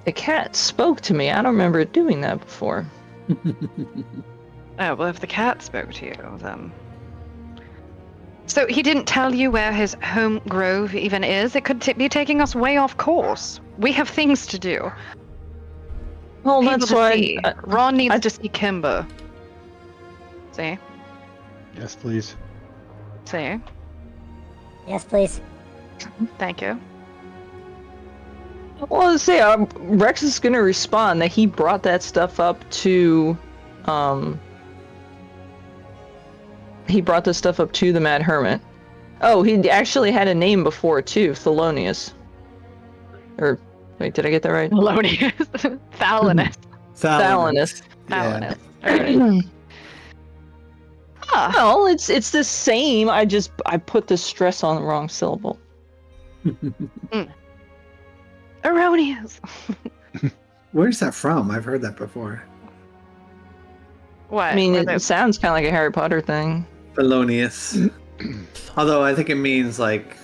The cat spoke to me. I don't remember it doing that before. Oh, well, if the cat spoke to you, then... So he didn't tell you where his home grove even is? It could be taking us way off course. We have things to do. Well, People that's to why. see. Ron needs to see Kimber. See? Yes, please. See? Yes, please. Thank you. Well, let's see. Rex is going to respond that he brought that stuff up to, he brought this stuff up to the Mad Hermit. Oh, he actually had a name before too, Thelonious. Or wait, did I get that right? Melodious. Thalanus. Thalanus. Thalanus. Alright. Huh. Well, it's the same. I put the stress on the wrong syllable. Erroneous. Where's that from? I've heard that before. What? I mean, Were it sounds kind of like a Harry Potter thing. Felonious. Although I think it means like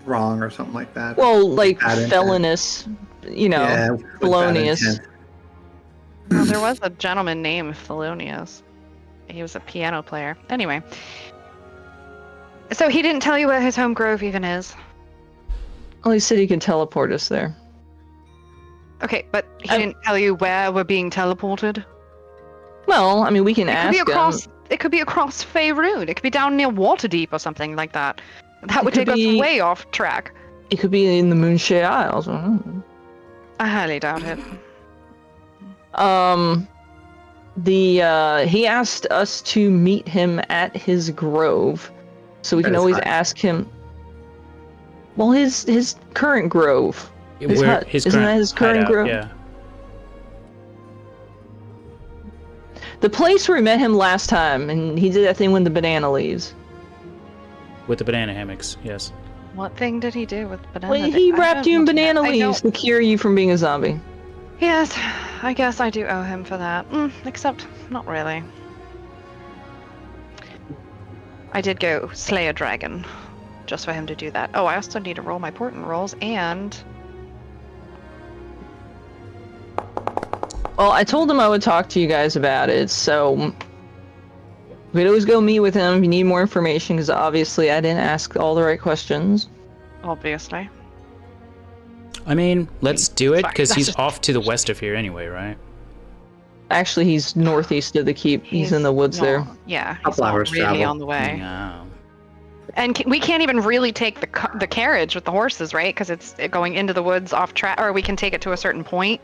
wrong or something like that. Well, like Bad intent. felonious, you know, Yeah, with bad felonious. intent. Well, there was a gentleman named Thelonious. He was a piano player. Anyway. So he didn't tell you where his home grove even is? Well, he said he could teleport us there. Okay, but he didn't tell you where we're being teleported? Well, I mean, we can It could ask be across. him. It could be across Faerun. It could be down near Waterdeep or something like that. That would could take be- us way off track. It could be in the Moonshade Isles. I don't know. I highly doubt it. He asked us to meet him at his grove, so we can His always hut. ask him. Well, his current grove. His Where hut. his Isn't that his current hideout, grove? Yeah. The place where we met him last time, and he did that thing with the banana leaves. With the banana hammocks, yes. What thing did he do with banana? Well, he I wrapped don't you in know. banana I leaves to cure you from being a zombie. Yes, I guess I do owe him for that. Except, not really. I did go slay a dragon, just for him to do that. Oh, I also need to roll my portent rolls, and... Well, I told him I would talk to you guys about it, so we'd always go meet with him if you need more information, because obviously I didn't ask all the right questions. Obviously. I mean, let's do it, Sorry, because that's he's just- off to the west of here anyway, right? Actually, he's northeast of the keep. He's in the woods not- there. Yeah, he's Couple not hours really travel. on the way. No. And we can't even really take the carriage with the horses, right? Because it's going into the woods off track, or we can take it to a certain point.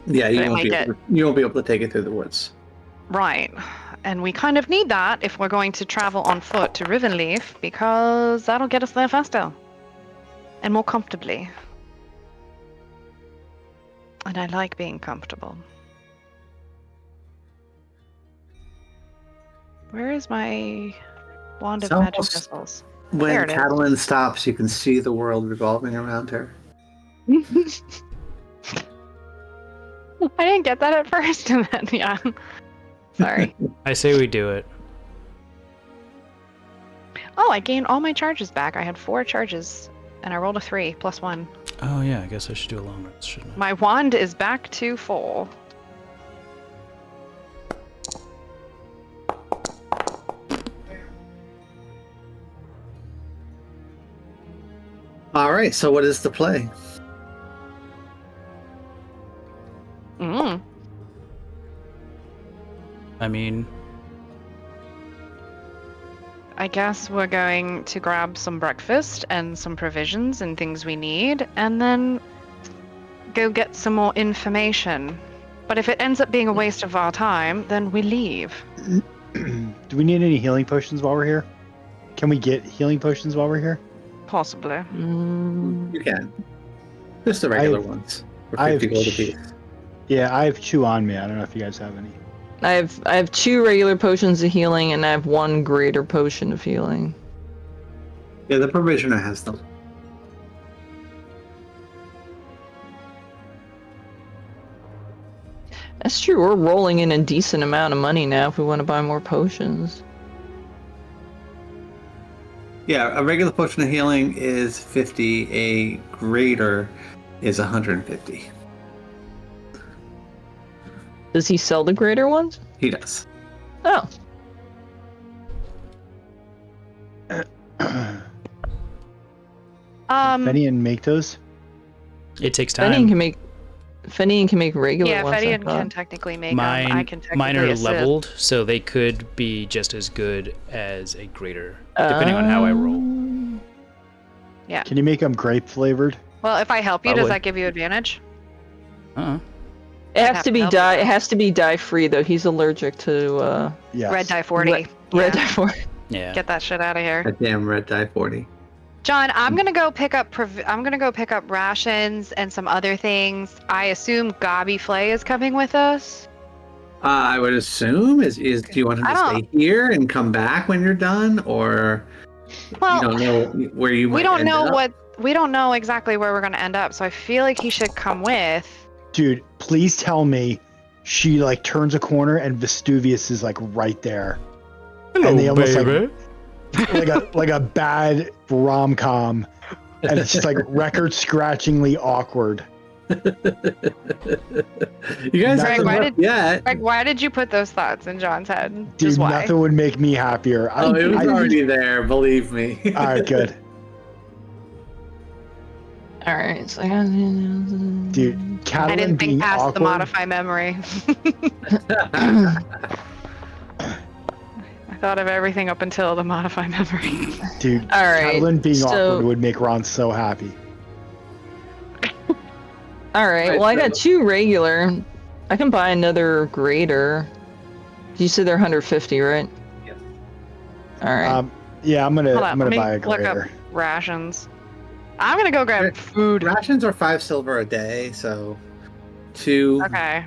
Yeah, But you it won't, might be get- able to, you won't be able to take it through the woods. Right. And we kind of need that if we're going to travel on foot to Rivenleaf, because that'll get us there faster. And more comfortably. And I like being comfortable. Where is my wand of It's magic almost- missiles? When There it is. Catalan stops, you can see the world revolving around her. I didn't get that at first, and then, yeah. Sorry. I say we do it. Oh, I gained all my charges back. I had 4 charges, and I rolled a 3 plus 1. Oh yeah, I guess I should do a long rest, shouldn't I? My wand is back to full. All right, so what is the play? Mm. I mean, I guess we're going to grab some breakfast and some provisions and things we need, and then go get some more information. But if it ends up being a waste of our time, then we leave. Do we need any healing potions while we're here? Can we get healing potions while we're here? Possibly. Mm, You can. Just the regular ones. For I 50 have gold apiece. Yeah, I have 2 on me. I don't know if you guys have any. I have 2 regular potions of healing, and I have 1 greater potion of healing. Yeah, the probationer has them. That's true. We're rolling in a decent amount of money now if we want to buy more potions. Yeah, a regular potion of healing is 50. A greater is 150. Does he sell the greater ones? He does. Oh. Fenian make those? It takes Fenian time. can make regular Yeah, ones. I Fedian thought. can technically make them. I Mine, can technically mine are assist. leveled, so they could be just as good as a greater, depending on how I roll. Yeah. Can you make them grape flavored? Well, if I help you, I does would. that give you advantage? It has have to to be help dye. you. It has to be dye free though. He's allergic to Yes. Red die 40. red Yeah. dye for. Yeah. Get that shit out of here. A damn red die 40. John, I'm gonna go pick up. I'm gonna go pick up rations and some other things. I assume Gobby Flay is coming with us. I would assume do you want him I to don't- stay here and come back when you're done, or Well, you don't know where you might we don't end know up? we don't know exactly where we're gonna end up. So I feel like he should come with. Dude, please tell me she like turns a corner and Vestuvius is like right there. Hello, And they almost, baby. like a bad rom-com, and it's just like record scratchingly awkward. You guys Greg, haven't why left did- yet. Like, why did you put those thoughts in John's head? Dude, Just why? nothing would make me happier. Oh, it was already there. Believe me. All right, good. All right. So I got. Dude, I Catalan didn't being think past awkward. the modify memory. I thought of everything up until the modify memory. Dude, All right, Catalan being so- awkward would make Ron so happy. All right. Well, I got 2 regular. I can buy another greater. You said they're 150, right? Yes. All right. Yeah, I'm gonna Hold on, let me buy a look up grader. rations. I'm gonna go grab food. Rations are 5 silver a day, so 2. Okay.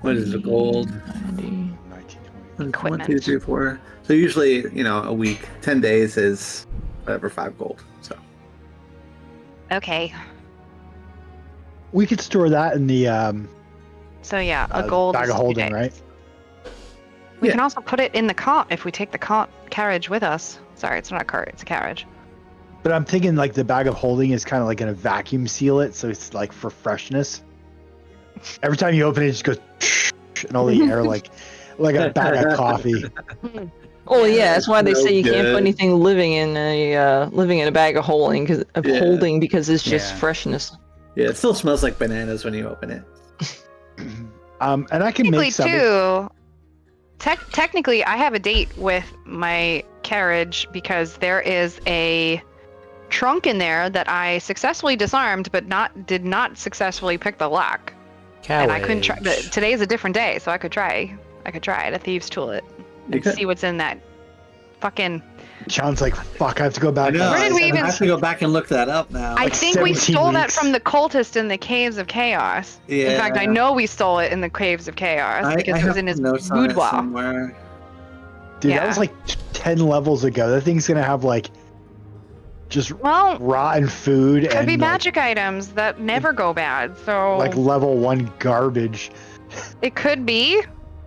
What is it? Gold. 1920. 1, Equipment. 2, 3, 4. So usually, a week, 10 days is whatever 5 gold. So Okay. We could store that in the So yeah, a gold bag is of 2 holding, days. right? We Yeah. can also put it in the cart if we take the cart carriage with us. Sorry, it's not a cart, it's a carriage. But I'm thinking like the bag of holding is kind of like gonna vacuum seal it, so it's like for freshness. Every time you open it, it just goes and all the air like a bag of coffee. Oh yeah, that's why they no say you can't good. put anything living in a bag of holding because it's just Yeah. freshness. yeah, it still smells like bananas when you open it. And I can Technically make some. too. Technically, I have a date with my carriage because there is a trunk in there that I successfully disarmed, but did not successfully pick the lock. And I couldn't try. But today is a different day, so I could try. I could try it, a thieves' tool and could. see what's in that fucking. John's like, fuck, I have to go I back. know. Where did we I even- have to go back and look that up now. I Like think we 17 stole that weeks. from the cultist in the Caves of Chaos. Yeah. In fact, I know we stole it in the Caves of Chaos because it was have in his notes on it boudoir. somewhere. Dude, Yeah. that was like 10 levels ago. That thing's gonna have like just Well, rotten food could and be like, magic items that never go bad. So like level 1 garbage. it could be,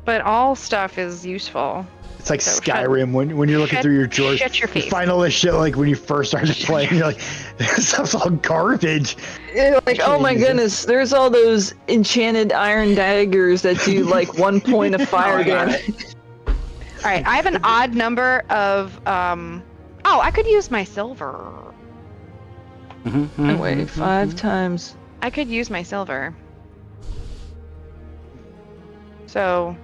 but all stuff is useful. It's like So Skyrim when you're looking through your drawers. Shut your You face. find all this shit like when you first started playing. You're like, this stuff's all garbage. Yeah, like, oh my Jesus. goodness, there's all those enchanted iron daggers that do like 1 point of fire I got damage. All right, I have an odd number of. Oh, I could use my silver. Mm-hmm, Wait, 5 times. I could use my silver. So.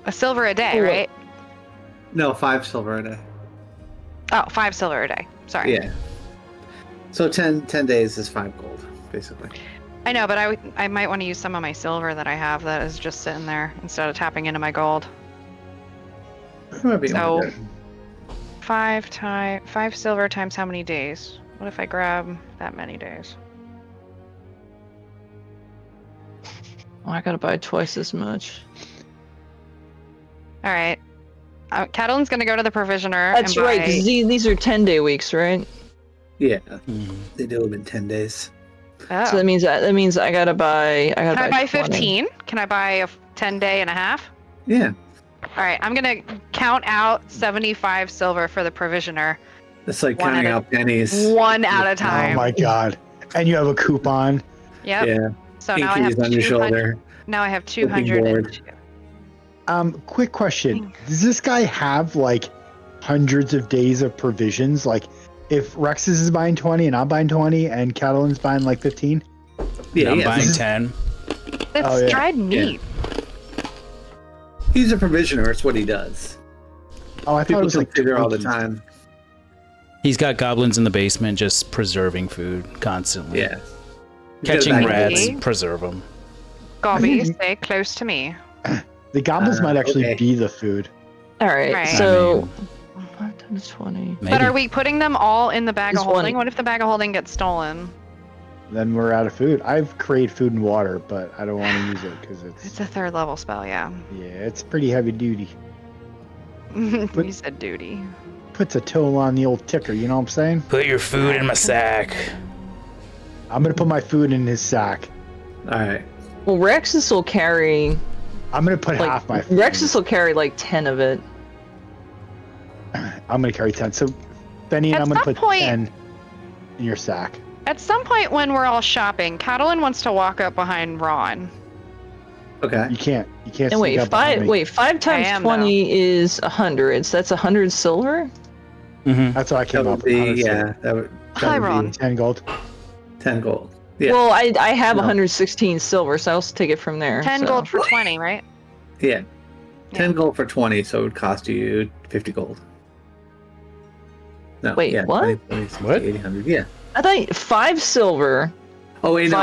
A silver a day, Oh. right? No, 5 silver a day. Oh, 5 silver a day. Sorry. Yeah. So 10 days is 5 gold, basically. I know, but I might want to use some of my silver that I have that is just sitting there instead of tapping into my gold. That might be So- one good. 5 silver times how many days? What if I grab that many days? Oh, I gotta buy twice as much. All right. Catalin's gonna go to the provisioner. That's and right. buy- 'Cause these are 10-day weeks, right? Yeah, Mhm. they do them in 10 days. Oh. So that means I gotta buy. Can I buy 20. 15? Can I buy a 10-day and a half? Yeah, All right. I'm gonna count out 75 silver for the provisioner, it's like One counting at a- out pennies. one at a Oh time. my god! And you have a coupon. Yep. Yeah, So now I have pinkies on your 200. shoulder. Now I have Flipping 202. Quick question: does this guy have like hundreds of days of provisions? Like, if Rexus is buying 20 and I'm buying 20 and Catalin's buying like 15? Yeah, I'm yeah. buying this is- 10. It's Oh, yeah. dried meat. He's a provisioner. It's what he does. Oh, I thought People it was like consider all the Twinkies. time. He's got goblins in the basement just preserving food constantly. Yeah. He's got a Catching bag of rats, Really? preserve them. Gobby, stay close to me. The goblins might actually okay. be the food. All right. Right. So 5 times 20. Maybe. But are we putting them all in the bag Just of holding? one. What if the bag of holding gets stolen? Then we're out of food. I've created food and water, but I don't want to use it because It's a 3rd level spell, yeah. it's pretty heavy duty. You said duty. Puts a toll on the old ticker. You know what I'm saying? Put your food in my sack. I'm gonna put my food in his sack. All right. Well, Rexus will carry. I'm gonna put Like, half my food. Rexus will carry like 10 of it. I'm gonna carry 10. So, Benny and At I'm gonna some put point- 10 in your sack. At some point when we're all shopping, Catalin wants to walk up behind Ron. Okay. You can't. You can't. And sneak wait, up behind me. 5 times am, 20 is 100. So that's 100 silver. Mm-hmm. That's what I That came would up with. be, 100 yeah, silver. that would Hi, Ron. 10 gold. 10 gold. Yeah. Well, I have No. 116 silver, so I'll just take it from there. 10 so. gold for 20, right? Yeah. 10 gold for 20, so it would cost you 50 gold. No, Wait, yeah, what? 20, 20, 60, What? 80, 100, yeah. I thought 5 silver. Oh, wait, no.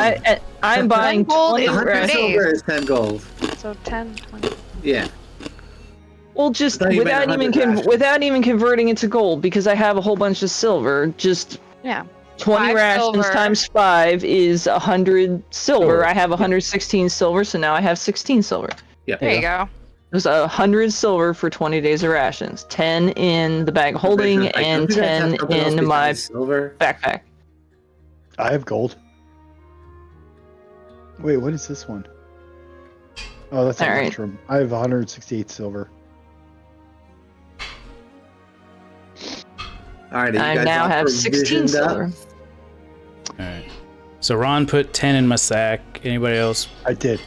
I'm buying 10 gold 20 is 100 right. silver is 10 gold. So 10, 20. Yeah. Well, just I thought you meant 100 rations. without even converting it to gold, because I have a whole bunch of silver. Just Yeah. 20 5 rations silver. times 5 is 100 silver. Silver. I have 116 silver, so now I have 16 silver. Yeah. There you go. There's 100 silver for 20 days of rations. 10 in the bag of holding Like, and don't you guys have 10 something else in my besides silver. backpack. I have gold. Wait, what is this one? Oh, that's All right. Electrum. I have 168 silver. All right, I now have 16 silver. All right. So Ron put 10 in my sack. Anybody else? I did.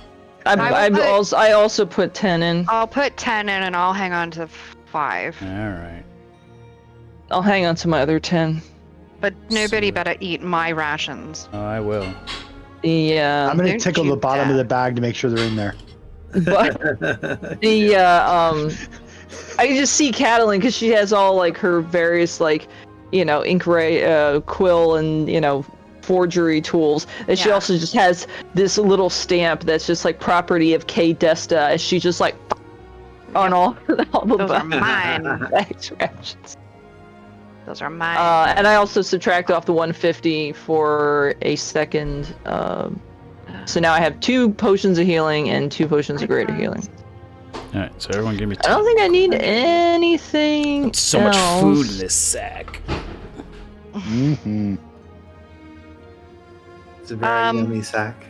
I also put 10 in. I'll put 10 in and I'll hang on to 5. All right. I'll hang on to my other 10. But nobody So- better eat my rations. Oh, I will. The I'm gonna don't tickle you the bottom of dare. the bag to make sure they're in there. but the I can just see Catalin because she has all like her various like ink quill and forgery tools, and she Yeah. also just has this little stamp that's just like property of K Desta, and she just like on all the Those are bags mine. rations. Those are mine. And I also subtract off the 150 for a second. So now I have 2 potions of healing and 2 potions of greater healing. All right. So everyone give me I don't think I need anything. so much else. food in this sack. Mm-hmm. It's a very Um, yummy sack.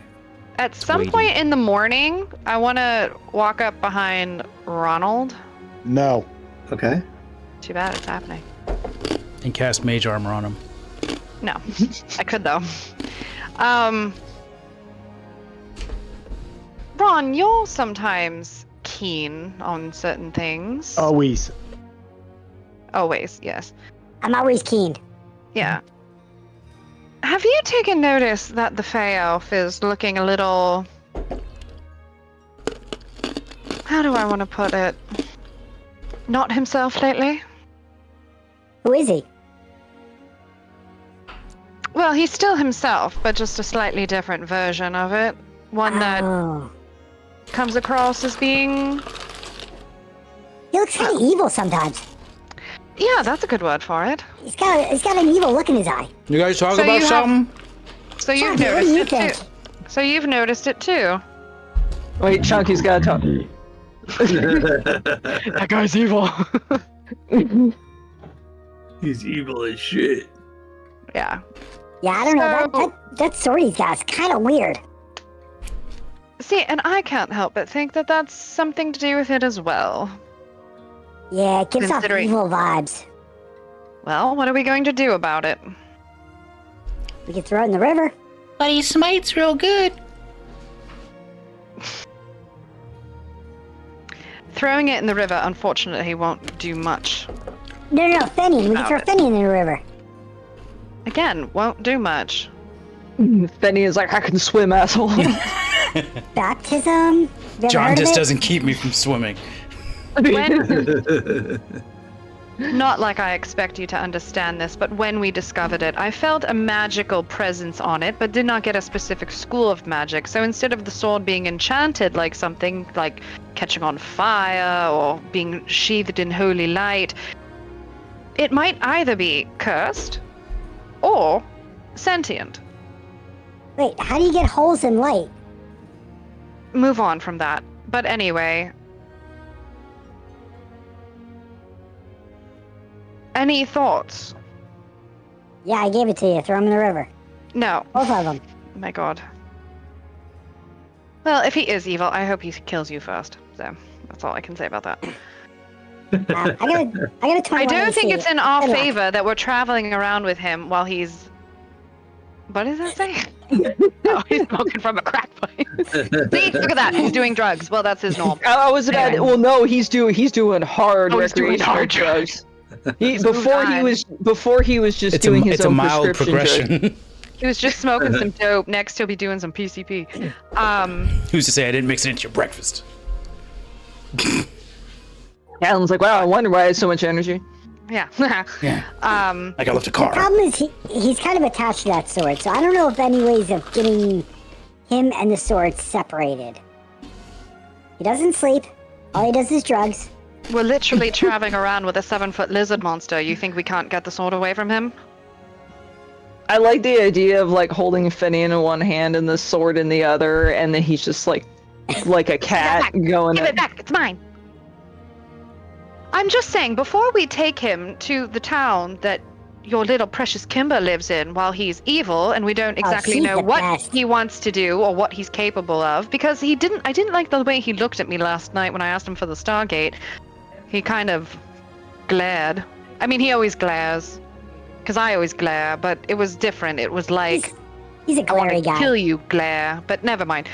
At some waiting. point in the morning, I want to walk up behind Ronald. No. Okay. Too bad it's happening. And cast mage armor on him. No, I could though. Ron, you're sometimes keen on certain things. Always. Always, yes. I'm always keen. Yeah. Have you taken notice that the Fey Elf is looking a little... How do I want to put it? Not himself lately? Who is he? Well, he's still himself, but just a slightly different version of it. One that Oh. comes across as being... He looks kind of evil sometimes. Yeah, that's a good word for it. He's got an evil look in his eye. You guys talk So about you have- something? So you've Chunky, what do noticed you it think? too. So you've noticed it too. Wait, Chunky's gotta talk. That guy's evil. He's evil as shit. Yeah. Yeah, I don't know. That sword he's got is kind of weird. See, and I can't help but think that that's something to do with it as well. Yeah, it gives off Considering- evil vibes. Well, what are we going to do about it? We could throw it in the river. But he smites real good. Throwing it in the river, unfortunately, won't do much. No, Fenian. We can throw Fenian in the river. Again, won't do much. Fenny is like, I can swim, asshole. Baptism? You ever John heard of just it? doesn't keep me from swimming. Not like I expect you to understand this, but when we discovered it, I felt a magical presence on it, but did not get a specific school of magic. So instead of the sword being enchanted like something like catching on fire or being sheathed in holy light, it might either be cursed or sentient. Wait, how do you get holes in light? Move on from that. But anyway. Any thoughts? Yeah, I gave it to you. Throw them in the river. No. Both of them. Oh my god. Well, if he is evil, I hope he kills you first. So, that's all I can say about that. I got a 21 I do think AC. it's in our Good luck. favor that we're traveling around with him while he's... What does that say? Oh, he's smoking from a crack pipe. See, look at that. He's doing drugs. Well, that's his norm. I was about. Anyway. Well, no, he's doing hard Oh, he's doing recreational hard drugs. He, So before he was just doing his it's a own mild prescription drug. progression. He was just smoking some dope. Next, he'll be doing some PCP. Who's to say I didn't mix it into your breakfast? Alan's like, wow, I wonder why I had so much energy. Yeah. Yeah. Like I left a The car. problem is he's kind of attached to that sword, so I don't know if any ways of getting him and the sword separated. He doesn't sleep. All he does is drugs. We're literally traveling around with a 7-foot lizard monster. You think we can't get the sword away from him? I like the idea of like holding Finian in one hand and the sword in the other, and then he's just like a cat going. Give it back. It's mine. I'm just saying, before we take him to the town that your little precious Kimber lives in while he's evil and we don't exactly she's know the what best. he wants to do or what he's capable of, because I didn't like the way he looked at me last night when I asked him for the Stargate. He kind of glared. I mean, he always glares. Because I always glare, but it was different. It was like, He's a I want glary to guy. kill you, glare. But never mind.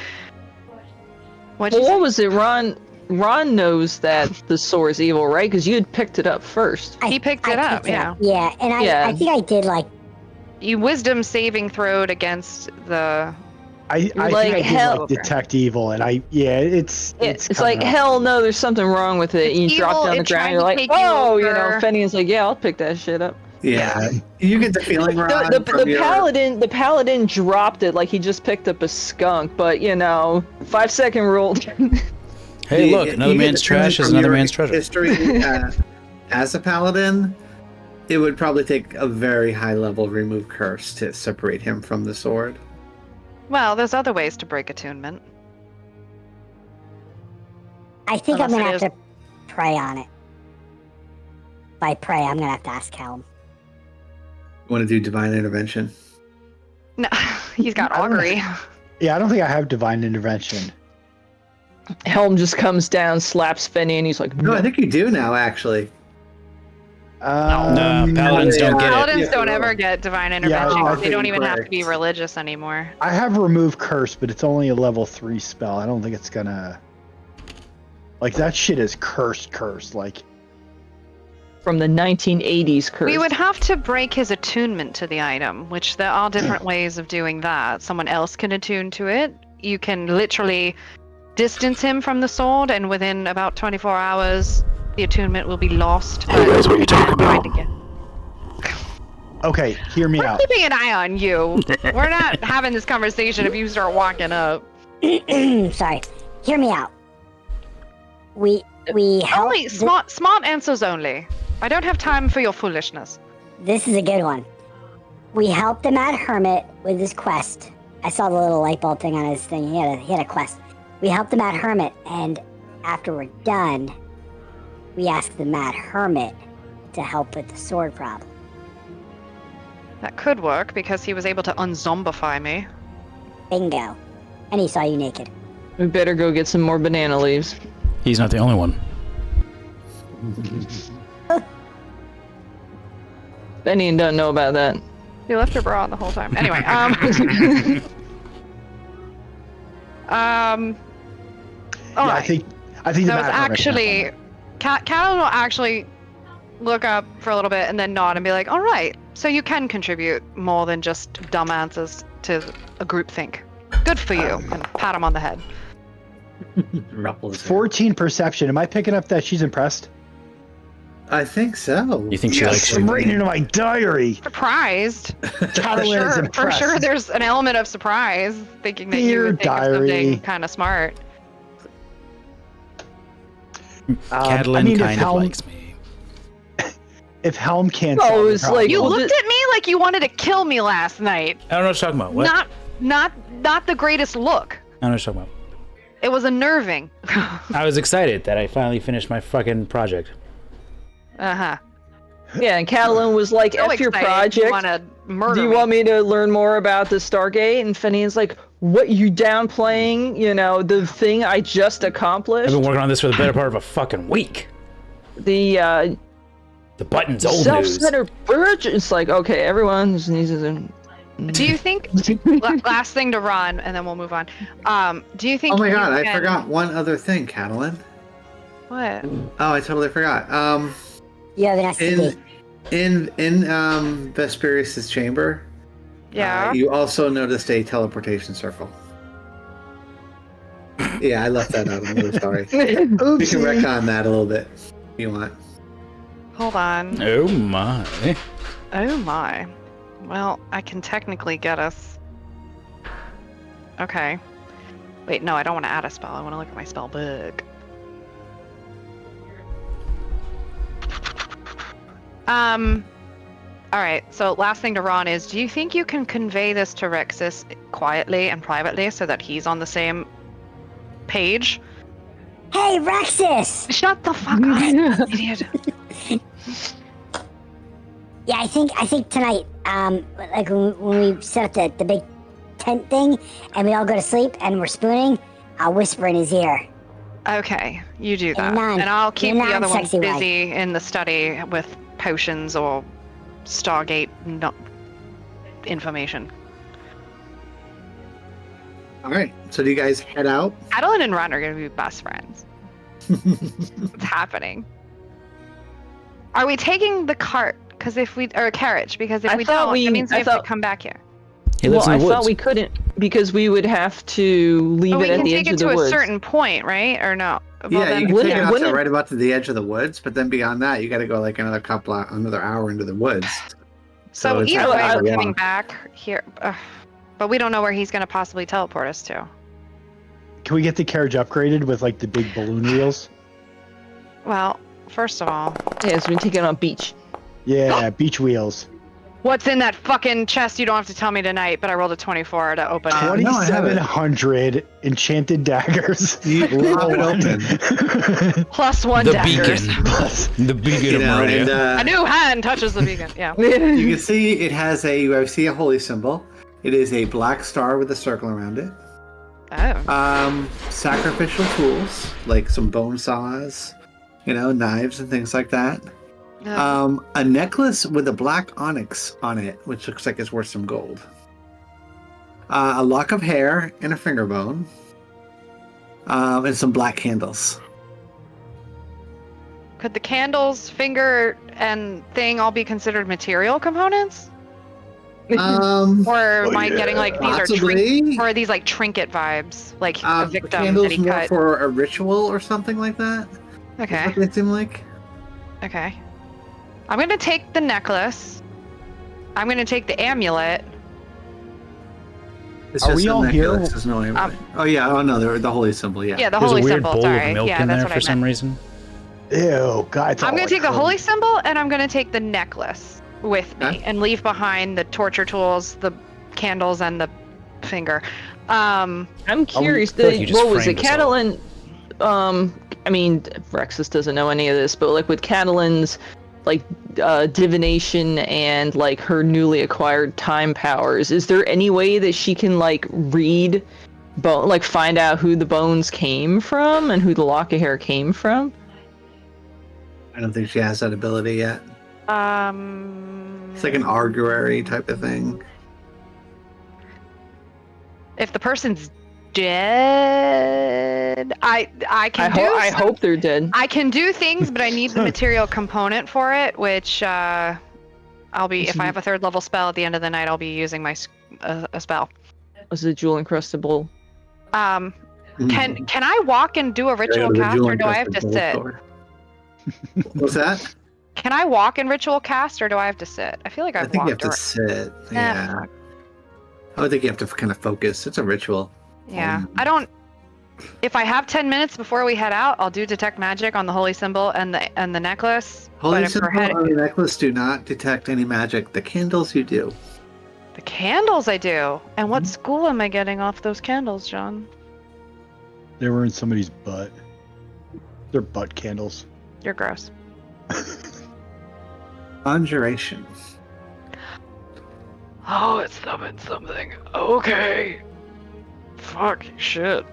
What'd you Well, say? what was it, Ron? Ron knows that the sword's evil, right? Because you had picked it up first. He picked it up, yeah. Yeah, and Yeah. I think I did like. You wisdom saving throwed against the... I Like, think I did hell- like detect evil, and it's It's like, hell no, there's something wrong with it. And you It's drop evil, down the it ground, tried you're to like, take you oh, you know, over. Fenian's like, yeah, I'll pick that shit up. Yeah, you get the feeling, Ron, The from your- paladin dropped it like he just picked up a skunk, but you know, 5-second rule. Hey, look, You another get man's the feeling trash is from another your man's treasure. History as a paladin, it would probably take a very high level remove curse to separate him from the sword. Well, there's other ways to break attunement. I think I'm Unless gonna it have to pray on it. By pray, I'm gonna have to ask Helm. Want to do divine intervention? No, he's got augury. Yeah, I don't think I have divine intervention. Helm just comes down, slaps Fenian, he's like, No, I think you do now, actually. No, paladins don't get it. Paladins don't ever get divine intervention. I they think don't even have to be correct. religious anymore. I have remove curse, but it's only a level 3 spell. I don't think it's gonna. Like that shit is cursed. Like from the 1980s curse. We would have to break his attunement to the item, which there are different ways of doing that. Someone else can attune to it. You can literally distance him from the sword, and within about 24 hours, the attunement will be lost. Hey guys, what are you talking about? okay, hear me We're out. keeping an eye on you. We're not having this conversation if you start walking up. Sorry. Hear me out. We help. Only smart answers only. I don't have time for your foolishness. This is a good one. We helped the Mad Hermit with his quest. I saw the little light bulb thing on his thing. He had a quest. We help the Mad Hermit, and after we're done, we ask the Mad Hermit to help with the sword problem. That could work because he was able to unzombify me. Bingo. And he saw you naked. We better go get some more banana leaves. He's not the only one. Benny doesn't know about that. You left your bra on the whole time. Anyway, all right. I think the That was Mad Hermit actually, Callum will actually look up for a little bit and then nod and be like, all right, so you can contribute more than just dumb answers to a group think. Good for you. And pat him on the head. Ruffle his hair. 14 perception. Am I picking up that she's impressed? I think so. You think she likes I'm you? writing into my diary. Surprised. Catalan is For impressed. sure there's an element of surprise thinking that you Dear would think of diary. something kind of smart. Catalan if kind of Helm, likes me. If Helm can't Oh, solve the it's problem- like- You Well, looked at me like you wanted to kill me last night. I don't know what you're talking about. What? Not the greatest look. I don't know what you're talking about. It was unnerving. I was excited that I finally finished my fucking project. Uh-huh. Yeah, and Catalan was like, So F your excited project. You want to murder Do you me. want me to learn more about the Stargate? And Finian's like, what, you downplaying, the thing I just accomplished? I've been working on this for the better part of a fucking week. The The button's old news. self-centered bitch. It's like, okay, everyone just needs to... Do you think last thing to Ron, and then we'll move on. Do you think? Oh my you god, I can- forgot one other thing, Catalan. What? Oh, I totally forgot. You have an STD. In Vesperius's chamber, Yeah. you also noticed a teleportation circle. Yeah, I left that out. I'm really sorry. We can retcon that a little bit if you want. Hold on. Oh my. Oh my. Well, I can technically get us. Okay. Wait, no, I don't want to add a spell. I want to look at my spell book. Alright, so last thing to Ron is, do you think you can convey this to Rexus quietly and privately so that he's on the same page? Hey, Rexus! Shut the fuck up, idiot. Yeah, I think tonight, like when we set up the big tent thing and we all go to sleep and we're spooning, I'll whisper in his ear. Okay, you do that. non- And I'll keep in a the other ones non-sexy way. busy in the study with potions or Stargate information. All right. So do you guys head out? Adeline and Ron are going to be best friends. What's happening? Are we taking the cart? Because if we or a carriage? Because if I we thought don't, we- that means we I have to thought- come back here. He lives Well, in I the thought woods. we couldn't because we would have to leave But we it at can the take edge it of the to a woods. certain point, right? Or no? Well, Yeah, then, you can wouldn't- take it out wouldn't to it- right about to the edge of the woods, but then beyond that, you got to go like another hour into the woods. so it's either not way, that we're long. coming back here. But we don't know where he's going to possibly teleport us to. Can we get the carriage upgraded with like the big balloon wheels? Well, first of all, Yeah, so we take it on a beach. Yeah, beach wheels. what's in that fucking chest? You don't have to tell me tonight, but I rolled a 24 to open it. No, I haven't. 2,700 enchanted daggers. You leave it open. Plus one The daggers. beacon. The beacon You of know, Maria. and A new hand touches the beacon. Yeah. you can see it has I see a holy symbol. It is a black star with a circle around it. Oh. Sacrificial tools like some bone saws, knives and things like that. A necklace with a black onyx on it, which looks like it's worth some gold. A lock of hair and a finger bone. And some black candles. Could the candles, finger, and thing all be considered material components? Or am I getting like these possibly. or are these like trinket vibes, like a victim that Candles he more cut? for a ritual or something like that. Okay. What they seem like. Okay. I'm gonna take the necklace. I'm gonna take the amulet. It's Are just we a all necklace, here? there's no amulet. Oh yeah. Oh no, the holy symbol. Yeah. Yeah, the There's holy a weird symbol. bowl Sorry. of milk Yeah, in that's there what for I some meant. reason. Ew, God. I'm gonna take the holy symbol and I'm gonna take the necklace with me Okay. and leave behind the torture tools, the candles, and the finger. Um, I'm curious. feel like you just What was it, framed us all. Catalan? I mean, Rexus doesn't know any of this, but like with Catalan's like divination and like her newly acquired time powers, is there any way that she can like read, like find out who the bones came from and who the lock of hair came from? I don't think she has that ability yet. It's like an arguary type of thing. if the person's dead, I hope they're dead. I can do things, but I need the material component for it, which I'll be, if I have a 3rd level spell at the end of the night, I'll be using my a spell. Was it jewel encrustable? Can I walk and do a ritual cast, or do I have to sit? What's that? Can I walk in ritual cast, or do I have to sit? I feel like I I've think you walked. have to sit. Yeah. I would think you have to kind of focus. It's a ritual. Yeah, I don't. If I have 10 minutes before we head out, I'll do detect magic on the holy symbol and the necklace. Holy symbol and the necklace do not detect any magic. The candles you do. The candles I do. And what school am I getting off those candles, John? They were in somebody's butt. They're butt candles. You're gross. Conjuration. Oh, it summoned something. Okay. Fuck shit.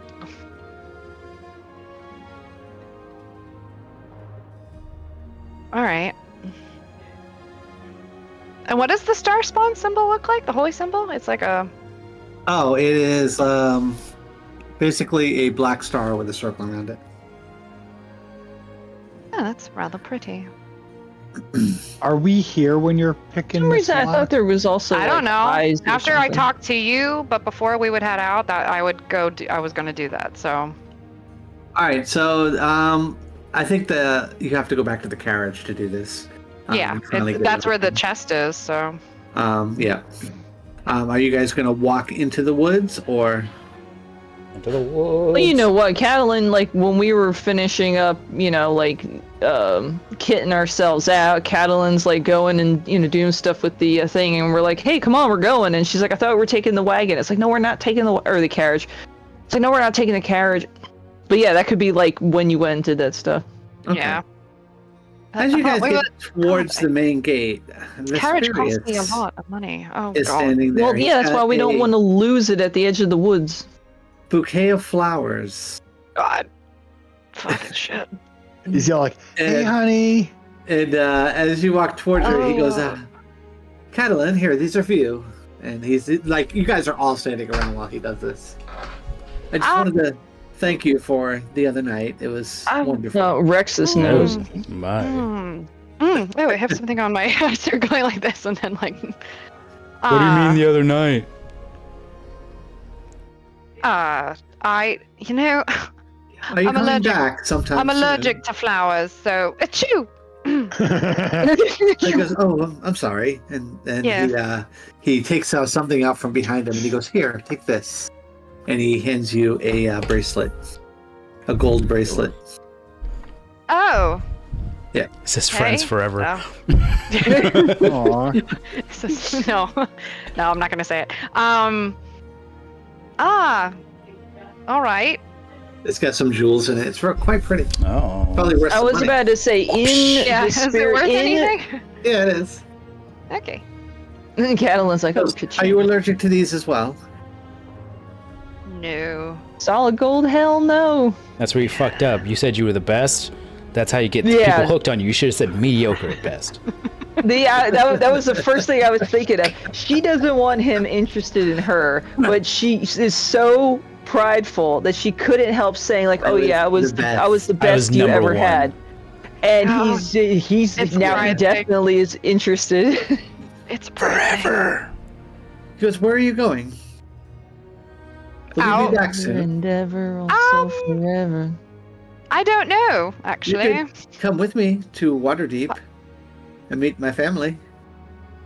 All right. And what does the star spawn symbol look like? The holy symbol? It's like a... Oh, it is basically a black star with a circle around it. Yeah, that's rather pretty. Are we here when you're picking For some this reason, I lock? thought there was also. I don't know. Eyes or After I something. talked to you, but before we would head out, that I would go. I was going to do that. So. All right, so I think you have to go back to the carriage to do this. Yeah, that's where the chest is. So. Yeah. Are you guys gonna walk into the woods or? Into the woods. Well, you know what, Catalan, like when we were finishing up, like kitting ourselves out, Catalan's like going and doing stuff with the thing, and we're like, hey, come on, we're going, and she's like, I thought we were taking the wagon. It's like, no, we're not taking the carriage. It's like, no, we're not taking the carriage. But yeah, that could be like when you went and did that stuff. Okay. Yeah. As you guys Wait, get towards the main gate, the carriage cost me a Spirits lot of money. Oh is god. standing there. Well, He's yeah, that's why got we don't a want to lose it at the edge of the woods. bouquet of flowers. God. Fucking shit. He's yelling like, hey, And- honey. And as you walk towards her, he goes, Oh. Catalan, here, these are for you. And he's like, you guys are all standing around while he does this. I just wanted to thank you for the other night. It was wonderful. No, Rexus knows. My. Oh, I have something on my I start going like this and then like. What do you mean the other night? Are you I'm coming allergic. back sometime I'm soon? allergic to flowers, so achoo. He goes, oh, I'm sorry. And then he takes out something out from behind him and he goes, here, take this. And he hands you a bracelet, a gold bracelet. Oh. Yeah. It says friends forever. Oh. Aw. no, I'm not gonna say it. All right. It's got some jewels in it. It's quite pretty. Oh. Probably worth I some was money. about to say, in Yeah, the is it spirit, worth anything? Yeah, it is. Okay. And Catalan's like, oh, Are you allergic to these as well? No. solid gold? Hell no. That's where you fucked up. You said you were the best. That's how you get Yeah. people hooked on you. You should have said mediocre at best. That was the first thing I was thinking of. She doesn't want him interested in her, but she is so prideful that she couldn't help saying like, "Oh yeah, I was the best you number ever one. had." And Oh, he's it's now he pride definitely is interested. It's forever. He goes, where are you going? Will you Out. be back soon? Endeavor also Um, forever. I don't know, You actually. could come with me to Waterdeep and meet my family.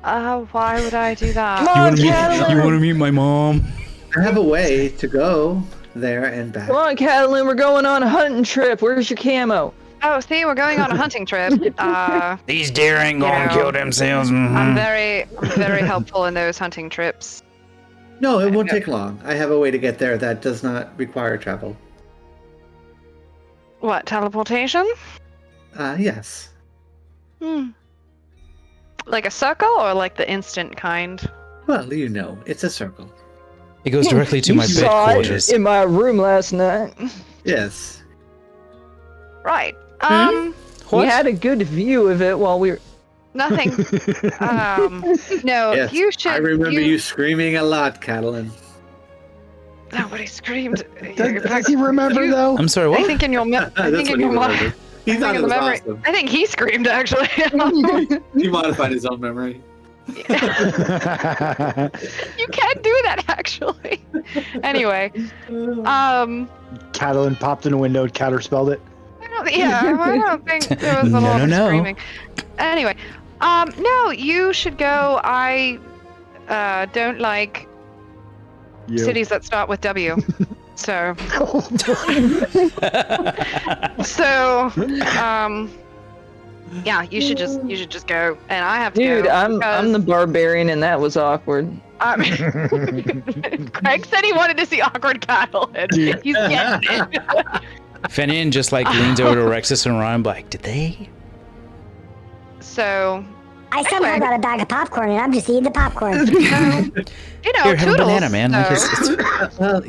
Why would I do that? Come on, Catalan. You want to meet my mom? I have a way to go there and back. Come on, Catalan. We're going on a hunting trip. Where's your camo? Oh, see, we're going on a hunting trip. These deer ain't gonna You know, kill themselves. I'm very helpful in those hunting trips. No, it won't take long. I have a way to get there that does not require travel. What, teleportation? Yes. Like a circle or like the instant kind? Well, you know, it's a circle. It goes directly to my bed saw quarters. it in my room last night. Yes. Right. We had a good view of it while we were. Nothing. No, Yes. you should. I remember you screaming a lot, Catalan. Nobody screamed. Does he remember though? I'm sorry, I what? think in your I think in your memory. He thought it was awesome. I think he screamed actually. He modified his own memory. You can do that actually. Anyway, Catalan popped in a window and counterspelled it. I don't think there was a lot of screaming. Anyway, no, you should go. I don't like cities that start with W. So, yeah, you should just go, and I have to Dude, go. I'm the barbarian, and that was awkward. Craig said he wanted to see awkward cattle, and he's getting it. Fenian just like leans over to Rexus and Ryan, like, did they? So, I somehow got a bag of popcorn, and I'm just eating the popcorn. you know, Here, have a toodles, banana, man. Like, it's... Well,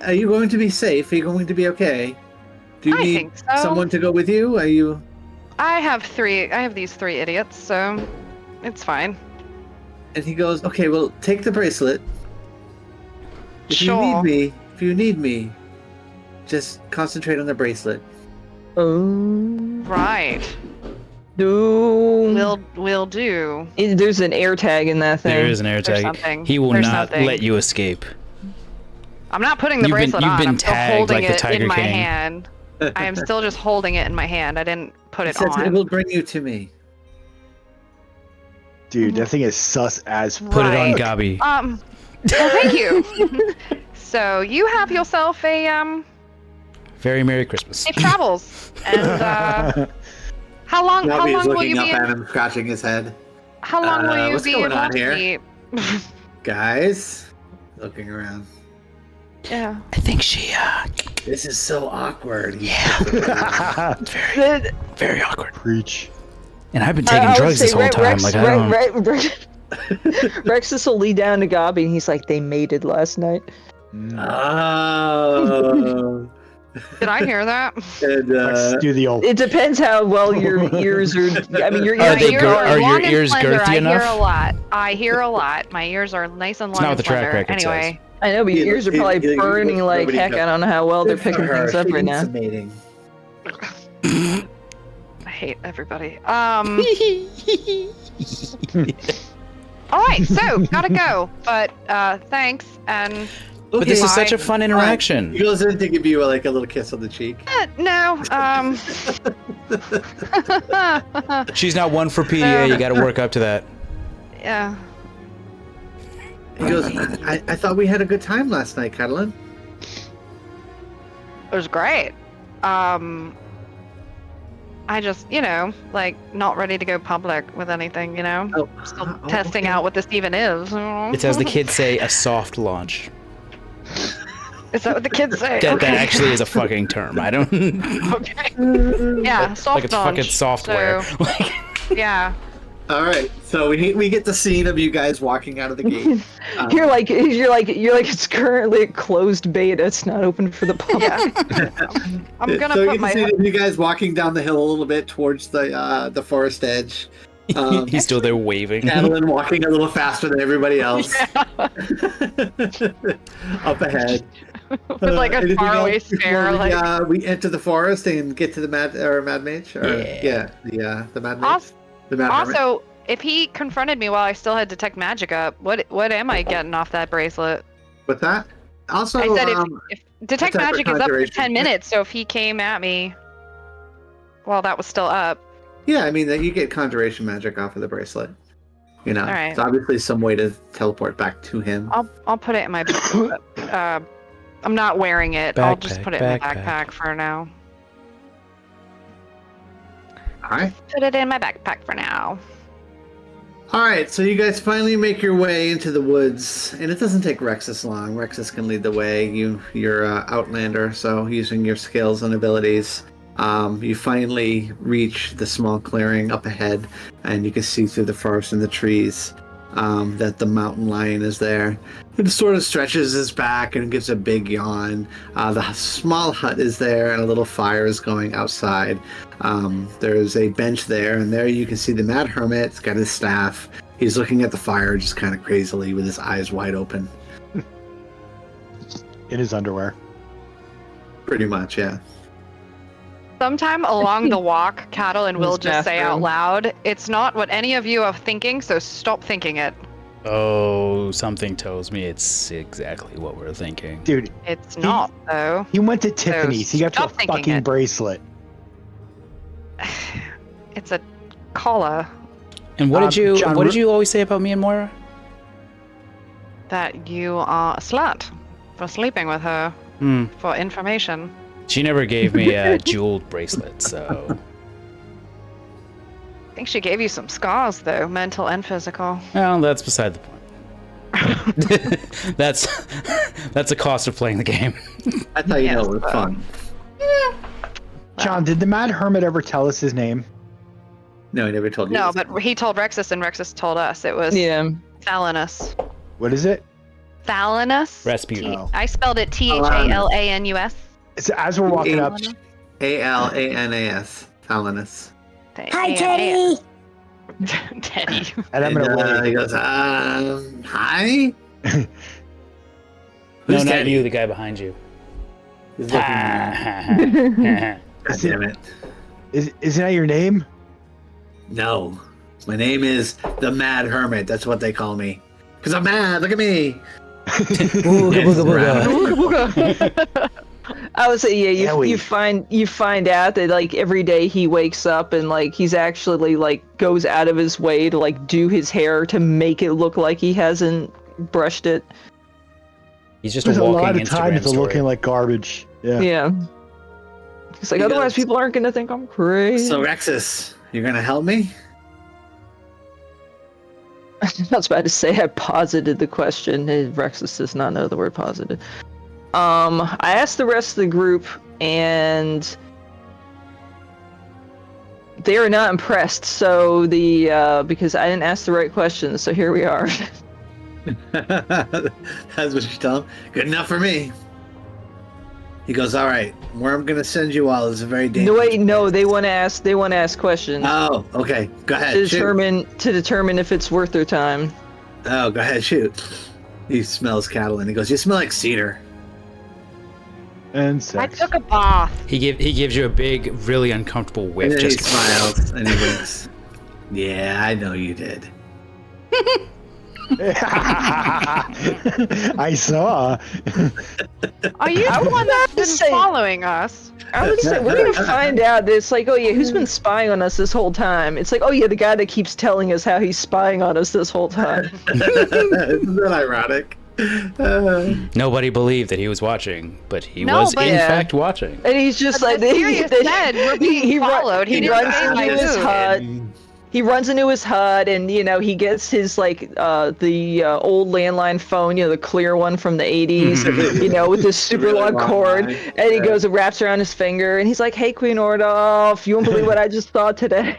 are you going to be safe? Are you going to be okay? Do you I need think so. someone to go with you? Are you? I have these three idiots, so it's fine. And he goes, okay, well, take the bracelet. If Sure. you need me, just concentrate on the bracelet. Right. We'll do. There's an air tag in that thing. There is an air There's tag. something. He will There's not something. let you escape. I'm not putting the bracelet you've on. been I'm still tagged holding like the it Tiger in my King. hand. I am still just holding it in my hand. I didn't put it It says it on. will bring you to me. Dude, that thing is sus as fuck. Put it on Gabi. Well, thank you. So you have yourself a Very Merry Christmas. safe travels. And how long Robbie's will looking you up be? at him, scratching his head. How long will you what's be going able on to here? keep? Guys, looking around. Yeah. I think she, This is so awkward. yeah. very, very awkward. Preach. And I've been taking drugs this whole time. Like, I don't... Rexus will lead down to Gabi, and he's like, "They mated last night." Oh. Did I hear that? And, Let's do the old. It depends how well your ears are. I mean, your Are ears they are are your long and ears slender. girthy I enough? hear a lot. I hear a lot. My ears are nice and It's long not and what the track slender. record Anyway, I know, but your ears are probably He- burning like nobody heck. does. I don't know how well they're Good for picking her. things up She right needs now. some mating. I hate everybody. All right, so gotta go. But thanks and. But this is Bye. such a fun interaction. He goes in to give you like a little kiss on the cheek. No. She's not one for PDA. You got to work up to that. Yeah. He goes, I thought we had a good time last night, Catalan. It was great. I just, like, not ready to go public with anything, Oh, Still testing out what this even is. It's, as the kids say, a soft launch. Is that what the kids say? That Okay. actually is a fucking term. I don't... Okay. Yeah, soft like it's fucking launch. software. So, yeah. All right, so we get the scene of you guys walking out of the gate. You're like it's currently a closed beta. It's not open for the public. Yeah. I'm gonna so put you my. can see you guys walking down the hill a little bit towards the forest edge. He's still there waving. Catalan walking a little faster than everybody else. Up ahead. With like a anything faraway else before stare, we enter the forest and get to the mad mage. Or, Yeah. The mad mage. The mad hermit. Also, if he confronted me while I still had detect magic up, what am I getting off that bracelet? With that. Also, I said if detect attack for magic is up for conjuration. 10 minutes, so if he came at me while that was still up, yeah, I mean that you get conjuration magic off of the bracelet. All right. It's obviously some way to teleport back to him. I'll put it in my. I'm not wearing it. I'll just Backpack, put it in my backpack. backpack for now. All right. Put it in my backpack for now. All right, so you guys finally make your way into the woods, and it doesn't take Rexus long. Rexus can lead the way. You're Outlander, so using your skills and abilities, you finally reach the small clearing up ahead, and you can see through the forest and the trees that the mountain lion is there. It sort of stretches his back and gives a big yawn. The small hut is there, and a little fire is going outside. There's a bench there, and there you can see the Mad Hermit. He's got his staff. He's looking at the fire just kind of crazily with his eyes wide open. In his underwear. Pretty much, yeah. Sometime along the walk, Cattle and will His just say out bathroom. loud, "It's not what any of you are thinking, so stop thinking it." Oh, something tells me it's exactly what we're thinking. Dude, It's not, though. he went to Tiffany's. He got you a stop thinking fucking it. bracelet. It's a collar And what did John, what did you always say about me and Moira? that you are a slut for sleeping with her, Hmm. for information. She never gave me a jeweled bracelet, so I think she gave you some scars, though, mental and physical. well, that's beside the point. that's the cost of playing the game. That's how you know Yes, it was but- fun. John, did the Mad Hermit ever tell us his name? No, he never told you. No, this. but he told Rexus, and Rexus told us it was Yeah. Thalanus. What is it? Thalanus? Rasputin. Oh. I spelled it Thalanus. So as we're walking up, Alanas. Thalanus. Hi, Teddy. Teddy. and I'm And, gonna wave. he goes, hi? No, Who's not Teddy? you, the guy behind you. He's looking at me. Ha. God damn it. Isn't that your name? No. My name is the Mad Hermit. That's what they call me. Because I'm mad. Look at me. Booga, booga, booga. I would say, yeah, Ellie. you find out that like every day he wakes up and like he's actually like goes out of his way to like do his hair to make it look like he hasn't brushed it. He's just There's a a walking lot of Instagram time it's story. looking like garbage. Yeah. Yeah. It's like He otherwise goes- people aren't gonna think I'm crazy. So, Rexus, you're going to help me? I was about to say I posited the question. Rexus does not know the word posited. I asked the rest of the group, and they are not impressed. So because I didn't ask the right questions, so here we are. That's what you tell him. Good enough for me. He goes, all right, where I'm going to send you all is a very No, dangerous wait, no, place." they want to ask. They want to ask questions Oh, okay. Go ahead. to Shoot. determine if it's worth their time. Oh, go ahead. Shoot. He smells cattle and he goes, you smell like cedar. And I sex. took a bath. He gives you a big, really uncomfortable whiff. And then he Just smiles and he winks. Yeah, I know you did. I saw. Are you I the was one that's about to been say- following us? I would say we're gonna find out that it's like, oh yeah, who's been spying on us this whole time? It's like, oh yeah, the guy that keeps telling us how he's spying on us this whole time. Isn't that ironic? nobody believed that he was watching, but he No, was but- in Yeah. fact watching. And he's just But like, the serious said we're being followed. He He didn't runs say into my his food. hut. He runs into his hut, and you know he gets his like the old landline phone, you know, the clear one from the '80s, you know, with this super Really long long cord, line. and he Yeah. goes and wraps around his finger, and he's like, "Hey, Queen Ordolph, you won't believe what I just saw today."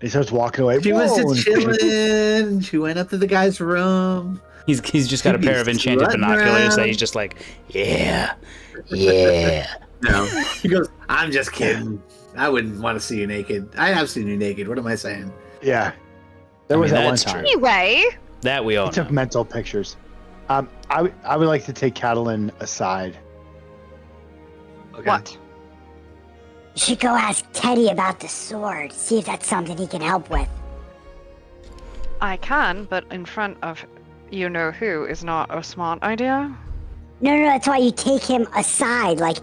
He starts walking away. She was Whoa, just and- chilling. She went up to the guy's room. He's just got a pair of He's enchanted strutting binoculars that around. he's just like, yeah. No, he goes, I'm just kidding. I wouldn't want to see you naked. I have seen you naked. What am I saying? Yeah. There I was mean, that one that's time. true. Anyway, That we all He took know. mental pictures. I would like to take Catalin aside. Okay. what? You should go ask Teddy about the sword. See if that's something he can help with. I can, but in front of you know who is not a smart idea. No, that's why you take him aside, like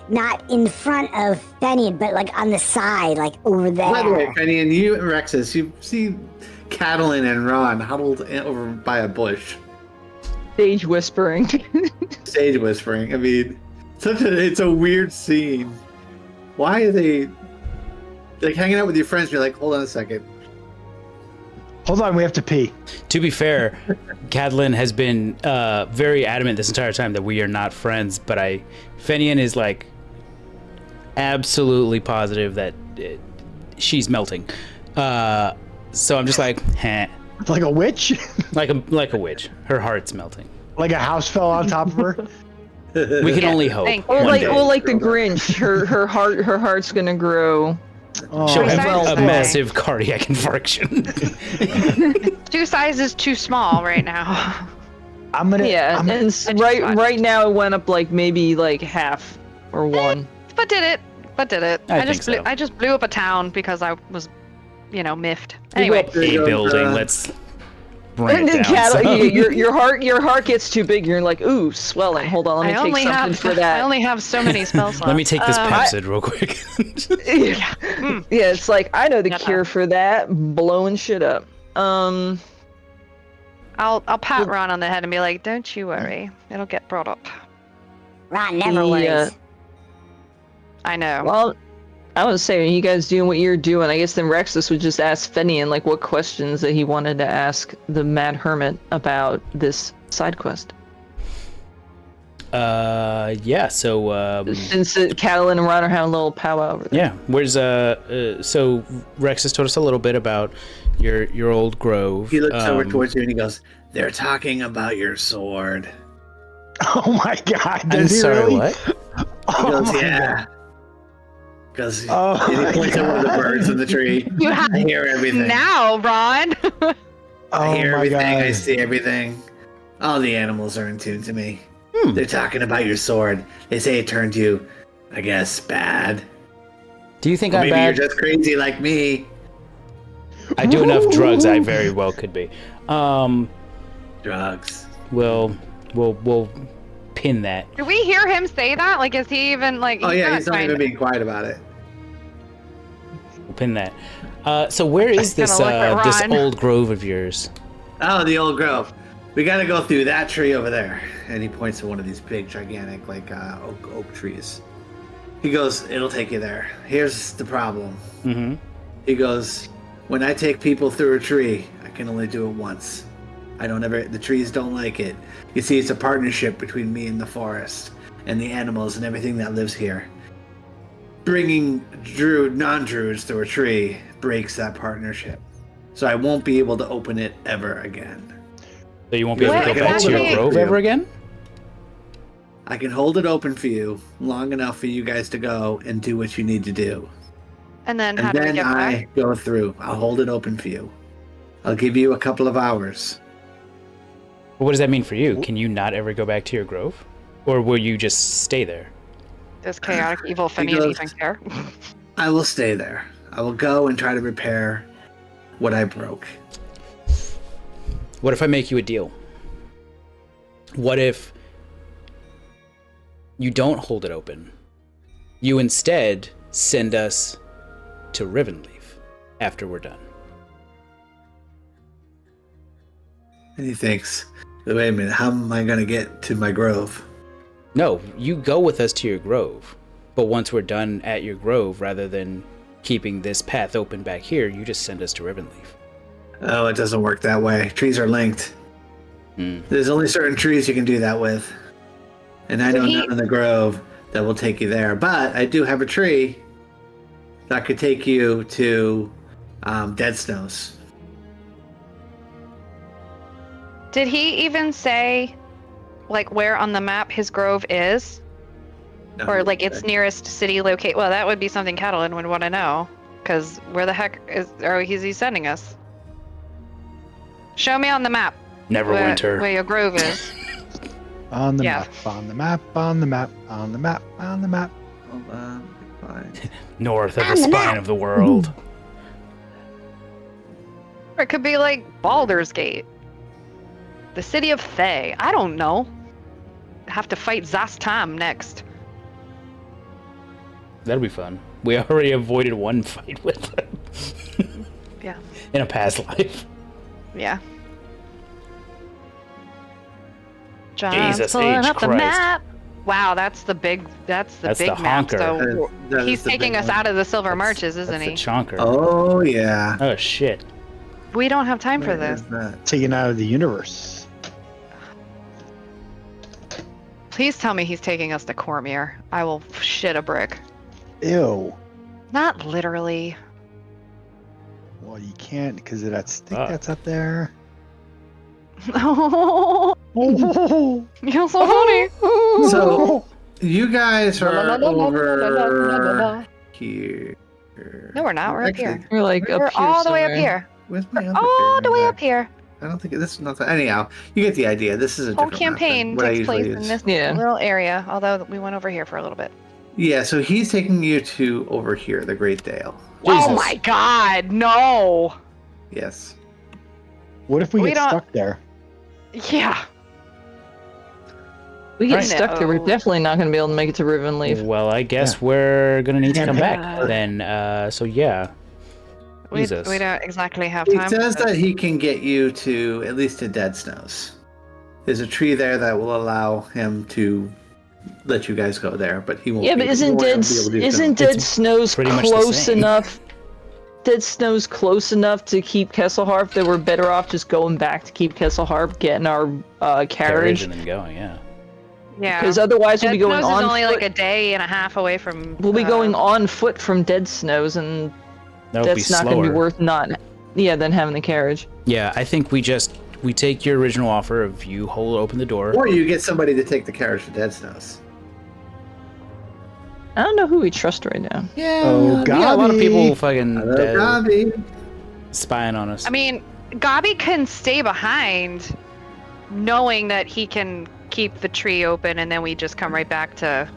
not in front of Fenian, but like on the side, like over there. By the way, Penny, and you and Rexus, you see Catalin and Ron huddled over by a bush, Stage whispering. stage whispering. I mean, it's a weird scene. Why are they like hanging out with your friends? You're like, hold on a second. Hold on, we have to pee. To be fair, Cadlin has been very adamant this entire time that we are not friends, but Fenian is like absolutely positive that she's melting. So I'm just like, heh. Like a witch? Like a witch. Her heart's melting. Like a house fell on top of her? We can only hope. Or one day. like the Grinch. Her heart's gonna grow. Oh, She'll have well, a massive cardiac infarction. 2 sizes too small right now. I'm gonna. Right now it went up like maybe like half or one. But did it. I just blew up a town because I was, miffed. Anyway, Anyway. a building. Let's bring it down. Your heart gets too big. You're like, ooh, swelling. Hold on, let me take something for that. I only have so many spell slots. Let me take this Pepsid real quick. Yeah, it's like I know the cure for that. Blowing shit up. I'll pat Ron on the head and be like, "Don't you worry, it'll get brought up." Ron never worries. I know. Well, I was saying, you guys doing what you're doing. I guess then Rexus would just ask Fenian like what questions that he wanted to ask the Mad Hermit about this side quest. Yeah. So since Catalan and Ron are having a little powwow over there. Yeah. Where's so Rexus told us a little bit about your old grove. He looks over towards you and he goes, "They're talking about your sword." Oh my God! I'm sorry. What? He goes, "Yeah." Because he points at one of the birds in the tree. I hear everything. Now, Ron. I hear everything. God. I see everything. All the animals are in tune to me. They're talking about your sword. They say it turned you, I guess, bad. Do you think Or I'm maybe bad? you're just crazy like me. I do enough drugs. I very well could be. Drugs. We'll pin that. Do we hear him say that? Like, is he even like? Oh yeah, he's not even being quiet about it. We'll pin that. So where is this look at this Ron. old grove of yours? Oh, the old grove. We gotta go through that tree over there. And he points to one of these big, gigantic, like oak trees. He goes, "It'll take you there. Here's the problem." Mm-hmm. He goes, "When I take people through a tree, I can only do it once. The trees don't like it. You see, it's a partnership between me and the forest and the animals and everything that lives here. Bringing non-druids through a tree breaks that partnership. So I won't be able to open it ever again. So you won't be able to What go back to your exactly? grove ever again? I can hold it open for you long enough for you guys to go and do what you need to do. And then how And do we then get I back? go through. I'll hold it open for you. I'll give you a couple of hours." What does that mean for you? Can you not ever go back to your grove? Or will you just stay there? Does chaotic evil Fenian goes- even care? I will stay there. I will go and try to repair what I broke. What if I make you a deal? What if you don't hold it open? You instead send us to Rivenleaf after we're done. And he thinks, "Wait a minute, how am I going to get to my grove?" No, you go with us to your grove. But once we're done at your grove, rather than keeping this path open back here, you just send us to Rivenleaf. Oh, it doesn't work that way. Trees are linked. There's only certain trees you can do that with. And I know none in the grove that will take you there. But I do have a tree that could take you to Dead Snows. Did he even say, like, where on the map his grove is? No, Or, like, its nearest city locate? Well, that would be something Catalan would want to know. Because where the heck is he sending us? Show me on the map Neverwinter. where your grove is. On the Yeah. map, on the map, on the map, on the map, on the map. Hold on, fine. North of the On the spine map. of the world. Or it could be, like, Baldur's Gate. The city of Thay. I don't know. Have to fight Zastam next. That'll be fun. We already avoided one fight with them. Yeah. In a past life. Yeah. Jesus pulling H. up the Christ. map. Wow, that's the big That's big the map. honker. So That he's is the taking big us one. out of the Silver That's- Marches, isn't That's he? the chonker. Oh, yeah. Oh, shit. We don't have time for Where this. is that? Taken out of the universe. Please tell me he's taking us to Cormier. I will shit a brick. Ew. Not literally. Well, you can't because that's. I think that's up there. Oh, you're so funny. So you guys are over here. No, we're not. We're up here. We're like up We're here all the way up somewhere. here. Where's my other All the way favorite up here. map? I don't think this is not. Anyhow, you get the idea. This is a Whole different map than campaign what I takes usually place in use. this Yeah. little area, although we went over here for a little bit. Yeah, so he's taking you to over here, the Great Dale. Oh Jesus. my god, no! Yes. What if we We get don't- stuck there? Yeah. We get Right. stuck there. We're No. definitely not going to be able to make it to Rivenleaf. Well, I guess we're gonna need to Can't come pick back then. So yeah. We Jesus. don't exactly have He time. says for that this. he can get you to at least to Dead Snows. There's a tree there that will allow him to let you guys go there, but he won't. Yeah, but he isn't won't Dead be able to do isn't so. Dead Snows pretty much the close same. enough? Dead Snows close enough to keep Kesselharp that we're better off just going back to keep Kesselharp, getting our carriage. and then going. Yeah. Yeah. Because otherwise we'll be Dead going Snows on is only foot. like a day and a half away from. We'll be going on foot from Dead Snows, and That would be that's not going to be slower. worth not. Yeah, than having the carriage. Yeah, I think we take your original offer of you open the door. Or you get somebody to take the carriage to Dead Snows. I don't know who we trust right now. Yeah, Oh, we got a lot of people Gabi. fucking Hello, Robbie. spying on us. I mean, Gabi can stay behind, knowing that he can keep the tree open, and then we just come right back to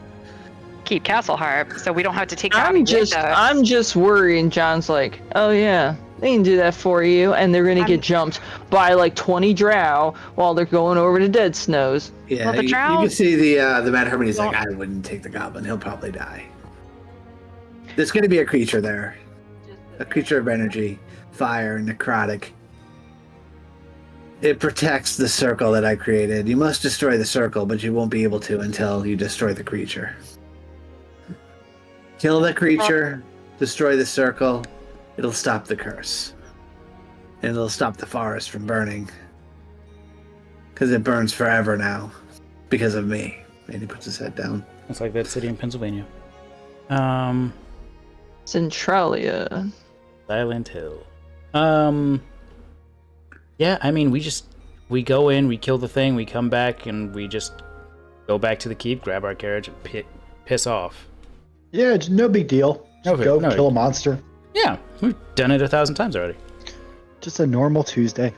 keep Kesselharp, so we don't have to take Gabi with us. I'm just worried. And John's like, oh yeah, they can do that for you, and they're gonna get jumped by like 20 drow while they're going over to Dead Snows. Yeah, Well, the you drow- can see the Mad Hermit. He's like, I wouldn't take the goblin. He'll probably die. There's going to be a creature there, a creature of energy, fire, necrotic. It protects the circle that I created. You must destroy the circle, but you won't be able to until you destroy the creature. Kill the creature, destroy the circle. It'll stop the curse, and it'll stop the forest from burning. Because it burns forever now. Because of me. And he puts his head down. It's like that city in Pennsylvania. Centralia. Silent Hill. Yeah, I mean, we go in, we kill the thing, we come back, and we just go back to the keep, grab our carriage, and piss off. Yeah, it's no big deal. Just go kill a monster. Yeah, we've done it 1,000 times already. Just a normal Tuesday.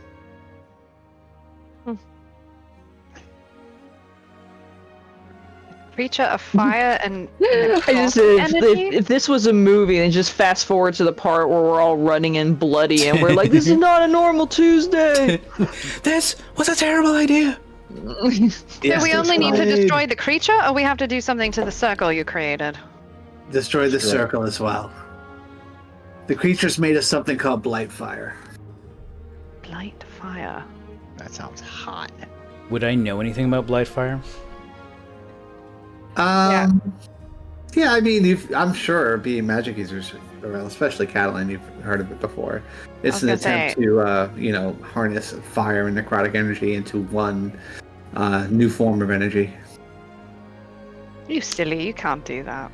Creature of fire and I just if this was a movie, and just fast forward to the part where we're all running and bloody, and we're like, this is not a normal Tuesday. This was a terrible idea. So we only need to destroy the creature, or we have to do something to the circle you created? Destroy the circle as well. The creature's made of something called blight fire. Blight fire. That sounds hot. Would I know anything about Blightfire? Yeah, I mean, I'm sure being magic users, especially Catalan, you've heard of it before. It's an attempt to, harness fire and necrotic energy into one new form of energy. You silly, you can't do that.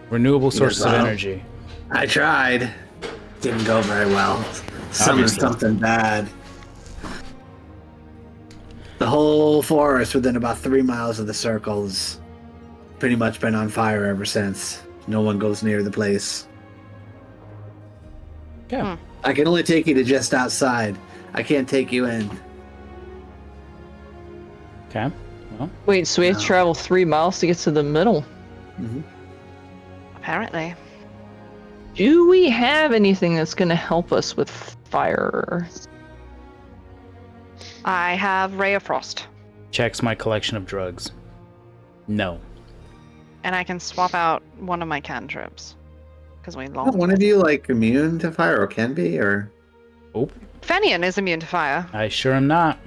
Renewable sources of well. energy. I tried. Didn't go very well. Summoned Obviously. something bad. The whole forest within about 3 miles of the circle's pretty much been on fire ever since. No one goes near the place. Yeah. I can only take you to just outside. I can't take you in. Okay. Well, Wait, so we have to travel 3 miles to get to the middle. Apparently. Do we have anything that's going to help us with fire? I have Ray of Frost, checks my collection of drugs. No. and I can swap out one of my cantrips. Because we Isn't lost. one of you immune to fire, or can be, or? Oh, Fenian is immune to fire. I sure am not.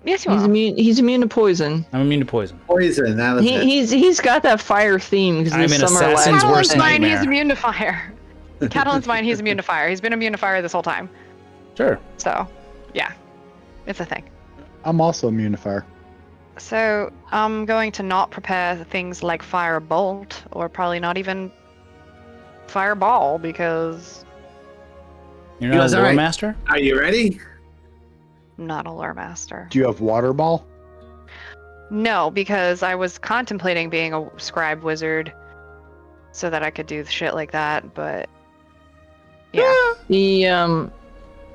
Yes, you He's are. immune. He's immune to poison. I'm immune to poison. Poison, that was it. He's got that fire theme because I'm the an summer assassin's last worst Catalan's mine, he's nightmare. immune to fire. Catalan's fine. He's immune to fire. He's been immune to fire this whole time. Sure. So, yeah, it's a thing. I'm also immune to fire. So I'm going to not prepare things like fire bolt, or probably not even fireball, because You're not a goes, lore "Alright." master? Are you ready? I'm not a lore master. Do you have water ball? No, because I was contemplating being a scribe wizard so that I could do shit like that, but yeah. The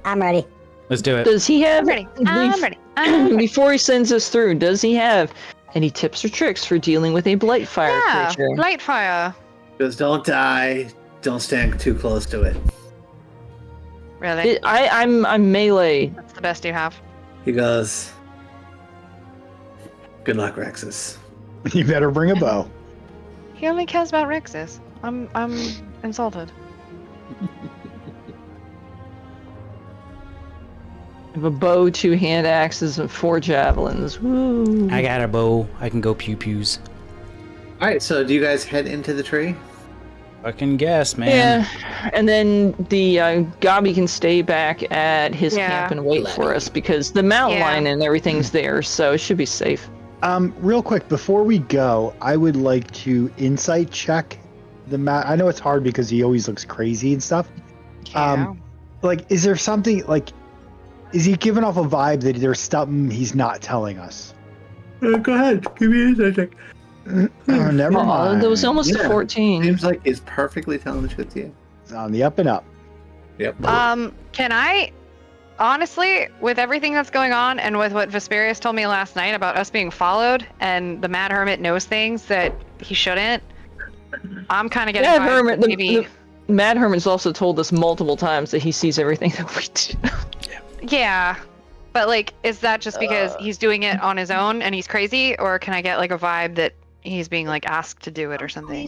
I'm ready. Let's do it. does he have I'm ready. I'm ready. I'm ready. before he sends us through? Does he have any tips or tricks for dealing with a blight fire Yeah, creature? light fire. Goes, don't die. Don't stand too close to it. Really? I'm melee. That's the best you have. He goes, good luck, Rexus. You better bring a bow. He only cares about Rexus. I'm insulted. I have a bow, 2 hand axes, and 4 javelins. Woo. I got a bow. I can go pew pews. All right, so do you guys head into the tree? Fucking guess, man. Yeah, and then the Gabi can stay back at his Yeah. camp and wait for us because the mountain Yeah. line and everything's there, so it should be safe. Real quick, before we go, I would like to insight check the map. I know it's hard because he always looks crazy and stuff. Yeah. Like, is there something, like, is he giving off a vibe that there's something he's not telling us? Go ahead. Give me a check. Oh, never Oh, mind. that was almost a Yeah. 14. Seems like he's perfectly telling the truth to you. It's on the up and up. Yep. Can I, honestly, with everything that's going on and with what Vesperius told me last night about us being followed and the Mad Hermit knows things that he shouldn't, I'm kind of getting Mad vibes Hermit, that maybe. the Mad Hermit's also told us multiple times that he sees everything that we do. Yeah. But, like, is that just because he's doing it on his own and he's crazy? Or can I get, like, a vibe that he's being, like, asked to do it or something?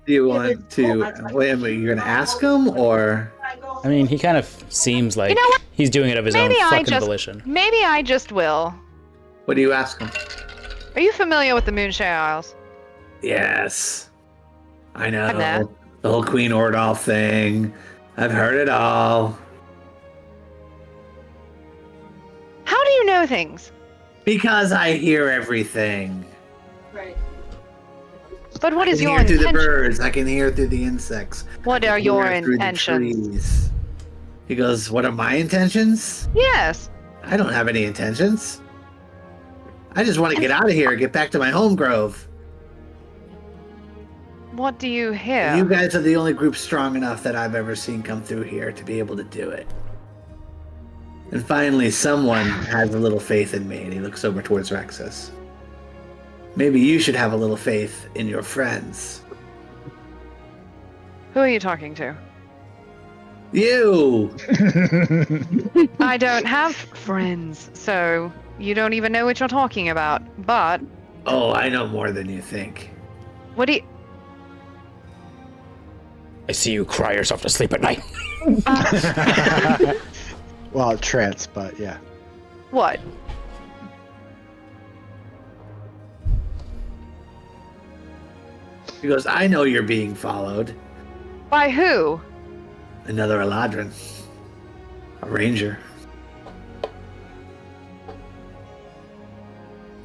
Do you want to? Wait a minute. You're gonna ask him, or I mean, he kind of seems like You know what? he's doing it of his Maybe own I fucking just- volition. Maybe I just will. what do you ask him? Are you familiar with the Moonshade Isles? Yes, I know I'm there. the whole Queen Ordolph thing. I've heard it all. How do you know things? Because I hear everything. But what I is can your hear through the intention? birds. I can hear through the insects. What I are can your hear through the intentions? trees. He goes, what are my intentions? Yes. I don't have any intentions. I just want to get out of here and get back to my home grove. What do you hear? You guys are the only group strong enough that I've ever seen come through here to be able to do it. And finally, someone has a little faith in me, and he looks over towards Rexus. Maybe you should have a little faith in your friends. Who are you talking to? You! I don't have friends, so you don't even know what you're talking about. But Oh, I know more than you think. what do you? I see you cry yourself to sleep at night. Well, trance, but yeah. What? He goes, I know you're being followed. By who? Another Eladrin. A ranger.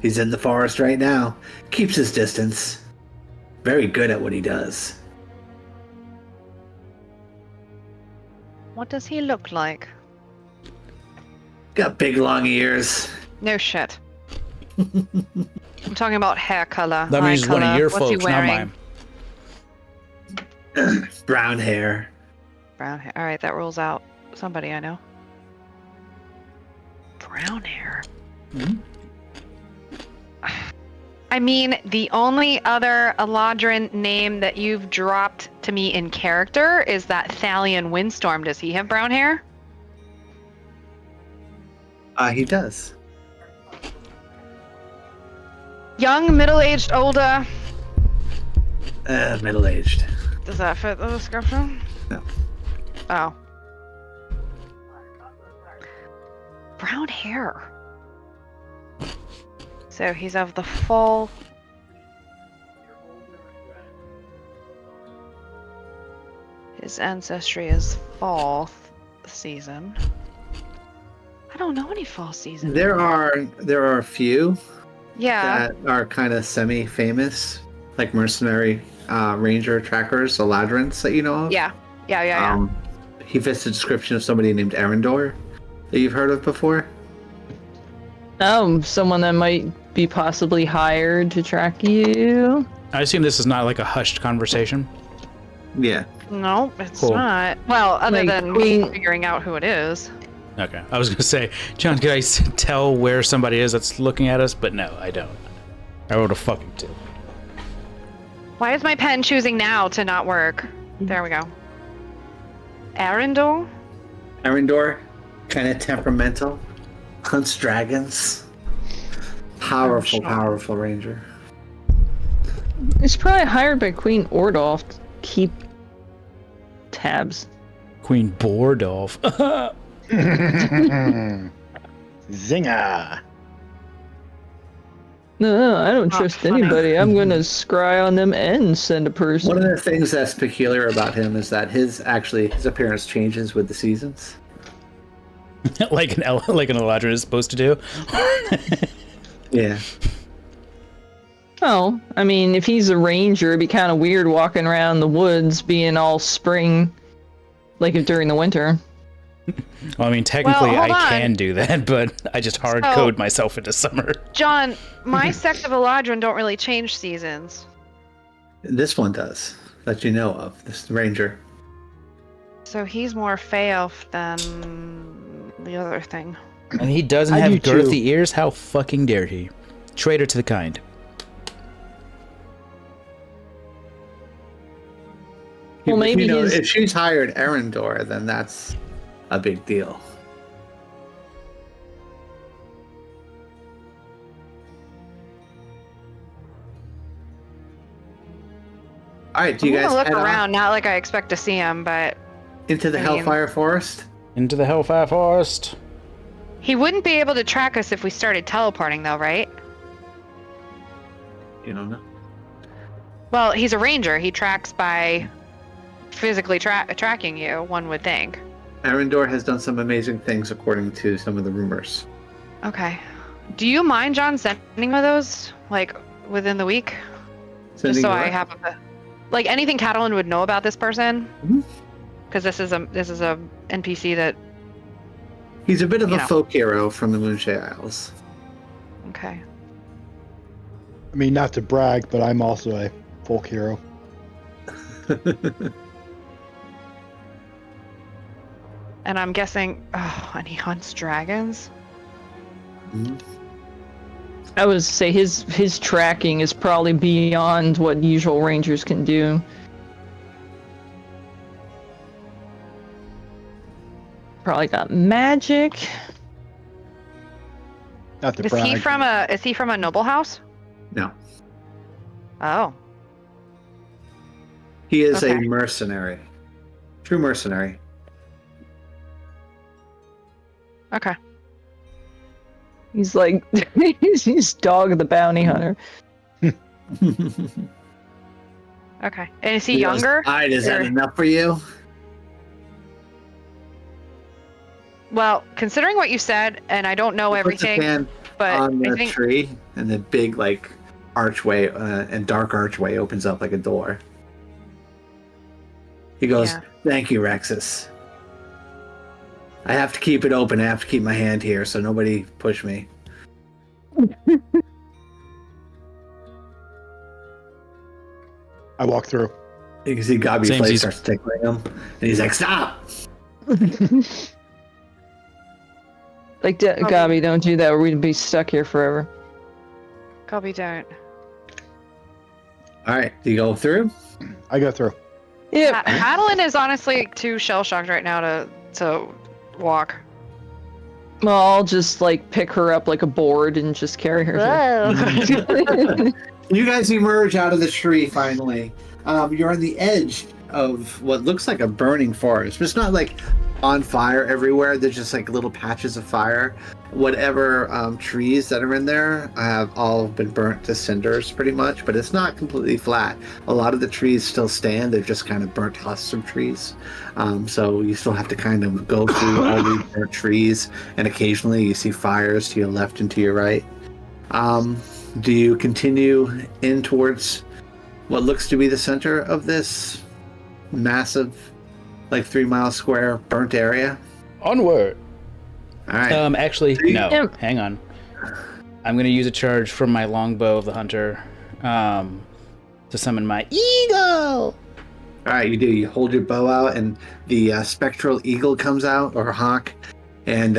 He's in the forest right now. Keeps his distance. Very good at what he does. What does he look like? Got big long ears. No shit. I'm talking about hair color. That eye means one of color. your What's he folks, not wearing? mine. Brown hair. Brown hair. All right, that rules out somebody I know. Brown hair. I mean, the only other Eladrin name that you've dropped to me in character is that Thalion Windstorm. Does he have brown hair? He does. Young, middle-aged, older. Middle-aged. Does that fit the description? No. Oh. Brown hair. So he's of the full. His ancestry is fall season. I don't know any fall season. There are a few Yeah. that are kind of semi-famous, like mercenary ranger trackers, Eladrins that you know of. Yeah. He fits the description of somebody named Arendor that you've heard of before. Oh, someone that might be possibly hired to track you. I assume this is not like a hushed conversation. Yeah. No, it's Cool. not. Well, other Like, than we- me figuring out who it is. Okay. I was going to say, John, could I tell where somebody is that's looking at us? But no, I don't. I wrote a fucking 2. Why is my pen choosing now to not work? There we go. Arendor? Arendor, kind of temperamental, hunts dragons. Powerful, sure. powerful ranger. He's probably hired by Queen Ordolf to keep tabs. Queen Bordolph. Zinger. No, I don't Not trust funny. anybody. I'm gonna scry on them and send a person. One of the things that's peculiar about him is that his appearance changes with the seasons. like an Eladrin is supposed to do. Yeah. Oh, I mean, if he's a ranger, it'd be kind of weird walking around the woods being all spring, like if during the winter. Well, I mean, technically Well, hold I on. can do that, but I just hard code myself into summer. John, my sect of Eladrin don't really change seasons. This one does, that you know of, this ranger. So he's more Fey Elf than the other thing. And he doesn't I have do too. girthy ears? How fucking dare he? Traitor to the kind. Well, maybe he's- if she's hired Arendor, then that's a big deal. All right, do you I'm guys gonna look head off around, not like I expect to see him, but into the I mean- Hellfire Forest? Into the Hellfire Forest. he wouldn't be able to track us if we started teleporting, though, right? You don't know. Well, he's a ranger. He tracks by physically tracking you, one would think. Arendor has done some amazing things according to some of the rumors. Okay. Do you mind, John, sending me those, like, within the week? Sending Just so you I what? have like anything Catalan would know about this person, Mhm. because this is a NPC that. He's a bit of you a know. folk hero from the Moonshade Isles. Okay. I mean, not to brag, but I'm also a folk hero. And I'm guessing, and he hunts dragons. Mhm. I would say his tracking is probably beyond what usual rangers can do. Probably got magic. Not to Is brag. he from a noble house? No. Oh. He is a Okay. mercenary. True mercenary. Okay. He's like he's Dog the Bounty Hunter. Okay. And is he younger? All right, is that Or- enough for you? Well, considering what you said, and I don't know Puts a everything, hand but on I the think tree, and the big archway and dark archway opens up like a door. He goes, Yeah. "Thank you, Rexus. I have to keep it open. I have to keep my hand here so nobody push me." I walk through. You can see Gabi's Same face season. starts tickling him, and he's like, "Stop!" Like, Gabi, don't do that or we'd be stuck here forever. Kobe don't. All right, do you go through? I go through. Yep. Madeline is honestly too shell shocked right now to walk. Well, I'll just like pick her up like a board and just carry her. through. You guys emerge out of the tree finally. You're on the edge of what looks like a burning forest, but it's not like on fire everywhere. There's just like little patches of fire, whatever trees that are in there have all been burnt to cinders pretty much, but it's not completely flat. A lot of the trees still stand. They're just kind of burnt husks of trees. So you still have to kind of go through all these burnt trees, and occasionally you see fires to your left and to your right. Do you continue in towards what looks to be the center of this massive, like 3 mile square burnt area? Onward. All right. Actually, no. Yep. Hang on. I'm gonna use a charge from my longbow of the hunter to summon my eagle. All right, you do. You hold your bow out, and the spectral eagle comes out, or hawk, and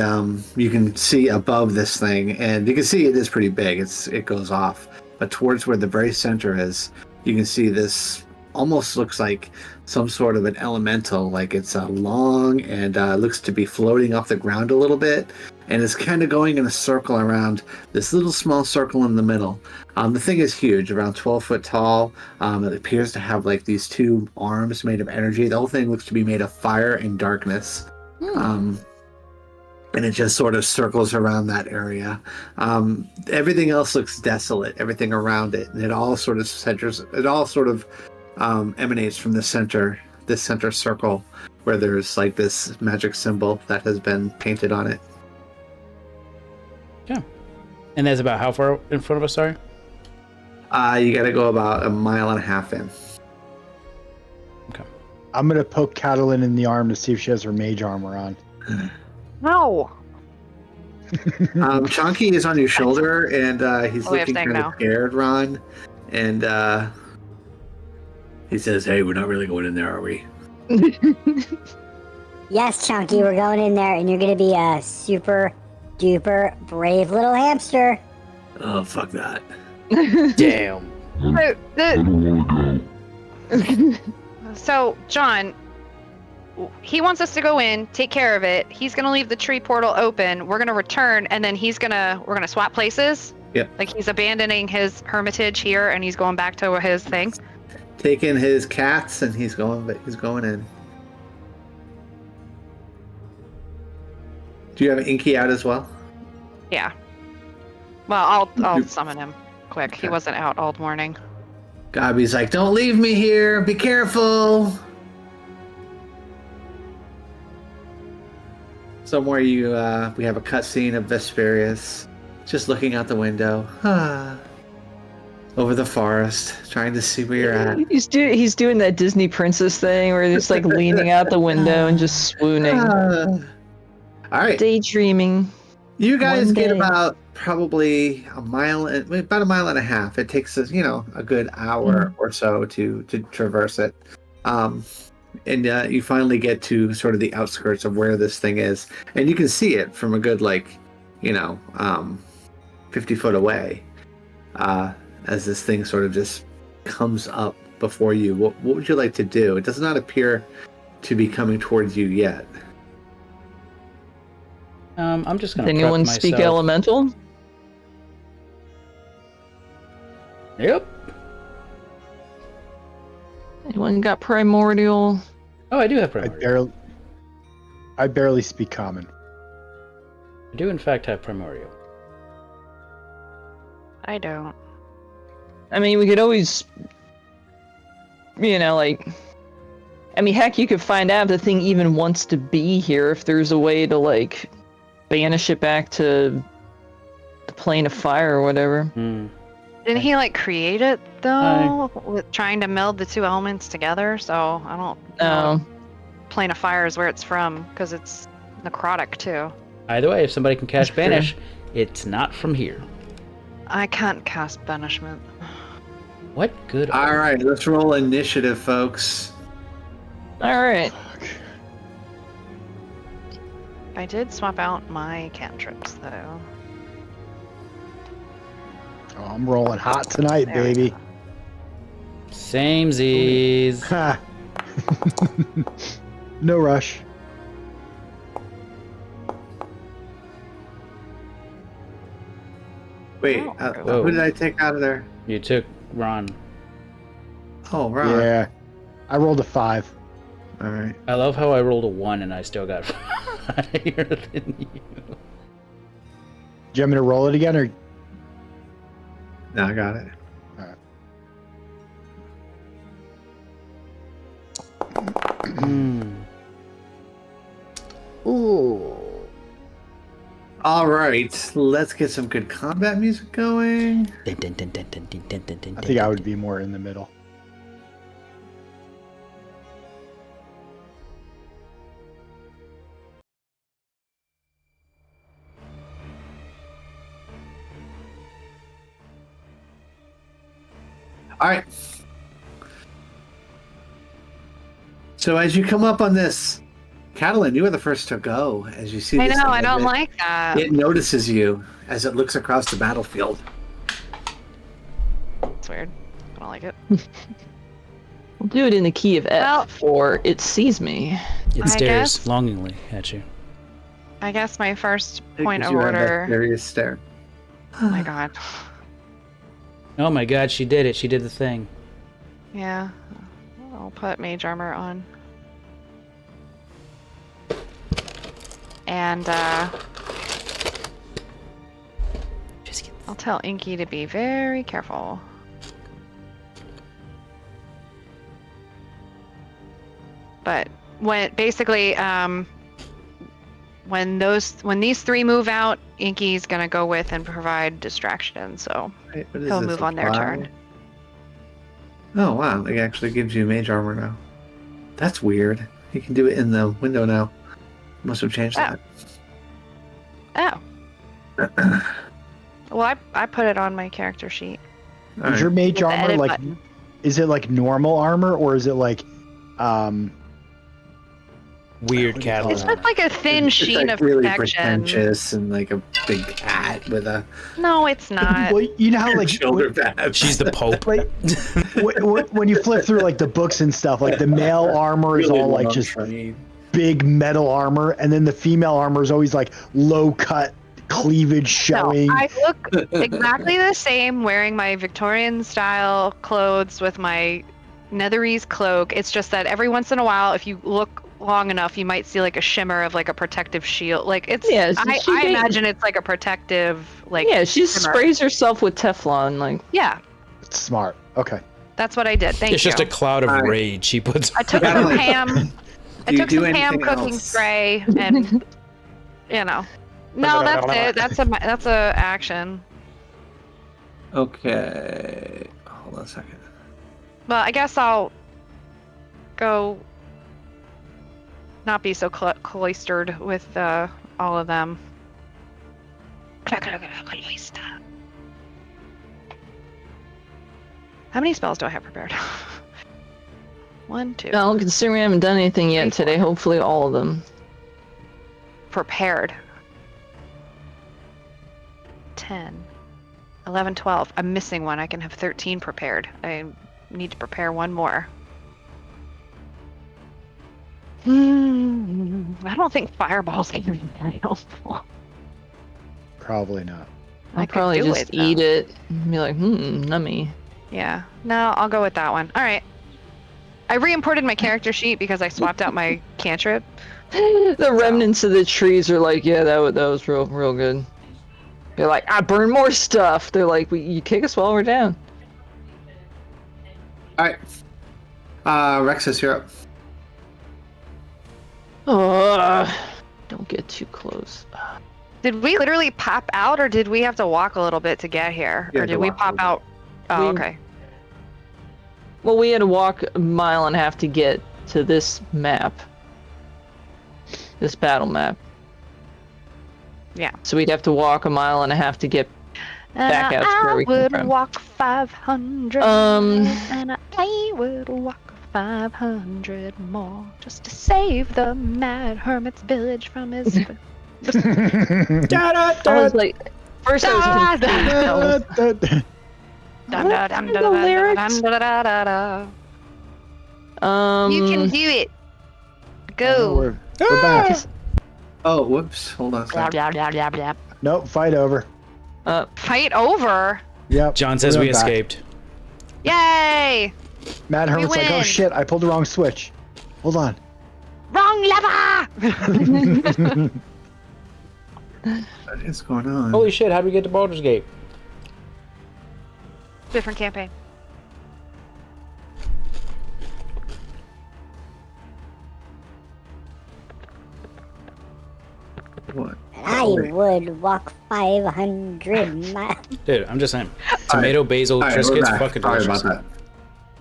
you can see above this thing, and you can see it is pretty big. It goes off, but towards where the very center is, you can see this almost looks like some sort of an elemental, like it's long and looks to be floating off the ground a little bit, and it's kind of going in a circle around this little small circle in the middle. The thing is huge, around 12 foot tall. It appears to have like these 2 arms made of energy. The whole thing looks to be made of fire and darkness. And it just sort of circles around that area. Everything else looks desolate, everything around it, and it all sort of emanates from this center circle, where there's like this magic symbol that has been painted on it. Yeah. And that's about how far in front of us, sorry? You gotta go about 1.5 miles in. Okay. I'm gonna poke Catalin in the arm to see if she has her mage armor on. No. Chunky is on your shoulder, and he's Oh, we have looking Stag kind of now. scared, Ron. And he says, "Hey, we're not really going in there, are we?" Yes, Chunky, we're going in there, and you're gonna be a super duper brave little hamster. Oh, fuck that. Damn. So, John, he wants us to go in, take care of it. He's gonna leave the tree portal open. We're gonna return, and then we're gonna swap places. Yep. Like he's abandoning his hermitage here, and he's going back to his thing. Taking his cats, and he's going in. Do you have Inky out as well? Yeah. Well, I'll summon him quick. He Okay. wasn't out all morning. Gobby's like, "Don't leave me here. Be careful." Somewhere we have a cutscene of Vesperius just looking out the window, over the forest, trying to see where you're at. He's doing that Disney princess thing where he's like leaning out the window and just swooning, All right, daydreaming. you guys One get day. about probably about 1.5 miles. It takes us, a good hour or so to traverse it. And you finally get to sort of the outskirts of where this thing is, and you can see it from a good 50 foot away, as this thing sort of just comes up before you. What would you like to do? It does not appear to be coming towards you yet. I'm just gonna Did prep anyone speak myself. elemental? Yep. Anyone got primordial? Oh, I do have I primordial. barely speak common. I do in fact have primordial. I don't. I mean, we could always, heck, you could find out if the thing even wants to be here, if there's a way to, banish it back to the plane of fire or whatever. Didn't he create it though, with trying to meld the 2 elements together? So I don't know. No. Plane of fire is where it's from because it's necrotic too. Either way, if somebody can cast That's fair. banish, it's not from here. I can't cast banishment. What good? All right, let's roll initiative, folks. Alright. I did swap out my cantrips though. Oh, I'm rolling hot tonight, There we baby. go. Samesies. Ha. No rush. Wait, Whoa. who did I take out of there? You took Ron. Oh, right. Yeah. I rolled a 5. All right. I love how I rolled a 1 and I still got higher than you. Do you want me to roll it again, or No, I got it. Ooh. All right, let's get some good combat music going. I think I would be more in the middle. All right. So as you come up on this, Catalin, you are the first to go. As you see, I this know, I don't element, like that. It notices you as it looks across the battlefield. It's weird. I don't like it. I'll do it in the key of F, Well- or it sees me. It I stares guess- longingly at you. I guess my first point Because of you have that order. curious stare. Oh my god. Oh my god, she did it. She did the thing. Yeah. I'll put mage armor on. And I'll tell Inky to be very careful. But when basically when these three move out, Inky's gonna go with and provide distraction, so Right, what is he'll this, move on their apply? turn. Oh wow, it actually gives you mage armor now. That's weird. You can do it in the window now. Must have changed Oh. that. Oh. Well, I put it on my character sheet. All Is your right. mage With the armor edit like? button. Is it like normal armor, or is it like, Weird What do you call cat. It's it? just like a thin It's sheen like of really protection. pretentious and like a big hat with a No, it's not. well, you know how like shoulder pads. She's the Pope. like when you flip through like the books and stuff, like the male armor is Really all like long just train. big metal armor, and then the female armor is always like low cut cleavage showing. No, I look exactly the same wearing my Victorian style clothes with my Netherese cloak. It's just that every once in a while, if you look long enough, you might see like a shimmer of like a protective shield. Like it's, Yeah, I imagine it's like a protective, like, Yeah, she shimmer. sprays herself with Teflon. Like, Yeah, It's smart. Okay. that's what I did. Thank It's you. just a cloud of All right. rage she puts. I took Gotta some like- ham. I Do you took do some ham anything cooking else? spray and, you know. No, that's it. That's a action. Okay. Hold on a second. Well, I guess I'll go not be so cloistered with all of them. How many spells do I have prepared? 1, 2. well, considering we haven't done anything yet Three, today, hopefully all of them. Prepared. 10, 11, 12. I'm missing one. I can have 13 prepared. I need to prepare one more. I don't think fireball's gonna be very helpful. Probably not. I I'll could probably do just it, though. eat it and be like, nummy. Yeah. No, I'll go with that one. All right. I re-imported my character sheet because I swapped out my cantrip. The remnants of the trees are like, yeah, that was real good. They're like, I burn more stuff. They're like, you kick us while we're down. All right. Rexus, you're up. Don't get too close. Did we literally pop out, or did we have to walk a little bit to get here? You Or had to did we walk a pop little out? Oh, We- okay. Well, we had to walk a mile and a half to get to this map. This battle map. Yeah. So we'd have to walk a mile and a half to get back out to where we I came would from. walk 500. Um, And I would walk 500 more just to save the mad hermit's village from his. I was like, first I was confused. The lyrics? You can do it. Go. We're back. Oh, whoops. Hold on a Blah, second. blah, blah, blah, blah. Nope, fight over. Fight over. Yep. John says we're we back. escaped. Yay! Matt Hermit's like, oh win. shit, I pulled the wrong switch. Hold on. Wrong lever! What is going on? Holy shit! How do we get to Baldur's Gate? Different campaign. What? I would walk 500 miles. Dude, I'm just saying. Tomato, basil, All right, we're Triscuits, back. fucking Sorry delicious. about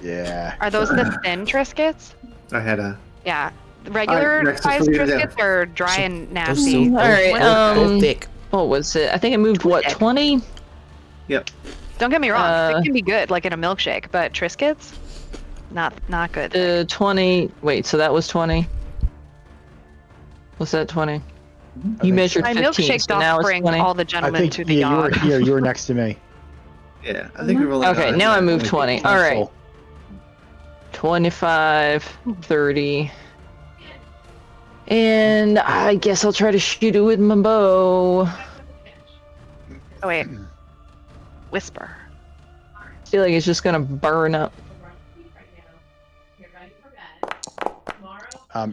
Yeah. Are those the thin Triscuits? that. I had a. Yeah. Regular Rex, size what do you do? Triscuits are dry and Those nasty. so- All right, so thick. What was it? I think I moved what 20. Yep. Don't get me wrong, it can be good, like in a milkshake, but Triscuits, not good. 20. Wait, so that was 20. Was that 20? You measured My 15, milkshake so now doth it's bring 20. all the I gentlemen think to the you were yacht. here. You were next to me. Yeah, I think we're rolling. Okay, now I moved 20. All right. Cancel. 25, 30. And I guess I'll try to shoot it with my bow. Oh wait, whisper. I feel like it's just gonna burn up.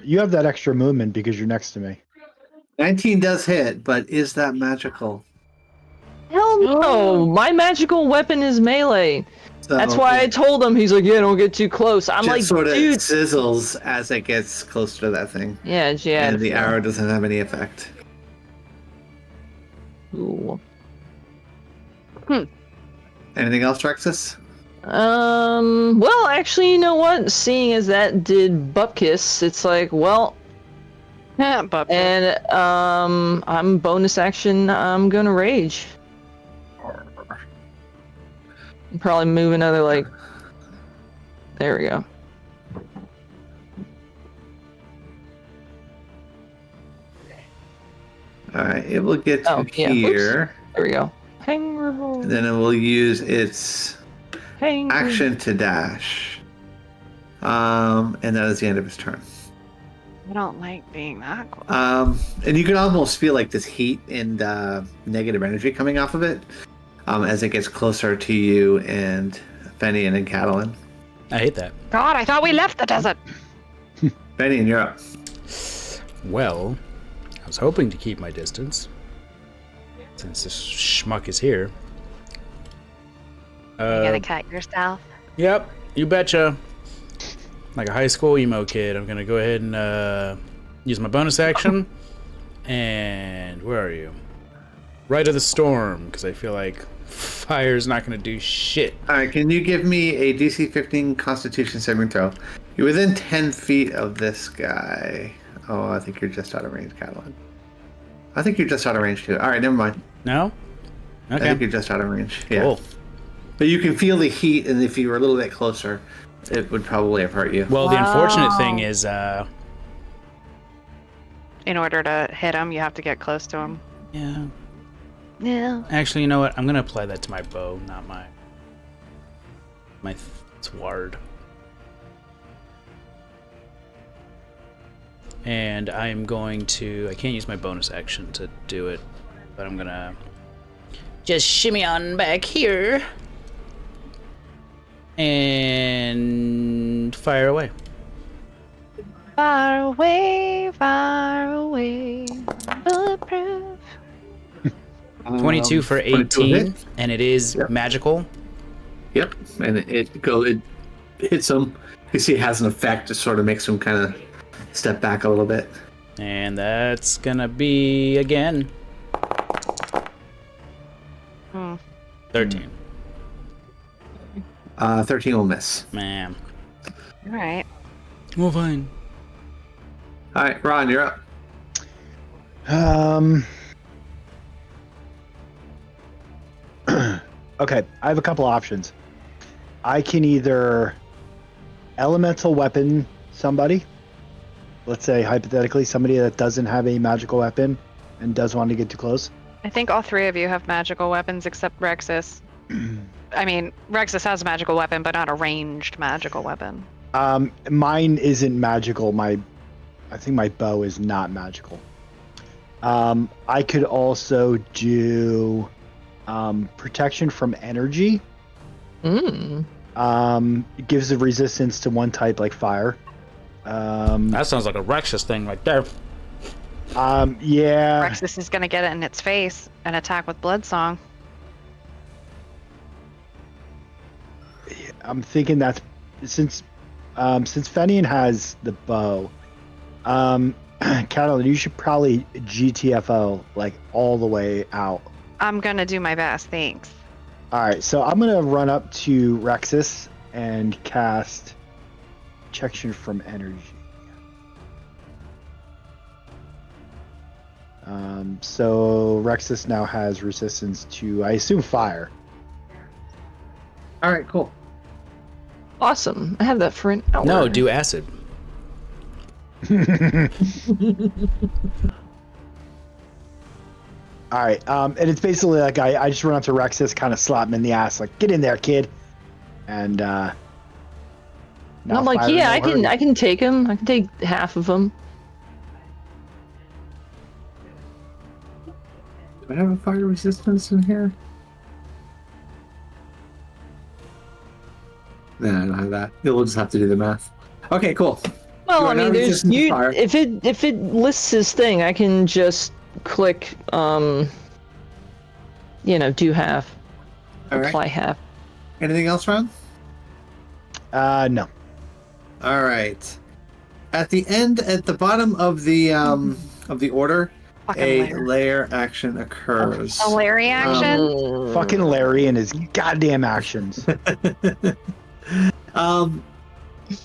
You have that extra movement because you're next to me. 19 does hit, but is that magical? Hell no! My magical weapon is melee. So That's why I it told him. He's like, yeah, don't get too close. I'm just like, sort of dude. sizzles as it gets closer to that thing, Yeah, yeah. and the arrow doesn't have any effect. Ooh. Anything else, Rexus? Well, actually, you know what? Seeing as that did Bupkis, it's like, well, But and I'm bonus action. I'm gonna rage. Probably move another like. There we go. All right, it will get to Oh, yeah, here, There we go. Hang roll. and then it will use its Hang. action to dash. And that is the end of his turn. I don't like being that close. And you can almost feel like this heat and negative energy coming off of it as it gets closer to you and Fenian and Catalan. I hate that. God, I thought we left the desert. Fenian, you're up. Well, I was hoping to keep my distance since this schmuck is here. You gonna cut yourself? Yep, you betcha. Like a high school emo kid, I'm gonna go ahead and use my bonus action. And where are you? Right of the storm, because I feel like fire's not gonna do shit. All right, can you give me a DC 15 Constitution saving throw? You're within 10 feet of this guy. Oh, I think you're just out of range, Catalan. I think you're just out of range too. All right, never mind. No? I think Okay. you're just out of range. Yeah. Cool. But you can feel the heat, and if you were a little bit closer, it would probably have hurt you. Well, the unfortunate thing is, In order to hit him, you have to get close to him. yeah. Yeah. Actually, you know what? I'm gonna apply that to my bow, not my sword. And I'm going to. I can't use my bonus action to do it, but I'm gonna just shimmy on back here and fire away. Far away, bulletproof. 22 for 22 18, hit. and it is Yep. magical. Yep, and it hits him. You see, it has an effect. It sort of makes him kind of step back a little bit. And that's gonna be again Hmm. 13. 13 will miss. Man. All right. Well, fine. All right, Ron, you're up. Okay, I have a couple options. I can either elemental weapon somebody. Let's say hypothetically somebody that doesn't have a magical weapon and does want to get too close. I think all three of you have magical weapons except Rexus. I mean, Rexus has a magical weapon, but not a ranged magical weapon. Mine isn't magical. I think my bow is not magical. I could also do protection from energy. Mm. It gives a resistance to one type like fire. That sounds like a Rexus thing right there. Yeah. Rexus is gonna get it in its face and attack with Bloodsong. I'm thinking that's since Fenian has the bow. Catalan, you should probably GTFO like all the way out. I'm gonna do my best, thanks. All right, so I'm gonna run up to Rexus and cast Protection from Energy. So Rexus now has resistance to, I assume, fire. All right, cool. Awesome. I have that for an hour. No, do acid. All right, and it's basically like I just run up to Rexus, kind of slap him in the ass, like get in there, kid, and And I'm like, yeah, I can take him. I can take half of him. Do I have a fire resistance in here? No, I don't have that. You'll just have to do the math. Okay, cool. Well, You I are mean, now there's resistant to you. fire. If it lists his thing, I can just click. Do half. All right. Apply half. Anything else, Ron? No. All right. At the bottom of the order, Fucking a Larry. layer action occurs. A Larry action? Fucking Larry and his goddamn actions.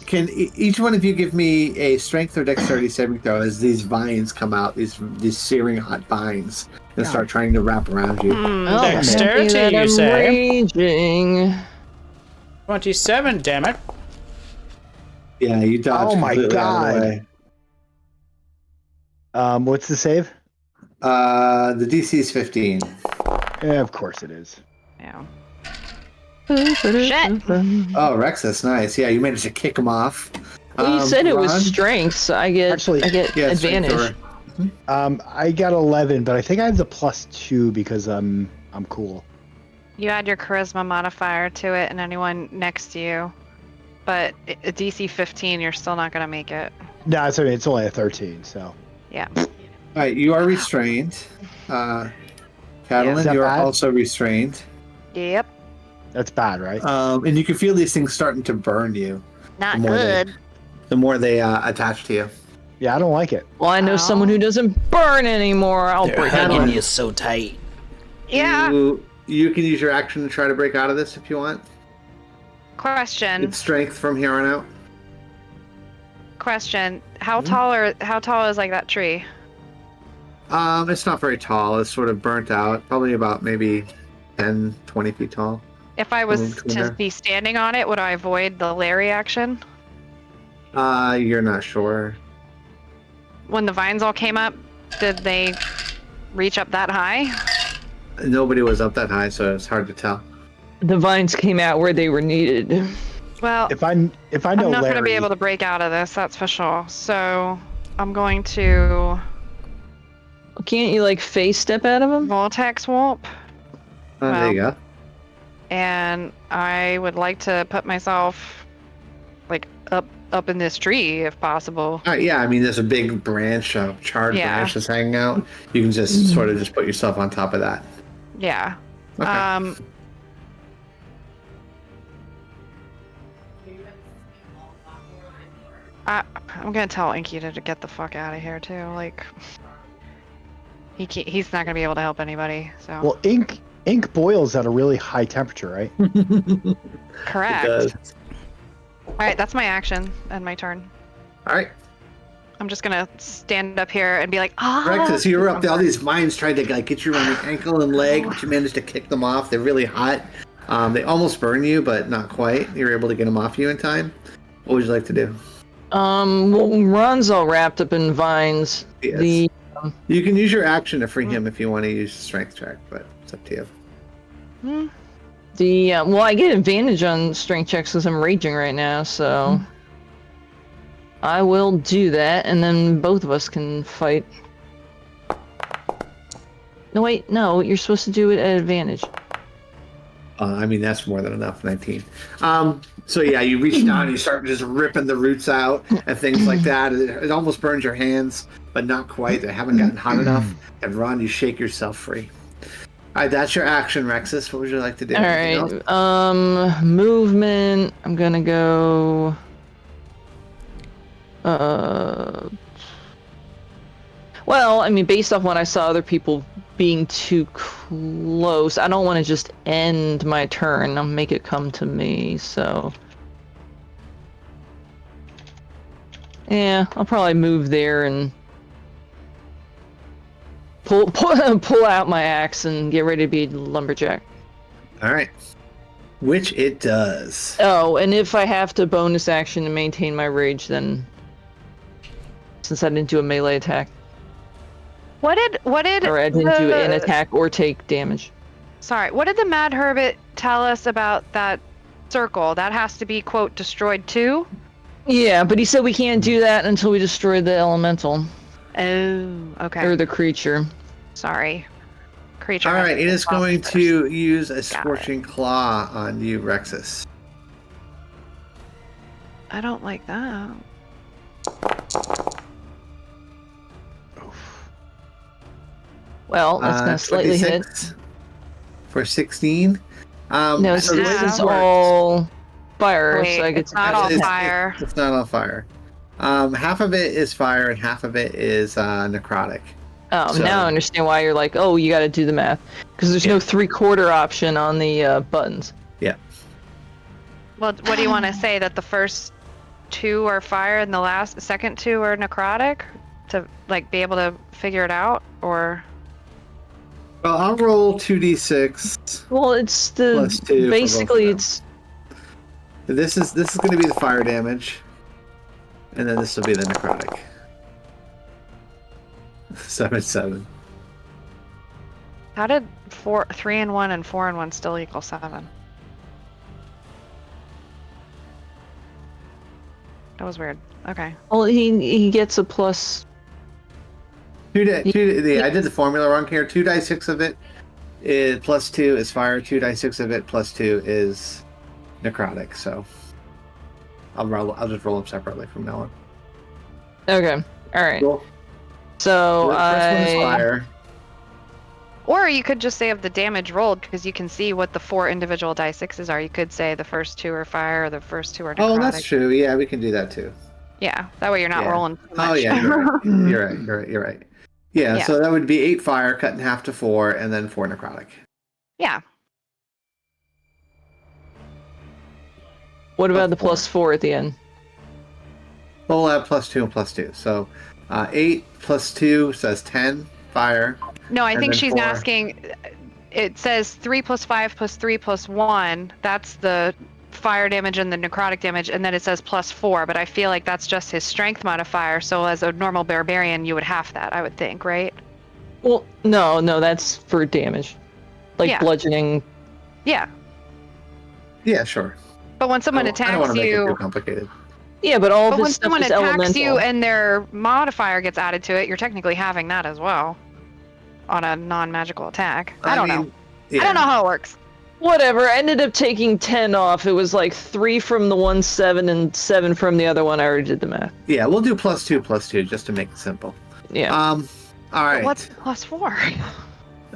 Can each one of you give me a strength or dexterity saving throw as these vines come out, these searing hot vines, and start trying to wrap around you? Oh, Dexterity, that you I'm say? Raging. 27, damn it. Yeah, you dodge. Oh my completely out of the God. way. What's the save? The DC is 15. Yeah, of course it is. Yeah. Shit. Oh, Rexus, nice. Yeah, you managed to kick him off. Well, you said it was Ron? strength, so I get Actually, Yeah, strength advantage. I got 11, but I think I have the +2 because I'm cool. You add your charisma modifier to it and anyone next to you. But a DC 15, you're still not gonna make it. No, it's only a 13, so. Yeah. All right, you are restrained. Is Catalan, that you are bad? also restrained. Yep. That's bad, right? And you can feel these things starting to burn you Not The more they- good. the more they attach to you. Yeah, I don't like it. Well, I know Ow. someone who doesn't burn anymore. I'll They're break it hugging on. you so tight. Yeah. You can use your action to try to break out of this if you want. Question. It's strength from here on out. Question. How tall is like that tree? It's not very tall. It's sort of burnt out. Probably about maybe 10, 20 feet tall. If I was between to there. be standing on it, would I avoid the Larry action? You're not sure. When the vines all came up, did they reach up that high? Nobody was up that high, so it's hard to tell. The vines came out where they were needed. Well, If I know I'm not Larry, going to be able to break out of this, that's for sure. So I'm going to Can't you like face step out of them? vortex warp, There you go. and I would like to put myself like up in this tree if possible. All right, yeah, I mean, there's a big branch, a charred Yeah. branch that's hanging out. You can just sort of just put yourself on top of that. Yeah. Okay. I'm gonna tell Inky to get the fuck out of here too. Like, he's not gonna be able to help anybody. So well, ink boils at a really high temperature, right? correct. It does. All right, that's my action and my turn. All right, I'm just gonna stand up here and be like, ah. Rexus, you were up there. All these vines tried to like get you around the ankle and leg, but you managed to kick them off. They're really hot. They almost burn you, but not quite. You were able to get them off you in time. What would you like to do? Well, Ron's all wrapped up in vines. Yes. The You can use your action to free him if you want to use strength check, but it's up to you. well, I get advantage on strength checks because I'm raging right now, so I will do that, and then both of us can fight. No, wait, no, you're supposed to do it at advantage. I mean, that's more than enough, 19. So yeah, you reach down and you start just ripping the roots out and things like that. It almost burns your hands, but not quite. They haven't gotten hot enough. And Ron, you shake yourself free. All right, that's your action, Rexus. What would you like to do? All Anything right. else? Movement. I'm gonna go. Well, I mean, based off when I saw other people being too close, I don't want to just end my turn. I'll make it come to me. So. Yeah, I'll probably move there and pull out my axe and get ready to be lumberjack. All right. Which it does. Oh, and if I have to bonus action to maintain my rage, then since I didn't do a melee attack, What did or I didn't do an attack or take damage. Sorry, what did the Mad Hermit tell us about that circle? That has to be, quote, destroyed too? Yeah, but he said we can't do that until we destroy the elemental. Oh, okay. Or the creature. Sorry. Creature. All has right, to it be is fought going first. to use a Got it. Scorching Claw on you, Rexus. I don't like that. Well, that's gonna slightly hit. 26 for 16. No, so so the this way is this works- all fire, Wait, so I get it's to not pass all it. fire. It's not on fire. Half of it is fire and half of it is necrotic. Oh, So- now I understand why you're like, oh, you gotta do the math. Because there's no 3/4 option on the buttons. Yeah. Well, what do you want to say? That the first two are fire and the second two are necrotic? To, like, be able to figure it out? Or... Well, I'll roll 2d6. Well, it's the Plus 2 for basically both of them. it's This is going to be the fire damage, and then this will be the necrotic. 7/7. How did 3 and 1 and 4 and 1 still equal 7? That was weird. Okay. well he gets a plus. I did the formula wrong here. 2d6 of it is plus 2 is fire. 2d6 of it plus 2 is necrotic. So I'll just roll them separately from now on. Okay, all right. Cool. So The first one is I fire. Or you could just say of the damage rolled, because you can see what the 4 individual die 6s are. You could say the first 2 are fire, or the first 2 are necrotic. Oh, that's true. Yeah, we can do that too. Yeah, that way you're not Yeah. rolling too much. Oh yeah, you're right. Yeah, Yeah. so that would be 8 fire cut in half to 4, and then 4 necrotic. Yeah. what about the plus 4 at the end? We'll have plus 2 and plus 2. So 8 plus 2 says 10 fire. No, I And think then she's 4. asking. It says 3 plus 5 plus 3 plus 1. That's the fire damage and the necrotic damage, and then it says plus 4. But I feel like that's just his strength modifier. So as a normal barbarian, you would half that, I would think, right? Well, no, that's for damage, like Yeah. bludgeoning. Yeah. Yeah, sure. But when someone I don't attacks want to make it too you, complicated. Yeah, but all but this when stuff someone is attacks elemental. you and their modifier gets added to it, you're technically having that as well on a non-magical attack. I don't know. Yeah. I don't know how it works. Whatever. I ended up taking 10 off. It was like 3 from the one 7 and 7 from the other one. I already did the math. Yeah, we'll do plus 2 just to make it simple. Yeah. All right. What's plus 4?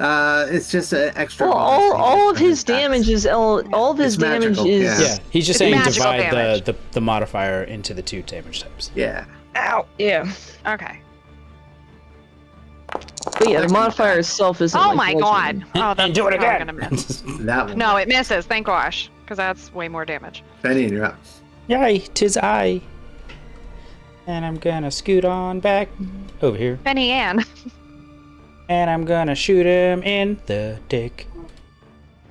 It's just an extra. Well, bonus you all get of from his attacks. damage is all of his It's damage magical, is. yeah. Yeah, he's just It's saying magical divide damage. the modifier into the 2 damage types. Yeah. Ow. Yeah. Okay. But yeah, the modifier itself isn't. Oh like my bludgeoning. god. Oh, that's And do it probably again. gonna miss. That one. No, it misses. Thank gosh, because that's way more damage. Benny, you're up. Yay, 'tis I. And I'm gonna scoot on back over here. Penny Ann. And I'm gonna shoot him in the dick.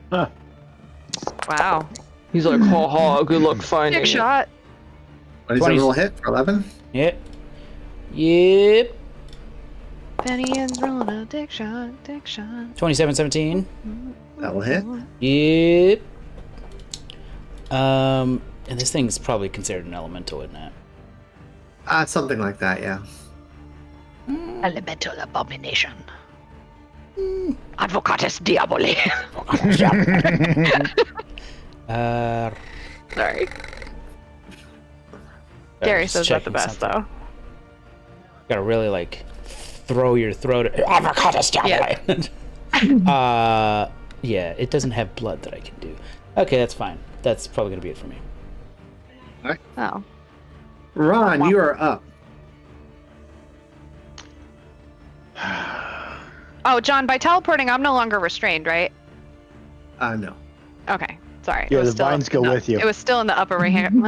Wow. He's like, ha ha, good luck finding Dick it. shot. What is 20. a roll hit for 11? Yep. Yep. Penny Ann's rolling a dick shot. Dick shot. 27-17. That will hit. Yep. And this thing's probably considered an elemental, isn't it? Something like that, yeah. Elemental abomination. Advocatus diaboli. Sorry. Gary says that the best though. Gotta really like throw your throat at yeah, it doesn't have blood that I can do. Okay, that's fine. That's probably gonna be it for me. Oh. Ron, you are up. Oh, John, by teleporting, I'm no longer restrained, right? No. Okay. Sorry. Yeah, It was the vines go with you. It was still in the upper right hand.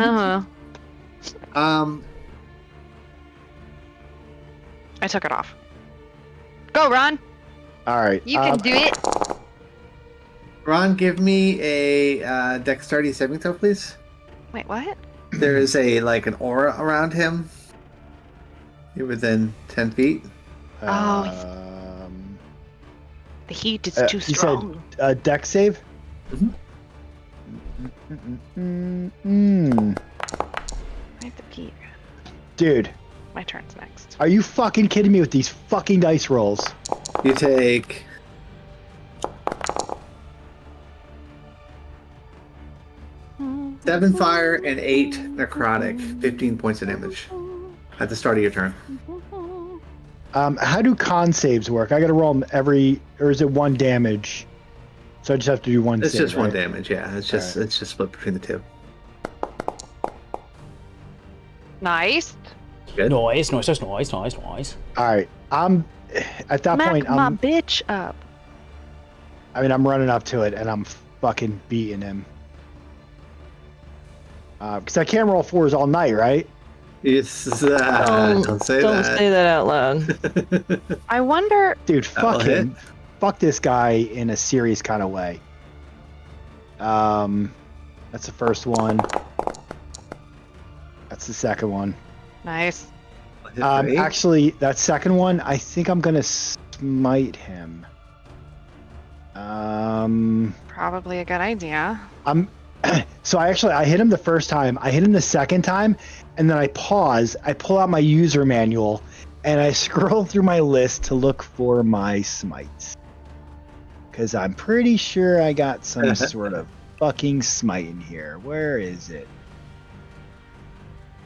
I took it off. Go, Ron. All right. You can do it. Ron, give me a dexterity saving throw, please. Wait, what? There is an aura around him. You're within 10 feet. The heat is too You strong. said dex save? I have to pee. Dude, My turn's next. are you fucking kidding me with these fucking dice rolls? You take 7 fire and 8 necrotic, 15 points of damage at the start of your turn. How do con saves work? I gotta roll them or is it 1 damage? So I just have to do 1 It's save, just 1 right? damage, yeah. It's just split between the two. Nice. Good. Noise. All right. I'm at that point. my I'm bitch up. I'm running up to it and I'm fucking beating him. Because I can't roll 4s all night, right? Yes, don't say Don't that. say that out loud. I wonder. Dude, That will fuck him. Fuck this guy in a serious kind of way. That's the first one. That's the second one. Nice. Actually, that second one, I think I'm gonna smite him. Probably a good idea. So I hit him the first time. I hit him the second time, and then I pause. I pull out my user manual, and I scroll through my list to look for my smites. Because I'm pretty sure I got some sort of fucking smite in here. Where is it?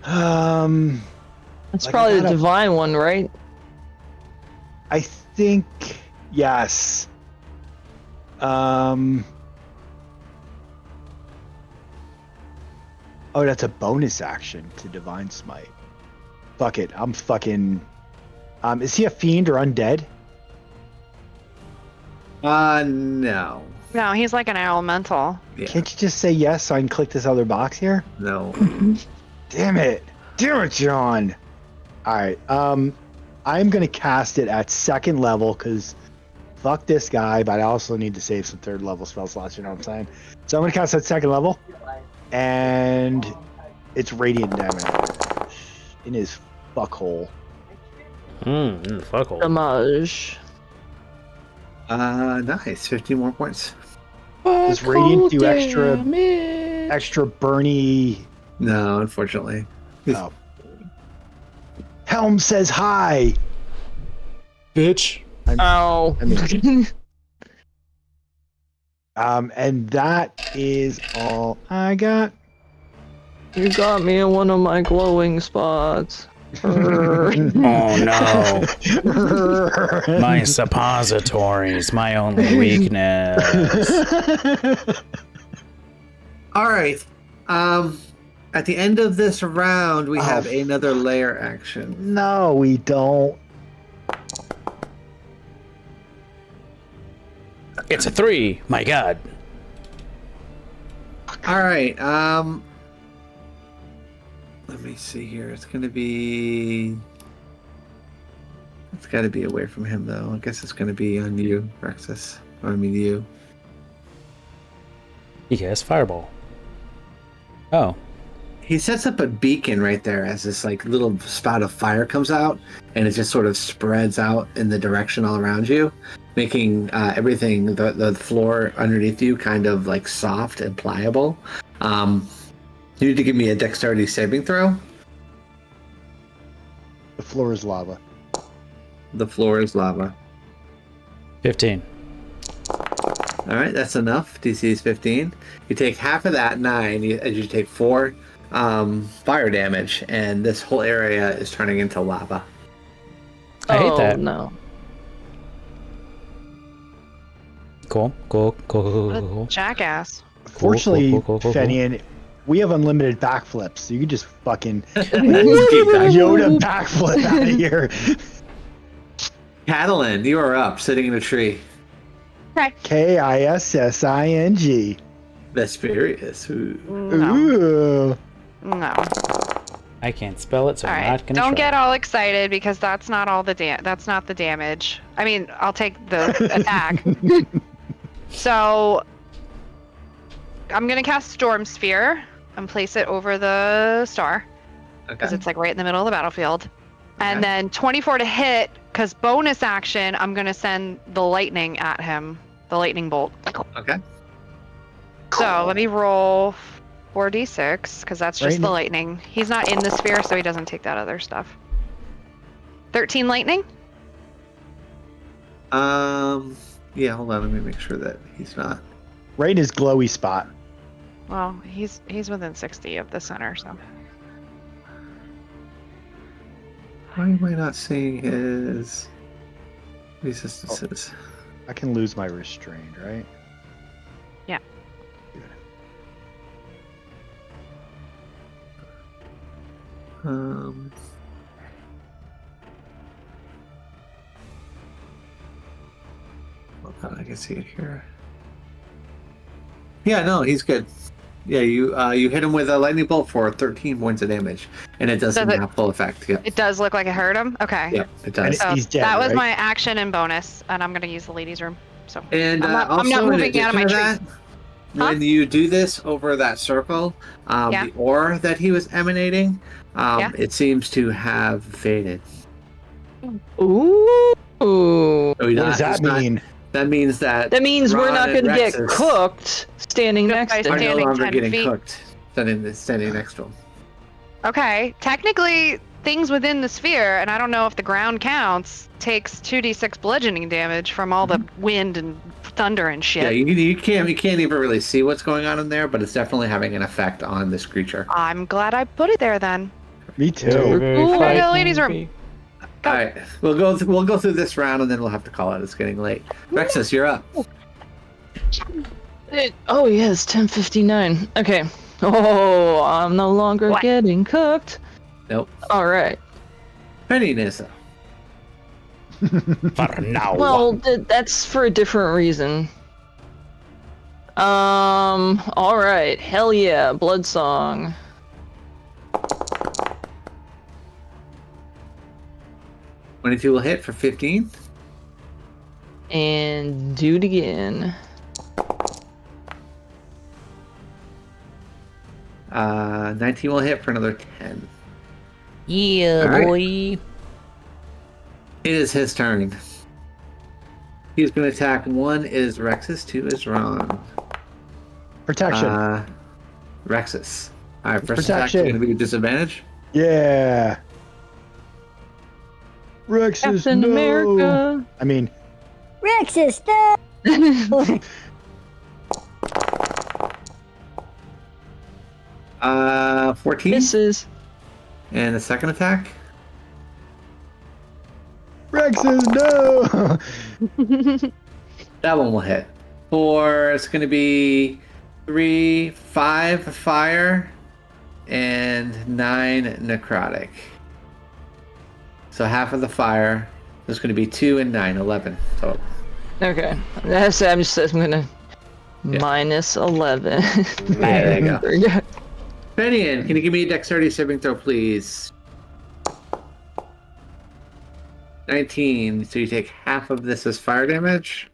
That's probably the divine one, right? I think yes. Oh, that's a bonus action to divine smite. Fuck it. I'm fucking. Is he a fiend or undead? No. No, he's like an elemental. Yeah. Can't you just say yes so I can click this other box here? No. Damn it, John. All right. I'm gonna cast it at 2nd level because fuck this guy, but I also need to save some 3rd level spell slots. You know what I'm saying? So I'm gonna cast at 2nd level, and it's radiant damage in his fuckhole. Fuck all. Damage. Nice. 15 more points. Does radiant do extra burny? No, unfortunately. Oh. Helm says hi. Bitch. Ow. And that is all I got. You got me in one of my glowing spots. Oh no. My suppositories, my only weakness. All right. At the end of this round, we have another layer action. No, we don't. It's a 3. My god. All right. Let me see here. It's got to be away from him, though. I guess it's going to be on you, Rexus. Or I mean, you. He has fireball. Oh. He sets up a beacon right there as this little spout of fire comes out, and it just sort of spreads out in the direction all around you, making everything, the floor underneath you, kind of soft and pliable. You need to give me a dexterity saving throw. The floor is lava. The floor is lava. 15. All right, that's enough. DC is 15. You take half of that, 9, as you take 4 fire damage, and this whole area is turning into lava. I hate that. No. Cool. What a jackass. Fortunately, cool. Fenian, we have unlimited backflips, so you can just fucking Just keep that. Yoda backflip out of here. Catalan, you are up, sitting in a tree. Kissing. Vesperius. Ooh. No. Ooh. No. I can't spell it, so All I'm right. not gonna Don't try. get all excited because that's not all the that's not the damage. I mean, I'll take the attack. So I'm gonna cast Storm Sphere and place it over the star because Okay. it's like right in the middle of the battlefield. And Okay. then 24 to hit because bonus action. I'm gonna send the lightning at him, the lightning bolt. Okay. So let me roll 4d6 because that's just the Lightning. lightning. He's not in the sphere, so he doesn't take that other stuff. 13 lightning. Yeah, hold on. Let me make sure that he's not. Right in his glowy spot. Well, he's within 60 of the center, so. Why am I not seeing his resistances? I can lose my restrained, right? Yeah. Um. Hold on, I can see it here. Yeah, no, he's good. Yeah, you hit him with a lightning bolt for 13 points of damage, and it doesn't Does it- have full effect. Yep. It does look like it hurt him. Okay. Yep, it And does. So he's dead, that was right? my action and bonus, and I'm gonna use the ladies' room. So And I'm not also, in moving out of my addition tree. to that, when you do this over that circle, Yeah. the aura that he was emanating, Yeah. it seems to have faded. Ooh. So What does that mean? That means that That means we're Ron not and going to get Rexus cooked standing Just next by to are him. no standing longer 10 getting feet. cooked. Standing next to him. Okay. Technically, things within the sphere, and I don't know if the ground counts, takes 2d6 bludgeoning damage from all the wind and thunder and shit. Yeah, you can't even really see what's going on in there, but it's definitely having an effect on this creature. I'm glad I put it there then. Me Very, too. very Cool. Go to the frightening. ladies' room. Go. All right, we'll go through this round and then we'll have to call it. It's getting late. Rexus, you're up. Oh yeah, it's 10:59. Okay. Oh, I'm no longer What? getting cooked. Nope. All right. Penny Nissa. For now. Well, that's for a different reason. All right. Hell yeah, Blood Song. When if you will hit for 15. And do it again. 19 will hit for another 10. Yeah, All right. boy. It is his turn. He's going to attack. 1 is Rexus, 2 is Ron. Protection. Rexus. All right, first attack is Protection. going to be a disadvantage. Yeah. Rexus, Captain no. America. I mean, Rexus, no! 14. Misses. And the second attack. Rexus, no. That one will hit. It's going to be 5 fire and 9 necrotic. So half of the fire. There's going to be 2 and 9, 11 total. Okay. I'm gonna minus 11. There you go. There you go. Fenian, can you give me a dexterity saving throw, please? 19. So you take half of this as fire damage.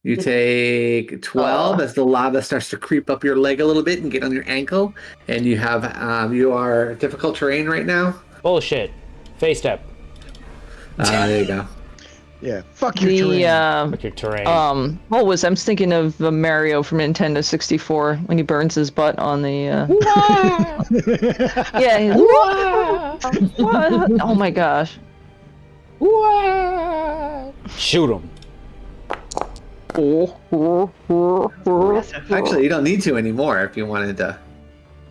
You take 12 as the lava starts to creep up your leg a little bit and get on your ankle, and you are difficult terrain right now. Bullshit. Face step. There you go. Yeah. Fuck your terrain. With your terrain. I'm thinking of Mario from Nintendo 64 when he burns his butt on the yeah. What? Oh my gosh. Shoot him. Actually, you don't need to anymore if you wanted to.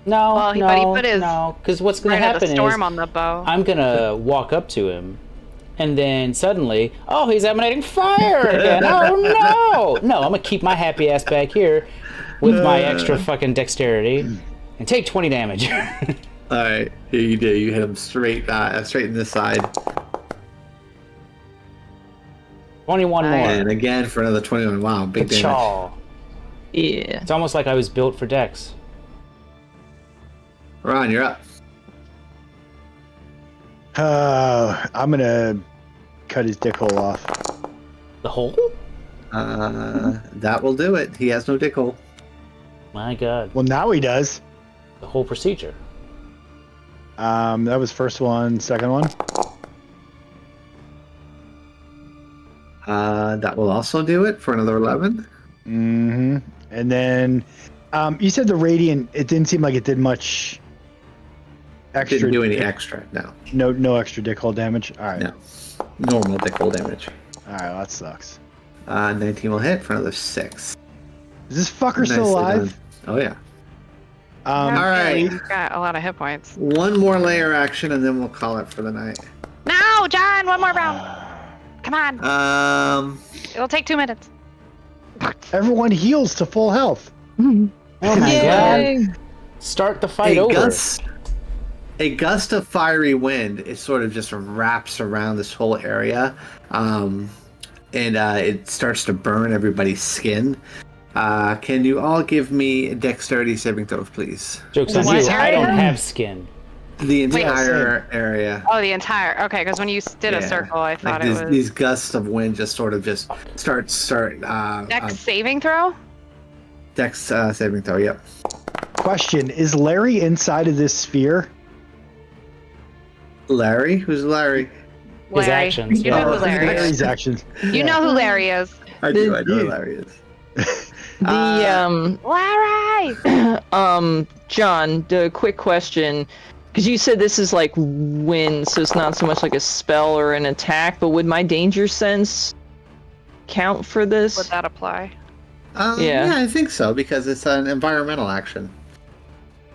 No, Well, no, but he put his no. Because what's going Right to at the happen storm is on the bow. I'm going to walk up to him, and then suddenly, oh, he's emanating fire again. Oh, no. No, I'm going to keep my happy ass back here with my extra fucking dexterity and take 20 damage. All right, here you do. You hit him straight in this side, 21 more. and again for another 21. Wow, big damage. Chaw. Yeah. It's almost like I was built for dex. Ron, you're up. I'm gonna cut his dick hole off. The hole? That will do it. He has no dick hole. My God. Well, now he does. The whole procedure. That was first one, second one. That will also do it for another 11. Mm-hmm. And then, you said the radiant. It didn't seem like it did much. Extra. Didn't do any extra. No, No extra dick hole damage. All right. no. Normal dick hole damage. All right. Well, that sucks. 19 will hit for another 6. Is this fucker Nicely still alive? done. Oh yeah. Um, All right. He's got a lot of hit points. One more layer action, and then we'll call it for the night. No, John, one more round. Come on. It'll take 2 minutes. Everyone heals to full health. Oh my Yay. God. Start the fight over. A gust of fiery wind, it sort of just wraps around this whole area, and it starts to burn everybody's skin. Can you all give me dexterity saving throws, please? Joke's on What you. I area? don't have skin. The entire area. Oh, the entire. Okay, because when you did a Yeah. circle, I thought Like it was. these gusts of wind just sort of start. Dex saving throw? Dex saving throw. Yep. Question: is Larry inside of this sphere? Larry, who's Larry? His Larry. actions, You yeah. know who Larry is. Larry's actions. You know who Larry is. I know who Larry is. The Larry! John, the quick question, because you said this is like wind, so it's not so much like a spell or an attack, but would my danger sense count for this? Would that apply? Yeah. I think so because it's an environmental action.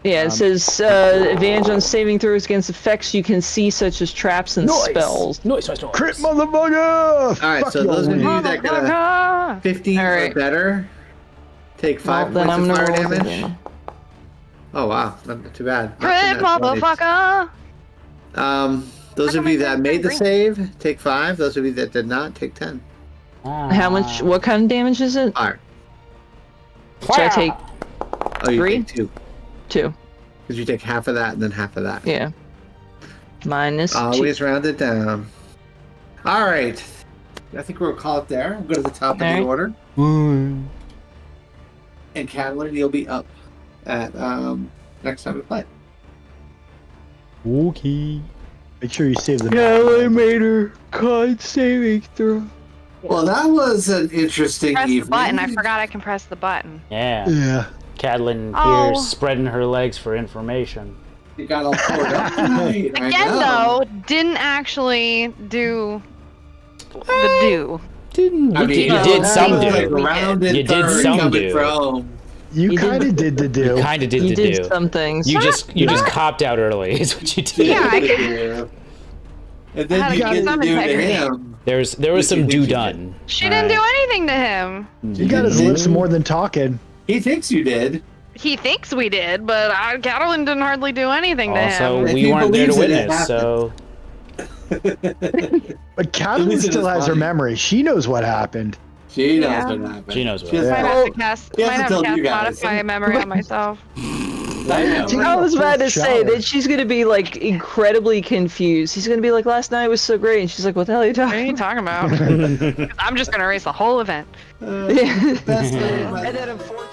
Yeah, it says advantage on saving throws against effects you can see, such as traps and spells. Noise. Crit motherfucker! All right, Fuck so you, those of you Larry. that got Motherfucker! a 15 All or right. better take 5 Well, then points of I'm fire gonna roll damage. again. Oh wow, not too bad. Crit motherfucker! Those of you that made the save take 5. Those of you that did not take 10. How much? What kind of damage is it? Fire. Should I take Oh, you 3? take 2 2? because you take half of that and then half of that. Yeah. Minus 2. Always round it down. All right, I think we'll call it there. We'll go to the top of the Alright. order. And Catalan, you'll be up at next time we play. Okay. Make sure you save the. made her con saving throw. Well, that was an interesting Press the evening. button. I forgot I can press the button. Yeah. Yeah. Catalan Oh. here spreading her legs for information. You got all poured up tonight. I Again, know. though, didn't actually do the do. Didn't I you? mean, You did some like do. rounded You did third some coming do. from. You You kind of did the do. Kind of did You the did do. some things. You just copped out early. Is what you did. Yeah, I could- And I then had you to did keep the some do to integrity. him. There was What some do you do think you done. She didn't do anything to him. You got his lips more than talking. He thinks you did. He thinks we did, but Catalan didn't hardly do anything to Also, him. If we he weren't there to believes it, it witness, so But Catalan least it still is has her funny. memory. She knows what happened. She knows Yeah. what happened. She knows what She has- Might have to cast, He might hasn't have to told cast you guys. modify memory on myself. I know. I was about to say Shower. that she's gonna be like incredibly confused. He's gonna be like, "Last night was so great," and she's like, "What the hell are you What are you talking talking about? I'm just gonna erase the whole event. about?" Best of And then unfortunately.